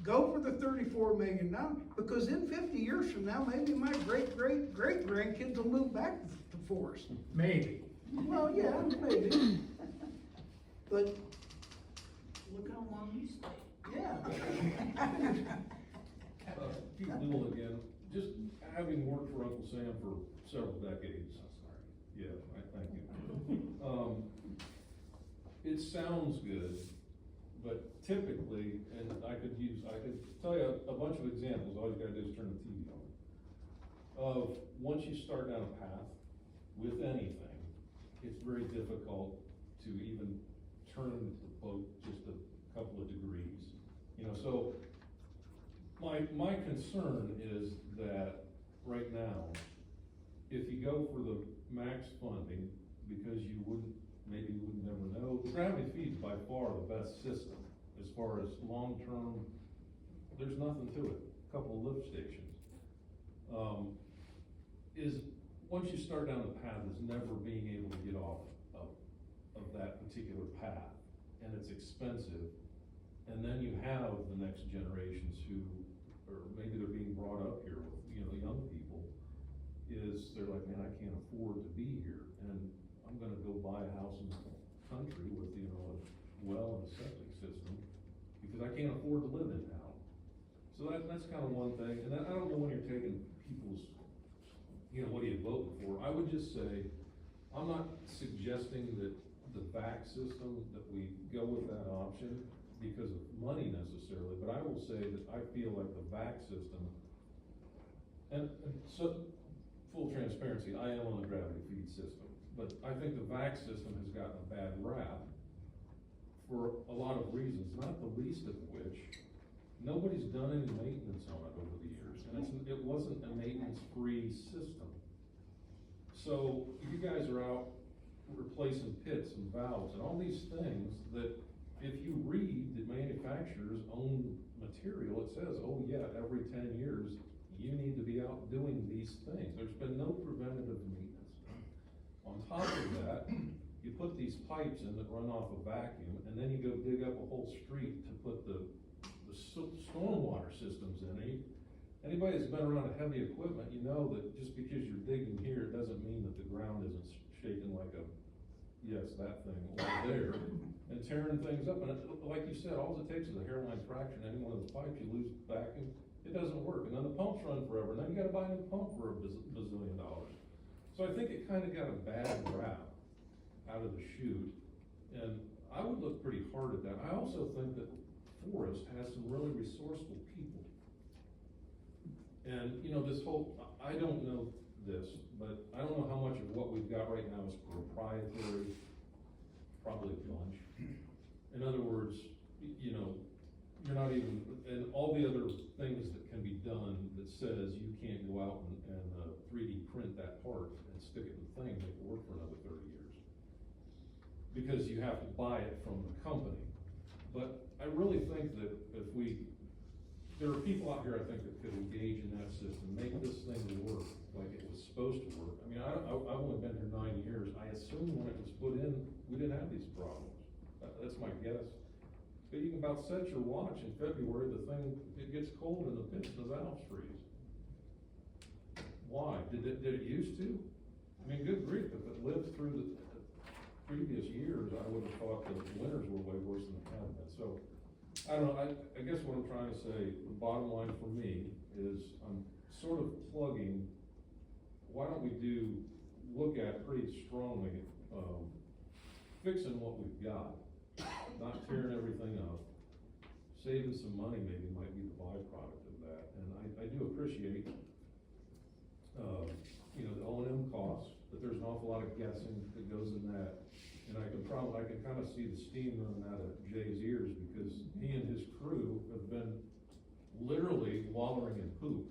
Go for the $34 million now, because in 50 years from now, maybe my great-great-great-grandkids will move back to Forest. Maybe. Well, yeah, maybe. But, Look how long you stay. yeah. Keith Newell again, just having worked for Uncle Sam for several decades. Yeah, thank you. It sounds good, but typically, and I could tell you a bunch of examples, all you gotta do is turn the TV on. Of, once you start down a path with anything, it's very difficult to even turn the boat just a couple of degrees. You know, so my concern is that right now, if you go for the max funding, because maybe you would never know, the gravity feed's by far the best system as far as long-term, there's nothing to it, a couple of lift stations. Is once you start down the path, is never being able to get off of that particular path, and it's expensive. And then you have the next generations who, or maybe they're being brought up here with, you know, young people, is they're like, man, I can't afford to be here, and I'm gonna go buy a house in the country with, you know, a well and a septic system, because I can't afford to live in town. So that's kind of one thing, and I don't know when you're taking people's, you know, what are you voting for? I would just say, I'm not suggesting that the VAC system, that we go with that option because of money necessarily, but I will say that I feel like the VAC system, and so, full transparency, I am on the gravity feed system, but I think the VAC system has gotten a bad rap for a lot of reasons, not the least of which, nobody's done any maintenance on it over the years, and it wasn't a maintenance-free system. So, you guys are out replacing pits and valves and all these things that, if you read the manufacturer's own material, it says, oh yeah, every 10 years, you need to be out doing these things. There's been no preventative maintenance. On top of that, you put these pipes in that run off a vacuum, and then you go dig up a whole street to put the stormwater systems in. Anybody that's been around heavy equipment, you know that just because you're digging here, it doesn't mean that the ground isn't shaking like a, yes, that thing over there, and tearing things up. And like you said, all it takes is a hairline fraction, any one of those pipes, you lose vacuum, it doesn't work. And then the pumps run forever, and then you gotta buy a new pump for $1 bazillion. So I think it kind of got a bad rap out of the chute, and I would look pretty hard at that. I also think that Forest has some really resourceful people. And, you know, this whole, I don't know this, but I don't know how much of what we've got right now is proprietary, probably a bunch. In other words, you know, you're not even, and all the other things that can be done that says you can't go out and 3D print that part and stick it in the thing and make it work for another 30 years. Because you have to buy it from the company. But I really think that if there are people out here, I think, that could engage in that system, make this thing work like it was supposed to work. I mean, I've only been here 9 years. I assume when it was put in, we didn't have these problems. That's my guess. But you can about set your watch in February, the thing, it gets cold and the pits and the valves freeze. Why? Did it used to? I mean, good grief, if it lived through the previous years, I would have thought the winters were way worse than they have been. So, I don't know, I guess what I'm trying to say, the bottom line for me is I'm sort of plugging, why don't we look at pretty strongly, fixing what we've got, not tearing everything up, saving some money maybe might be the byproduct of that. And I do appreciate, you know, the O&M costs, but there's an awful lot of guessing that goes in that. And I can kind of see the steam running out of Jay's ears, because he and his crew have been literally wallowing in poop,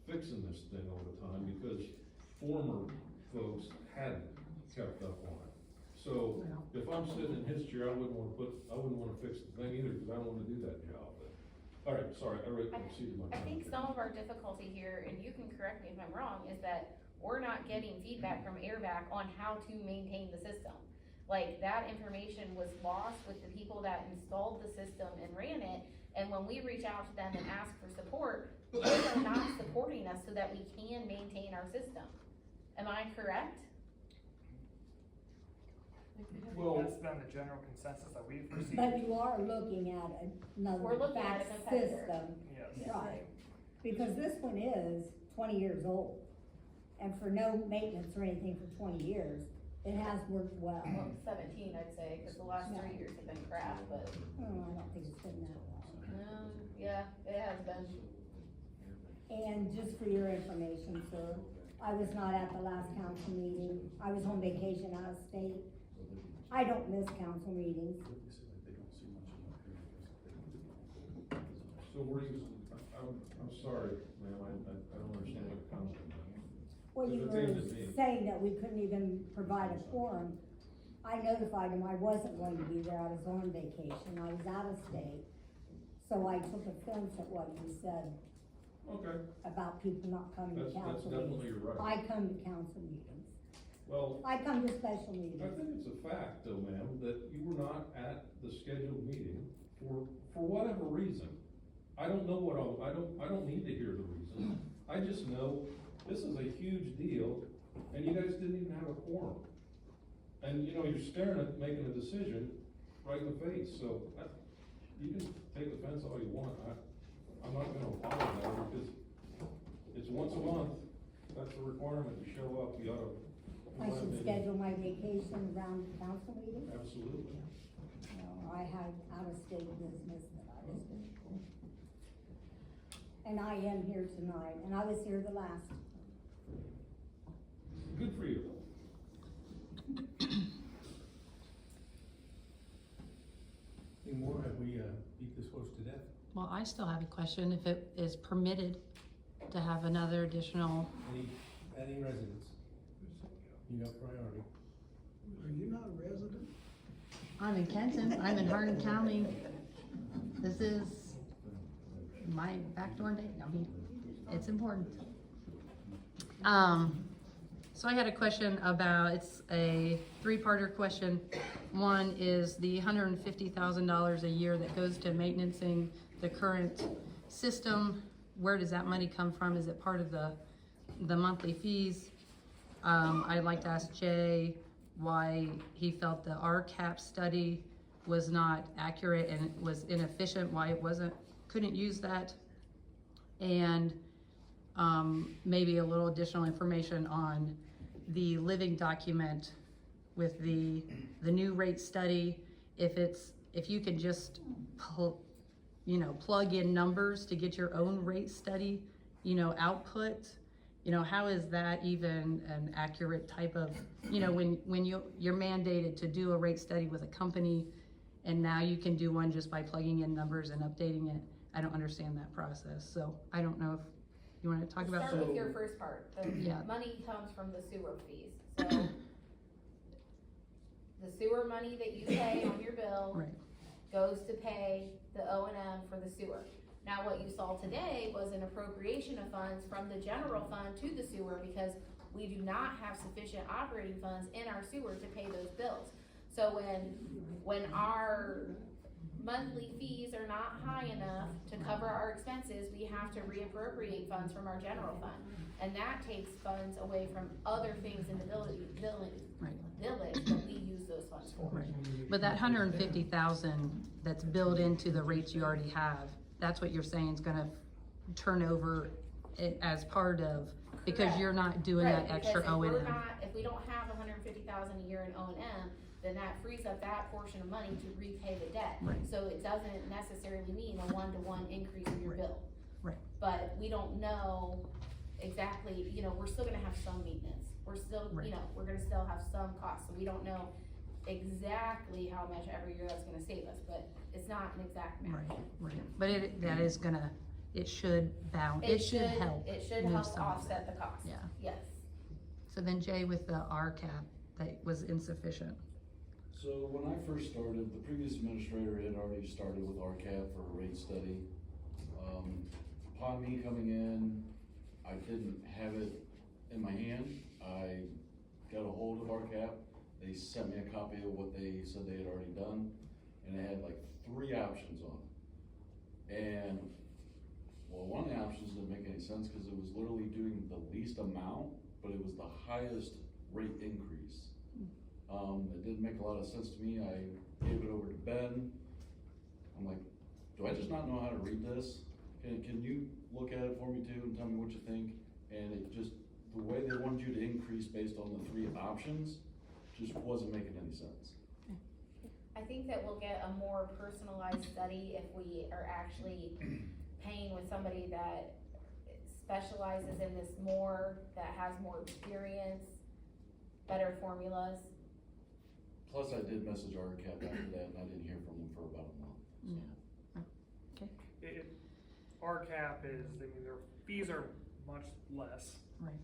fixing this thing all the time, because former folks hadn't kept up on it. So if I'm sitting in his chair, I wouldn't want to fix the thing either, because I don't want to do that job. But, all right, sorry, I exceeded my time. I think some of our difficulty here, and you can correct me if I'm wrong, is that we're not getting feedback from AirVac on how to maintain the system. Like, that information was lost with the people that installed the system and ran it, And when we reach out to them and ask for support, they are not supporting us so that we can maintain our system. Am I correct? Well, that's been the general consensus that we've received. But you are looking at We're another looking at a fax competitor. system. Yes. Right, because this one is 20 years old, and for no maintenance or anything for 20 years, it has worked well. Well, 17, I'd say, because the last 3 years have been crap, but, Oh, I don't think it's been that long. yeah, it has been. And just for your information, sir, I was not at the last council meeting. I was on vacation out of state. I don't miss council meetings. So were you, I'm sorry, ma'am, I don't understand what council. Well, you were saying that we couldn't even provide a quorum. I notified him I wasn't going to be there. I was on vacation. I was out of state. So I took offense at what you said. Okay. About people not coming to council That's definitely meetings. right. I come to council meetings. Well, I come to special meetings. I think it's a fact though, ma'am, that you were not at the scheduled meeting for whatever reason. I don't know I don't need to hear the reason. I just know this is a huge deal and you guys didn't even have a quorum. And you know, you're staring at making a decision right in the face, so you can take offense all you want. I'm not gonna apologize because it's once a month. That's a requirement to show up. You ought to. I should schedule my vacation around the council meeting. Absolutely. No, I had out-of-state business that I was doing. And I am here tonight, and I was here the last. Good for you. Any more? Have we beat this horse to death? Well, I still have a question, if it is permitted to have another additional, Any residents? You got priority. Are you not a resident? I'm in Kenton, I'm in Hardin County. This is my backdoor date, I mean, it's important. So I had a question about, it's a three-parter question. One is the $150,000 a year that goes to maintaining the current system. Where does that money come from? Is it part of the monthly fees? I'd like to ask Jay why he felt the RCAP study was not accurate and was inefficient, why it couldn't use that. And maybe a little additional information on the living document with the new rate study. If you can just plug in numbers to get your own rate study, output, how is that even an accurate type of, when you're mandated to do a rate study with a company and now you can do one just by plugging in numbers and updating it. I don't understand that process. So I don't know if you want to talk about. Start with your first part. The Yeah. money comes from the sewer fees. So the sewer money that you pay on your bill Right. goes to pay the O&M for the sewer. Now, what you saw today was an appropriation of funds from the general fund to the sewer because we do not have sufficient operating funds in our sewer to pay those bills. So when our monthly fees are not high enough to cover our expenses, we have to reappropriate funds from our general fund. And that takes funds away from other things in the village that we use those funds for. Right. But that 150,000 that's built into the rates you already have, that's what you're saying is gonna turn over it as part of, because Correct. you're not doing Right, that extra because O&M. if we don't have 150,000 a year in O&M, then that frees up that portion of money to repay the debt. Right. So it doesn't necessarily mean a one-to-one increase in your bill. Right. But we don't know exactly, we're still gonna have some maintenance. We're still, Right. we're gonna still have some costs, so we don't know exactly how much every year that's gonna save us, but it's not an exact match. Right. But it should help. It should move help some of offset the cost. Yeah. Yes. So then Jay, with the RCAP, that was insufficient. So when I first started, the previous administrator had already started with RCAP for a rate study. Upon me coming in, I didn't have it in my hand. I got a hold of RCAP. They sent me a copy of what they said they had already done, and it had like 3 options on it. one of the options didn't make any sense, cause it was literally doing the least amount, but it was the highest rate increase. It didn't make a lot of sense to me. I gave it over to Ben. I'm like, do I just not know how to read this? Can you look at it for me too and tell me what you think? And it just, the way they wanted you to increase based on the 3 options just wasn't making any sense. I think that we'll get a more personalized study if we are actually paying with somebody that specializes in this more, that has more experience, better formulas. Plus, I did message RCAP after that, and I didn't hear from them for about a month. So. RCAP is, I mean, their fees are much less. Right.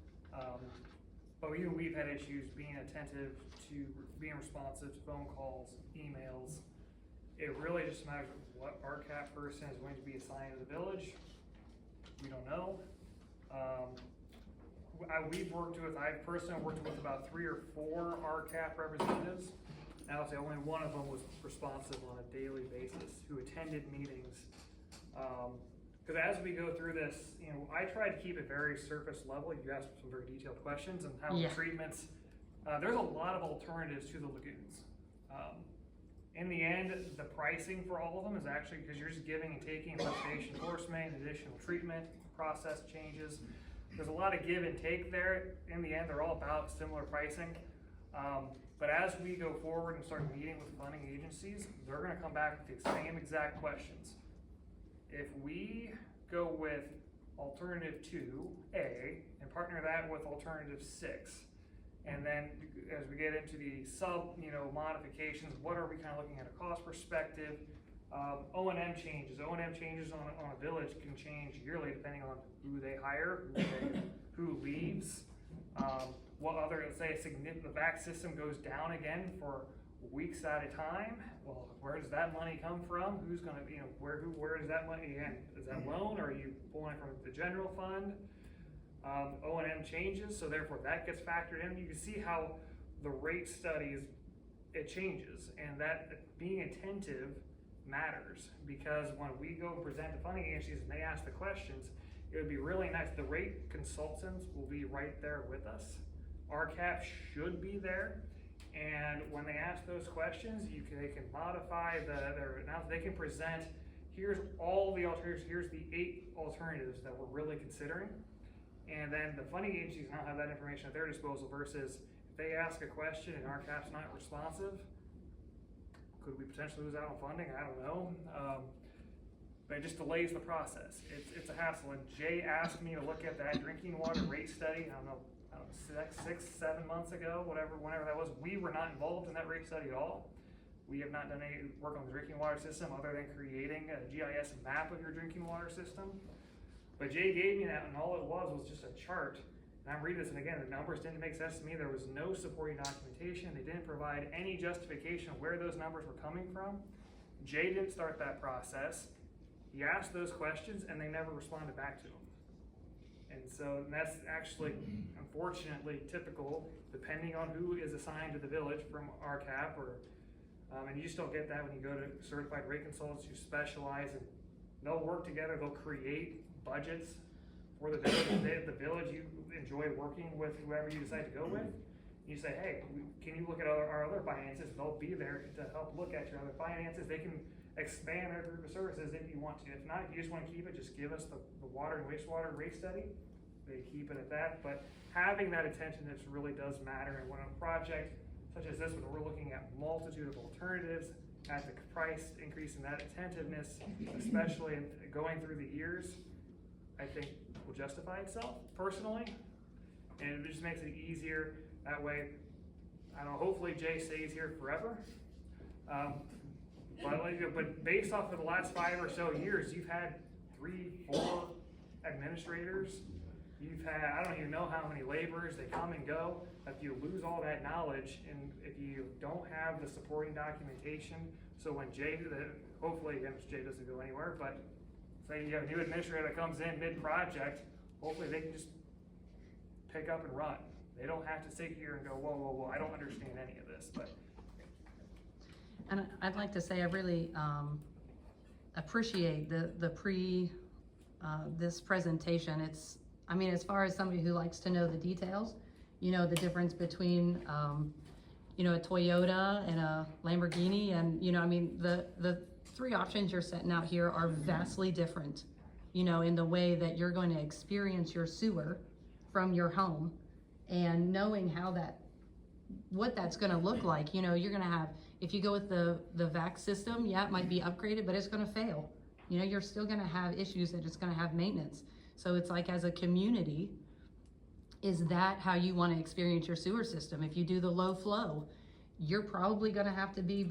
But even we've had issues being attentive to, being responsive to phone calls, emails. It really just matters what RCAP person is going to be assigned to the village. We don't know. I've personally worked with about 3 or 4 RCAP representatives. And I'll say only one of them was responsive on a daily basis, who attended meetings. Because as we go through this, you know, I try to keep it very surface level. You asked some very detailed questions and how the treatments. There's a lot of alternatives to the lagoons. In the end, the pricing for all of them is actually, because you're just giving and taking vegetation enforcement, additional treatment, process changes. There's a lot of give and take there. In the end, they're all about similar pricing. But as we go forward and start meeting with funding agencies, they're gonna come back with the same exact questions. If we go with alternative 2A and partner that with alternative 6, and then as we get into the modifications, what are we kind of looking at a cost perspective? O&M changes on a village can change yearly depending on who they hire, who leaves. What other, let's say the back system goes down again for weeks at a time. Well, where does that money come from? Who's gonna, where does that money, again, is that loan, or are you pulling from the general fund? O&M changes, so therefore that gets factored in. You can see how the rate studies, it changes, and that being attentive matters, because when we go present to funding agencies and they ask the questions, it would be really nice. The rate consultants will be right there with us. RCAP should be there, and when they ask those questions, they can modify their announcement. They can present, here's all the alternatives, here's the 8 alternatives that we're really considering, and then the funding agencies now have that information at their disposal, versus if they ask a question and RCAP's not responsive, could we potentially lose out on funding? I don't know. But it just delays the process. It's a hassle. And Jay asked me to look at that drinking water rate study, I don't know, 6-7 months ago, whenever that was. We were not involved in that rate study at all. We have not done any work on the drinking water system other than creating a GIS map of your drinking water system. But Jay gave me that, and all it was just a chart. And I'm reading this, and again, the numbers didn't make sense to me. There was no supporting documentation. They didn't provide any justification of where those numbers were coming from. Jay didn't start that process. He asked those questions, and they never responded back to him. And so that's actually, unfortunately, typical, depending on who is assigned to the village from RCAP, and you just don't get that when you go to certified rate consultants who specialize, and they'll work together, they'll create budgets for the village. The village, you enjoy working with whoever you decide to go with. You say, hey, can you look at our other finances? They'll be there to help look at your other finances. They can expand their group of services if you want to. If not, if you just want to keep it, just give us the water and wastewater rate study. They keep it at that. But having that attentiveness really does matter. And when a project such as this, when we're looking at multitude of alternatives, at the price increase in that attentiveness, especially going through the years, I think will justify itself personally. And it just makes it easier that way. I don't know, hopefully Jay stays here forever. But based off of the last 5 or so years, you've had 3-4 administrators. You've had, I don't even know how many laborers, they come and go. If you lose all that knowledge, and if you don't have the supporting documentation, so when Jay, hopefully, again, Jay doesn't go anywhere, but say you have a new administrator that comes in mid-project, hopefully they can just pick up and run. They don't have to sit here and go, whoa, I don't understand any of this. But and I'd like to say I really appreciate the this presentation. It's, I mean, as far as somebody who likes to know the details, you know, the difference between, you know, a Toyota and a Lamborghini, and, you know, I mean, the three options you're setting out here are vastly different, you know, in the way that you're going to experience your sewer from your home, and knowing how that, what that's gonna look like. You know, you're gonna have, if you go with the VAC system, yeah, it might be upgraded, but it's gonna fail. You know, you're still gonna have issues that it's gonna have maintenance. So it's like, as a community, is that how you wanna experience your sewer system? If you do the low flow, you're probably gonna have to be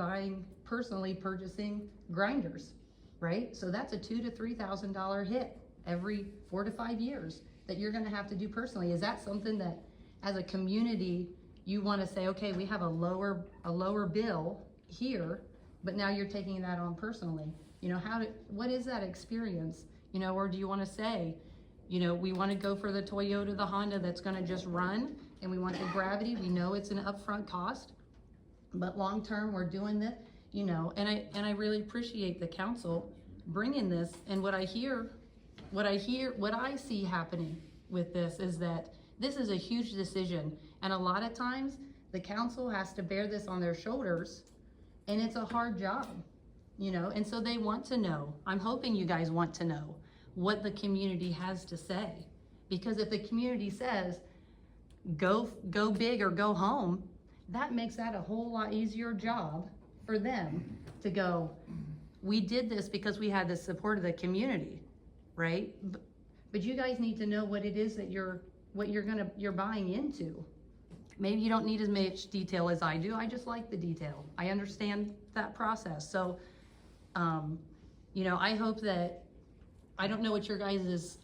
personally purchasing grinders, right? So that's a $2,000 to $3,000 hit every 4 to 5 years that you're gonna have to do personally. Is that something that, as a community, you wanna say, okay, we have a lower bill here, but now you're taking that on personally? You know, what is that experience? You know, or do you wanna say, you know, we wanna go for the Toyota, the Honda that's gonna just run, and we want the gravity, we know it's an upfront cost, but long-term, we're doing this, you know, and I really appreciate the council bringing this. And what I see happening with this is that this is a huge decision, and a lot of times the council has to bear this on their shoulders, and it's a hard job, you know, and so they want to know. I'm hoping you guys want to know what the community has to say, because if the community says go big or go home, that makes that a whole lot easier job for them to go, we did this because we had the support of the community, right? But you guys need to know what it is that you're buying into. Maybe you don't need as much detail as I do. I just like the detail. I understand that process. So, you know, I hope that, I don't know what your guys'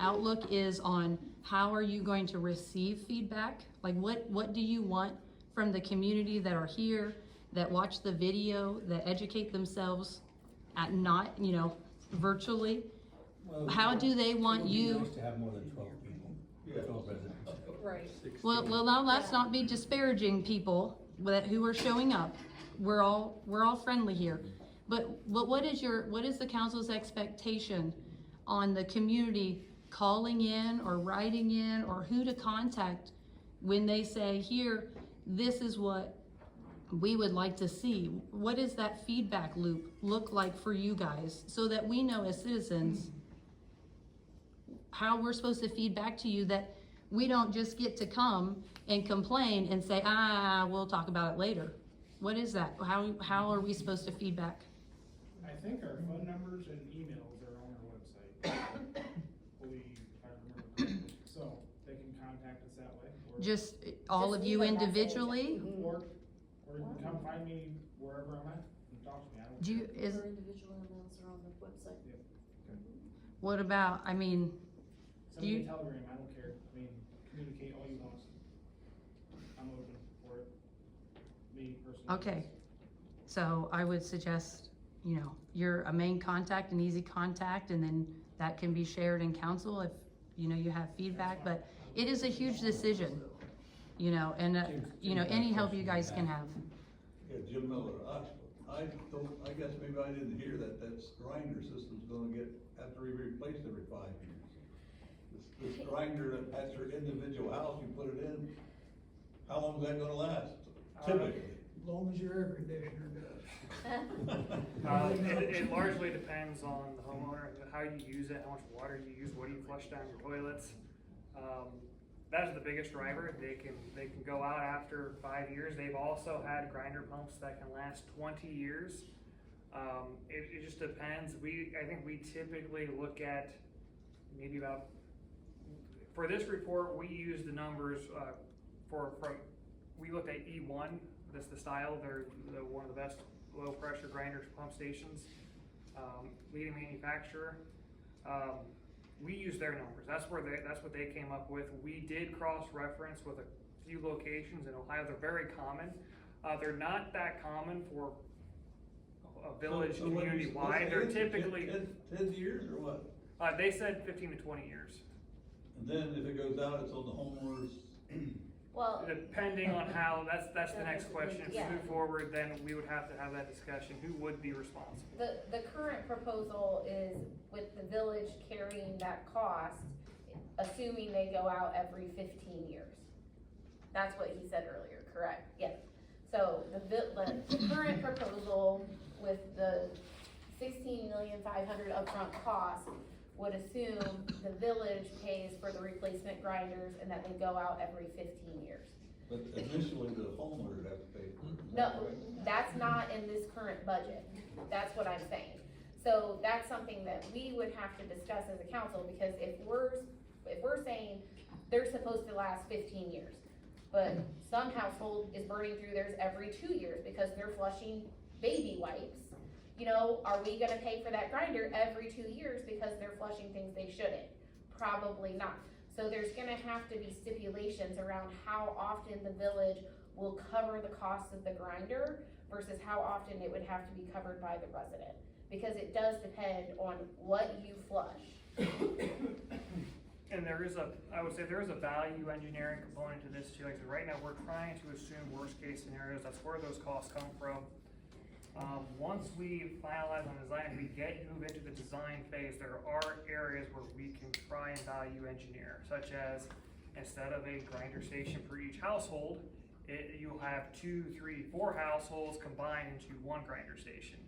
outlook is on how are you going to receive feedback? Like, what do you want from the community that are here, that watch the video, that educate themselves at not, you know, virtually? Well, how do they want it would be you? nice to have more than 12 people, 12 residents. Right. Well, now let's not be disparaging people who are showing up. We're all friendly here. But what is the council's expectation on the community calling in or writing in, or who to contact when they say, here, this is what we would like to see? What does that feedback loop look like for you guys, so that we know as citizens how we're supposed to feed back to you, that we don't just get to come and complain and say, we'll talk about it later? What is that? How are we supposed to feedback? I think our phone numbers and emails are on our website. I believe, if I remember correctly. So they can contact us that way. Just all of you individually? Or you can come find me wherever I'm at and talk to me. Our individual emails are on the website. What about, I mean, Send me a telegram, I don't care. I mean, communicate all you want. I'm open for it. Me personally. okay. So I would suggest, you know, you're a main contact, an easy contact, and then that can be shared in council if, you know, you have feedback. But it is a huge decision, you know, and, you know, any help you guys can have. Yeah, Jim Miller, I guess maybe I didn't hear that grinder system's gonna have to be replaced every 5 years. This grinder, that's your individual house, you put it in, how long is that gonna last? Typically. As long as your air conditioner does. It largely depends on the homeowner, how you use it, how much water you use, what do you flush down your toilets. That is the biggest driver. They can go out after 5 years. They've also had grinder pumps that can last 20 years. It just depends. I think we typically look at maybe about, for this report, we use the numbers we looked at E1, that's the style. They're one of the best low pressure grinder pump stations, leading manufacturer. We use their numbers. That's what they came up with. We did cross-reference with a few locations in Ohio. They're very common. They're not that common for a village community-wide. They're typically 10 years or what? They said 15 to 20 years. And then if it goes out, it's on the homeowners. Well, Depending on how, that's the next question. If we Yeah. move forward, then we would have to have that discussion. Who would be responsible? the current proposal is with the village carrying that cost, assuming they go out every 15 years. That's what he said earlier, correct? Yes. So the current proposal with the $16,500,000 upfront cost would assume the village pays for the replacement grinders and that they go out every 15 years. But initially, the homeowner would have to pay for it. No, that's not in this current budget. That's what I'm saying. So that's something that we would have to discuss as a council, because if we're saying they're supposed to last 15 years, but some household is burning through theirs every 2 years because they're flushing baby wipes, you know, are we gonna pay for that grinder every 2 years because they're flushing things they shouldn't? Probably not. So there's gonna have to be stipulations around how often the village will cover the cost of the grinder versus how often it would have to be covered by the resident. Because it does depend on what you flush. And I would say there is a value engineering component to this too. Like I said, right now, we're trying to assume worst case scenarios. That's where those costs come from. Once we finalize on design, move into the design phase, there are areas where we can try and value engineer, such as instead of a grinder station for each household, you'll have 2, 3, 4 households combined into one grinder station.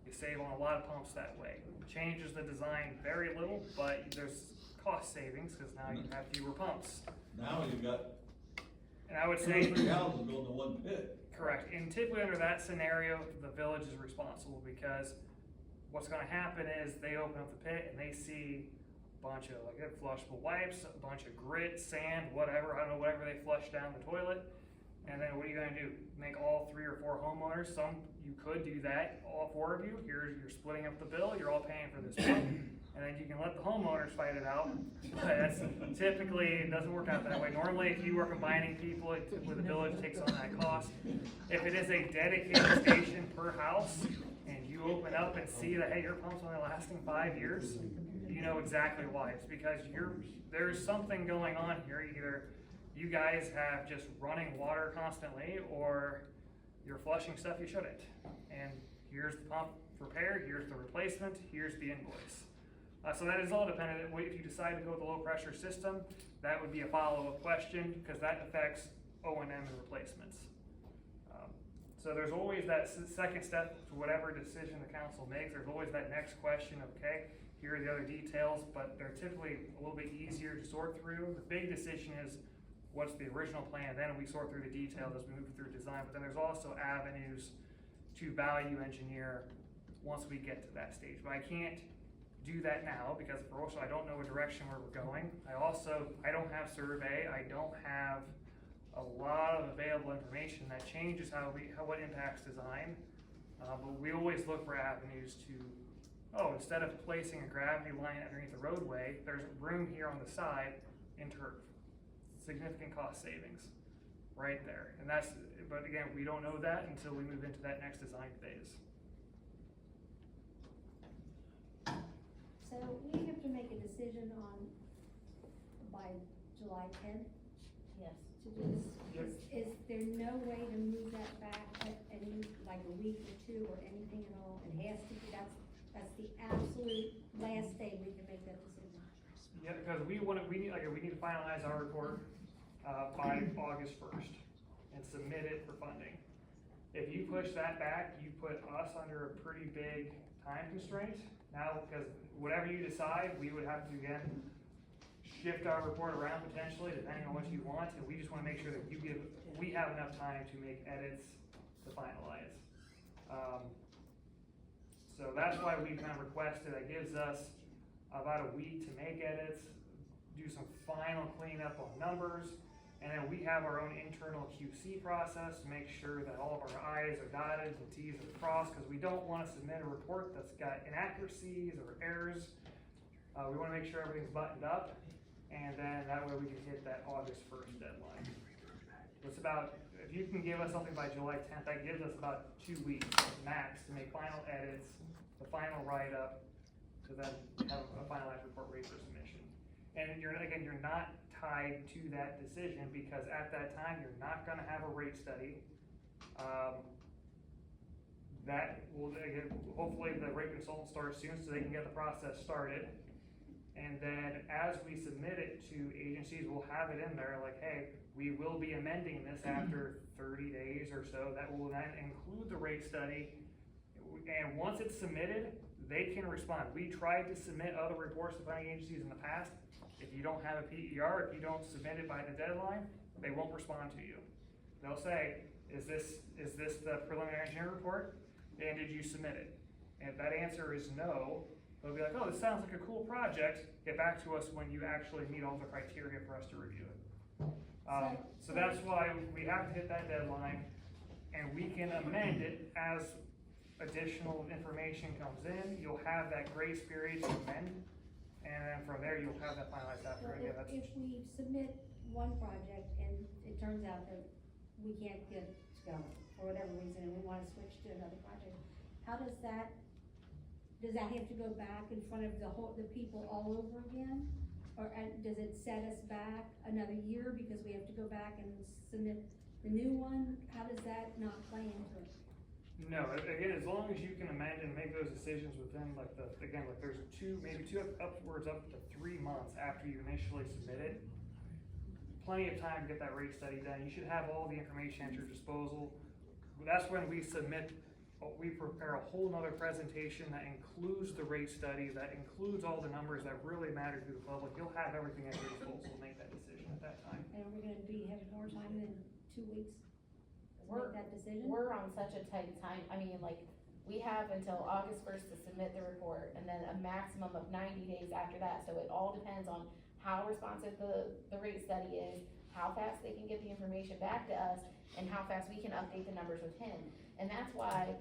You save on a lot of pumps that way. Changes the design very little, but there's cost savings because now you have fewer pumps. Now you've got And I would 2 say, or 3 houses going to one pit. correct, and typically under that scenario, the village is responsible because what's gonna happen is they open up the pit and they see a bunch of like flushable wipes, a bunch of grit, sand, whatever, I don't know, whatever they flush down the toilet. And then what are you gonna do? Make all 3 or 4 homeowners, you could do that, all 4 of you, you're splitting up the bill, you're all paying for this pump. And then you can let the homeowners fight it out, but that's typically, it doesn't work out that way. Normally, if you are combining people, typically the village takes on that cost. If it is a dedicated station per house, and you open up and see that, hey, your pump's only lasting 5 years, you know exactly why. It's because there's something going on here. Either you guys have just running water constantly, or you're flushing stuff you shouldn't. And here's the pump repair, here's the replacement, here's the invoice. So that is all dependent. If you decide to go with the low pressure system, that would be a follow-up question, because that affects O&M and replacements. So there's always that second step to whatever decision the council makes. There's always that next question of, okay, here are the other details, but they're typically a little bit easier to sort through. The big decision is what's the original plan, then we sort through the details as we move through design, but then there's also avenues to value engineer once we get to that stage. But I can't do that now because also I don't know a direction where we're going. I don't have survey, I don't have a lot of available information that changes what impacts design. But we always look for avenues to, instead of placing a gravity line underneath the roadway, there's room here on the side in turf. Significant cost savings right there. But again, we don't know that until we move into that next design phase. So we have to make a decision by July 10th Yes. to do this. Yep. Is there no way to move that back like a week or 2 or anything at all? It has to be, that's the absolute last day we can make that decision. Yeah, because we need to finalize our report by August 1st and submit it for funding. If you push that back, you put us under a pretty big time constraint. Now, because whatever you decide, we would have to again shift our report around potentially, depending on what you want, and we just want to make sure that we have enough time to make edits to finalize. So that's why we kind of requested, that gives us about a week to make edits, do some final cleanup on numbers, and then we have our own internal QC process to make sure that all of our I's are dotted and T's are crossed, because we don't want to submit a report that's got inaccuracies or errors. We want to make sure everything's buttoned up, and then that way we can hit that August 1st deadline. It's about, if you can give us something by July 10th, that gives us about 2 weeks max to make final edits, the final write-up, to then have a finalized report ready for submission. And you're not tied to that decision, because at that time, you're not gonna have a rate study. That will, again, hopefully the rate consultant starts soon so they can get the process started. And then as we submit it to agencies, we'll have it in there like, hey, we will be amending this after 30 days or so. That will then include the rate study. And once it's submitted, they can respond. We tried to submit other reports to funding agencies in the past. If you don't have a PER, if you don't submit it by the deadline, they won't respond to you. They'll say, is this the preliminary engineer report? And did you submit it? And if that answer is no, they'll be like, oh, this sounds like a cool project. Get back to us when you actually meet all the criteria for us to review it. So that's why we have to hit that deadline, and we can amend it as additional information comes in. You'll have that grace period to amend, and then from there you'll have that finalized after. Well, Yeah, if we submit one project and it turns out that we can't get it going for whatever reason, and we wanna switch to another project, how does that have to go back in front of the people all over again? Or does it set us back another year because we have to go back and submit the new one? How does that not play into it? no, again, as long as you can amend and make those decisions within there's maybe two upwards up to 3 months after you initially submit it. Plenty of time to get that rate study done. You should have all the information at your disposal. That's when we prepare a whole nother presentation that includes the rate study, that includes all the numbers that really matter to the public. You'll have everything at your disposal to make that decision at that time. And are we gonna have more time than 2 weeks to make that decision? We're on such a tight time, I mean, like, we have until August 1st to submit the report, and then a maximum of 90 days after that, so it all depends on how responsive the rate study is, how fast they can get the information back to us, and how fast we can update the numbers with him. And that's why,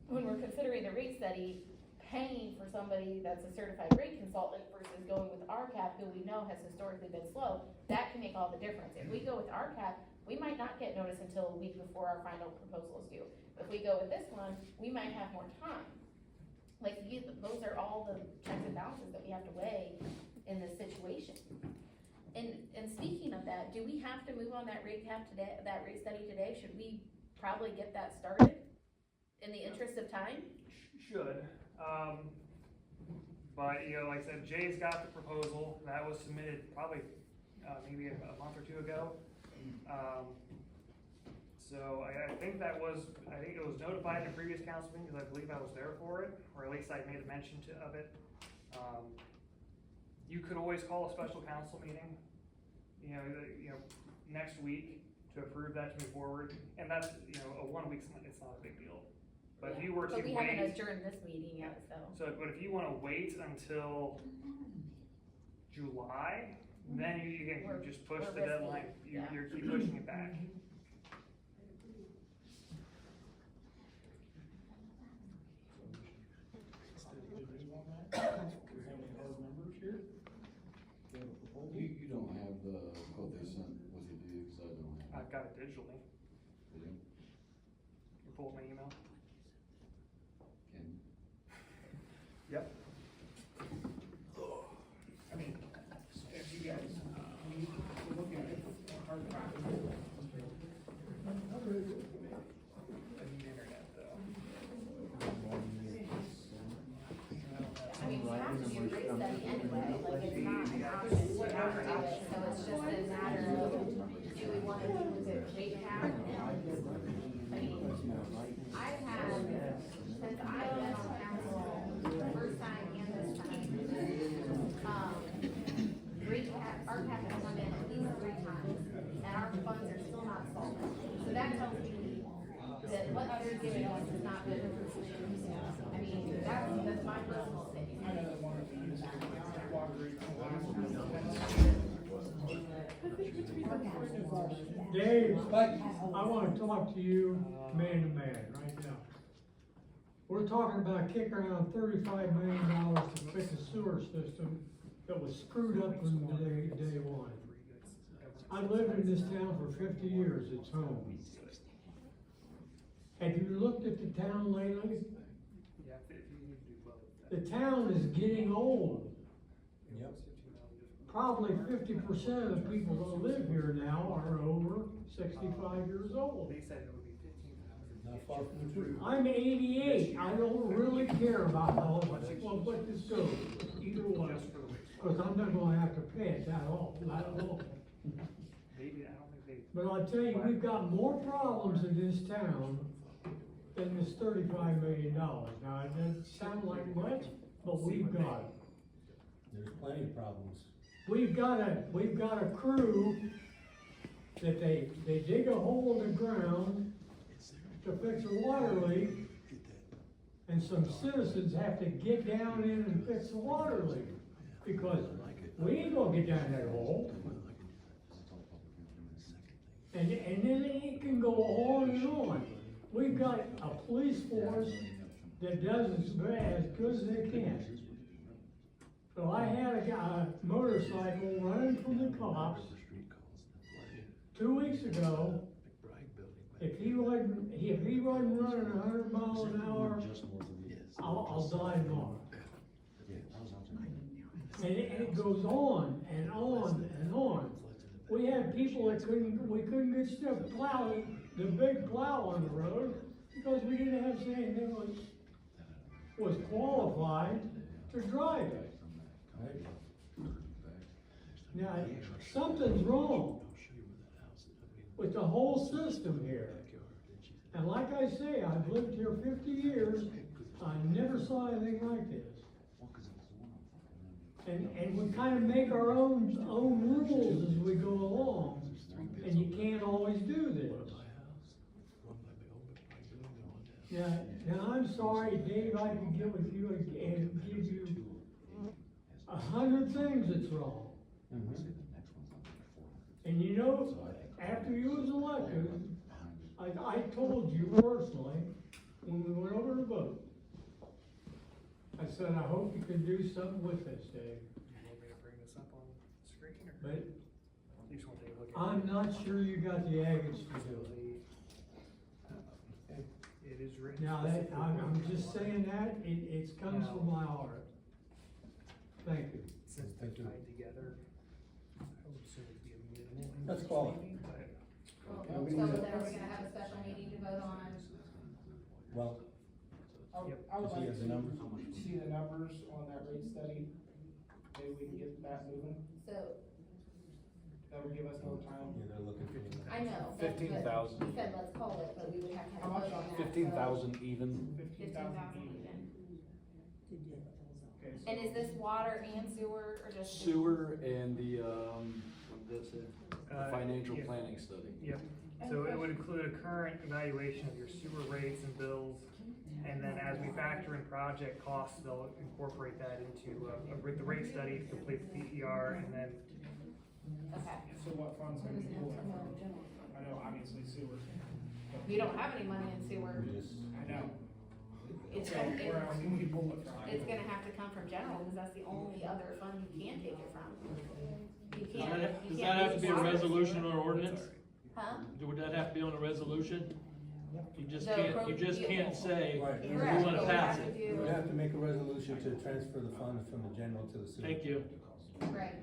when we're considering the rate study, paying for somebody that's a certified rate consultant versus going with RCAP, who we know has historically been slow, that can make all the difference. If we go with RCAP, we might not get notice until a week before our final proposal is due. If we go with this one, we might have more time. Like, those are all the checks and balances that we have to weigh in this situation. And speaking of that, do we have to move on that rate study today? Should we probably get that started in the interest of time? Should, but like I said, Jay's got the proposal that was submitted probably maybe a month or two ago. So I think it was notified in a previous council meeting, because I believe I was there for it, or at least I made a mention of it. You could always call a special council meeting, next week to approve that to move forward, and that's, a 1 week, it's not a big deal. But if you were to wait. But we haven't adjourned this meeting yet, so. But if you wanna wait until July, then you can just push the deadline, you keep pushing it back. You don't have the quote they sent with you, do you? Cause I don't have it. I've got it digitally. Do you? You pull up my email? Can you? Yep. I mean, if you guys need to look at it, hard copy. I need internet though. I mean, we have to do rate study anyway, like, it's not an option to not do it, so it's just a matter of, do we wanna do it rate cap? I mean, I've had, since I've been on council, the first time and this time, rate cap, our cap has come in at least 3 times, and our funds are still not solvent. So that tells me that what they're giving us is not good for the students. I mean, that's my personal opinion. Dave, I wanna talk to you man to man right now. We're talking about kicking around $35 million to fix a sewer system that was screwed up from day one. I've lived in this town for 50 years, it's home. Have you looked at the town lately? Yeah, if you need to do both. The town is getting old. Yep. probably 50% of the people that live here now are over 65 years old. They said it would be 15,000. Not far from the truth. I'm 88, I don't really care about how, well, what this goes, either way. Cause I'm not gonna have to pay it at all. Maybe, I don't think they. But I'll tell you, we've got more problems in this town than this $35 million. Now, it doesn't sound like much, but we've got it. There's plenty of problems. We've got a crew that they dig a hole in the ground to fix a water leak, and some citizens have to get down in and fix the water leak, because we ain't gonna get down that hole. And then it can go on and on. We've got a police force that does as good as they can. So I had a motorcycle running from the cops 2 weeks ago. If he wasn't running 100 miles an hour, I'll die tomorrow. And it goes on and on and on. We had people that we couldn't get stuff plowed, the big plow on the road, because we didn't have anything that was qualified to drive it. Now, something's wrong with the whole system here. And like I say, I've lived here 50 years, I never saw anything like this. And we kind of make our own rules as we go along, and you can't always do this. Now I'm sorry, Dave, I can get with you and give you 100 things that's wrong. And you know, after you was elected, I told you personally, when we went over to vote, I said, I hope you can do something with this, Dave. You want me to bring this up on the screen, or? But You just want to take a look at it? I'm not sure you got the agates to do it. It is written. Now, I'm just saying that, it comes from my heart. Thank you. Since they're tied together, I would assume it'd be a minimal. Let's call it. meeting, but- So then are we gonna have a special meeting to vote on? Well, I would does he like have the numbers? to see the numbers on that rate study. Maybe we can get that moving. So, That would give us more time. Yeah, they're looking for you. I know. 15,000. He said let's call it, but we would have to have How a much? vote on that. 15,000 even. 15,000 even. Okay, so And is this water and sewer, or just? Sewer and the, that's it, Uh, financial yeah. planning study. Yep, so it would include a current evaluation of your sewer rates and bills, and then as we factor in project costs, they'll incorporate that into, the rate study to complete the PER, and then. Okay. So what funds are we pulling from? I know, obviously sewer. We don't have any money in sewer. I know. It's So gonna, where else can we pull it from? it's gonna have to come from general, because that's the only other fund you can take it from. You Does can't. that you can't have to use be a water. resolution or ordinance? Huh? Would that have to be on a resolution? You just The can't, you just can't say, Right. we Correct, wanna but we pass have it. to do- We have to make a resolution to transfer the funds from the general to the sewer. Thank you. Right.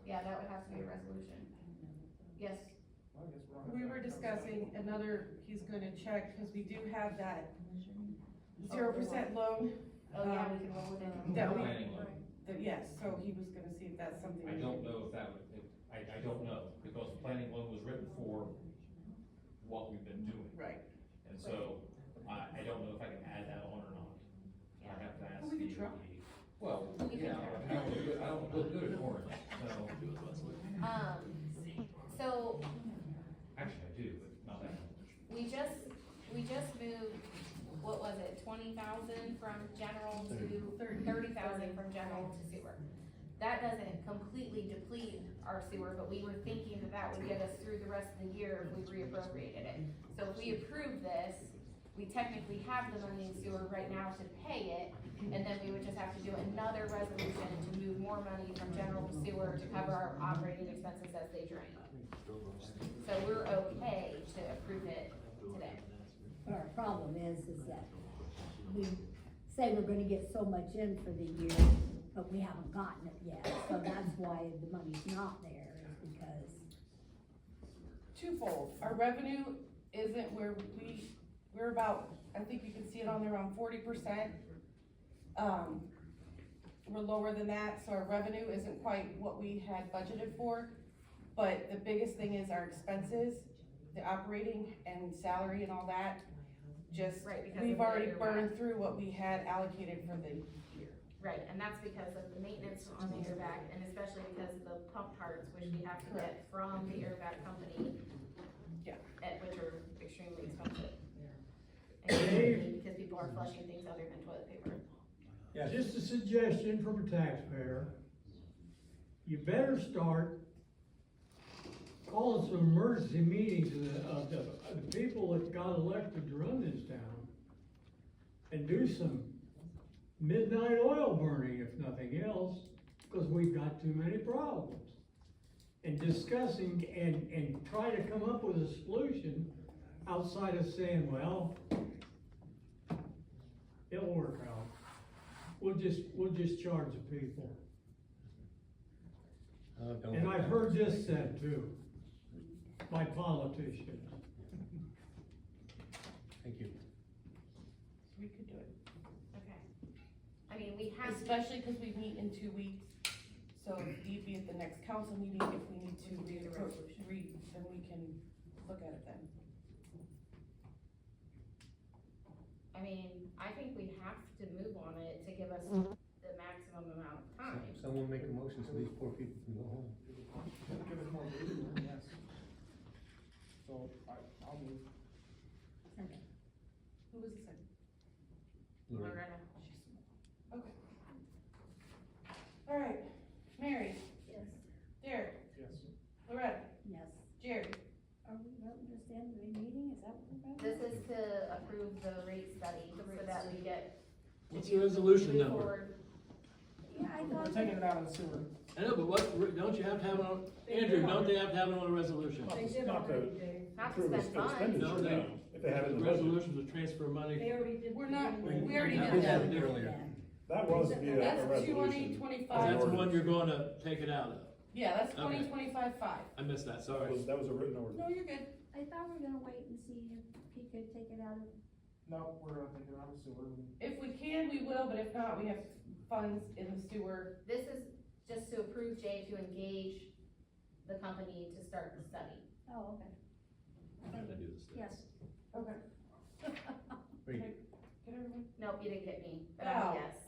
Yeah, that would have to be a resolution. Yes? We were discussing he's gonna check, cause we do have that 0% loan. Oh, yeah, we can roll it in. That we, Planning loan. yes, so he was gonna see if that's something. I don't know if that would, I don't know, because the planning loan was written for what we've been doing. Right. And so, I don't know if I can add that on or not. I have to ask Well, we could try. Well, yeah, I don't look good at orange, so, So, actually I do, but not that much. we just moved, what was it, 20,000 from general to 30,000 from general to sewer. That doesn't completely deplete our sewer, but we were thinking that that would get us through the rest of the year if we reappropriated it. So if we approve this, we technically have the money in sewer right now to pay it, and then we would just have to do another resolution to move more money from general to sewer to cover our operating expenses as they drain. So we're okay to approve it today. But our problem is that we say we're gonna get so much in for the year, but we haven't gotten it yet, so that's why the money's not there, is because. Twofold, our revenue isn't where we're about, I think you can see it on there, around 40%. We're lower than that, so our revenue isn't quite what we had budgeted for. But the biggest thing is our expenses, the operating and salary and all that, just, Right, because we've of the already airbags. burned through what we had allocated for the year. Right, and that's because of the maintenance on the airbag, and especially because of the pump parts, which we have to get from the airbag company. Yeah. Which are extremely expensive. And because people are flushing things other than toilet paper. Just a suggestion from a taxpayer, you better start calling some emergency meetings of the people that got elected to run this town, and do some midnight oil burning, if nothing else, because we've got too many problems. And discussing and try to come up with a solution outside of saying, well, it'll work out. We'll just charge the people. And I've heard this said too, by politicians. Thank you. We could do it. Okay. I mean, we have. Especially because we meet in 2 weeks, so if need be at the next council meeting, if we need to then we can look at it then. I mean, I think we have to move on it to give us the maximum amount of time. Someone make a motion so these poor people can go home. Give us more breathing room, yes. So, I'll move. Okay. Who was the second? Loretta. Okay. All right, Mary, Yes. Derek, Yes. Loretta, Yes. Jerry. Are we voting to stand the meeting, is that what we're voting? This is to approve the rate study so that we get. What's the resolution move number? forward. Yeah, I We're thought. taking it out of the sewer. I know, but what, don't you have to have it on, Andrew, don't they have to have it on a resolution? They did Not to already, Dave. Not to approve spend funds. expenditure, No, they- no. If they have it in the budget. Resolution to transfer money. They already did. We're not, the- we already Yeah, did we that. did it earlier. That was via a That's resolution. 2025. That's the one you're gonna take it out of. Yeah, that's Okay. 2025-5. I missed that, That sorry. was a written order. No, you're good. I thought we were gonna wait and see if he could take it out of. No, we're gonna take it out of the sewer. If we can, we will, but if not, we have funds in the sewer. This is just to approve Jay to engage the company to start the study. Oh, okay. I'm gonna do this. Yes. Okay. Great. Get everyone? Nope, you didn't get me, but Oh. I'm a yes.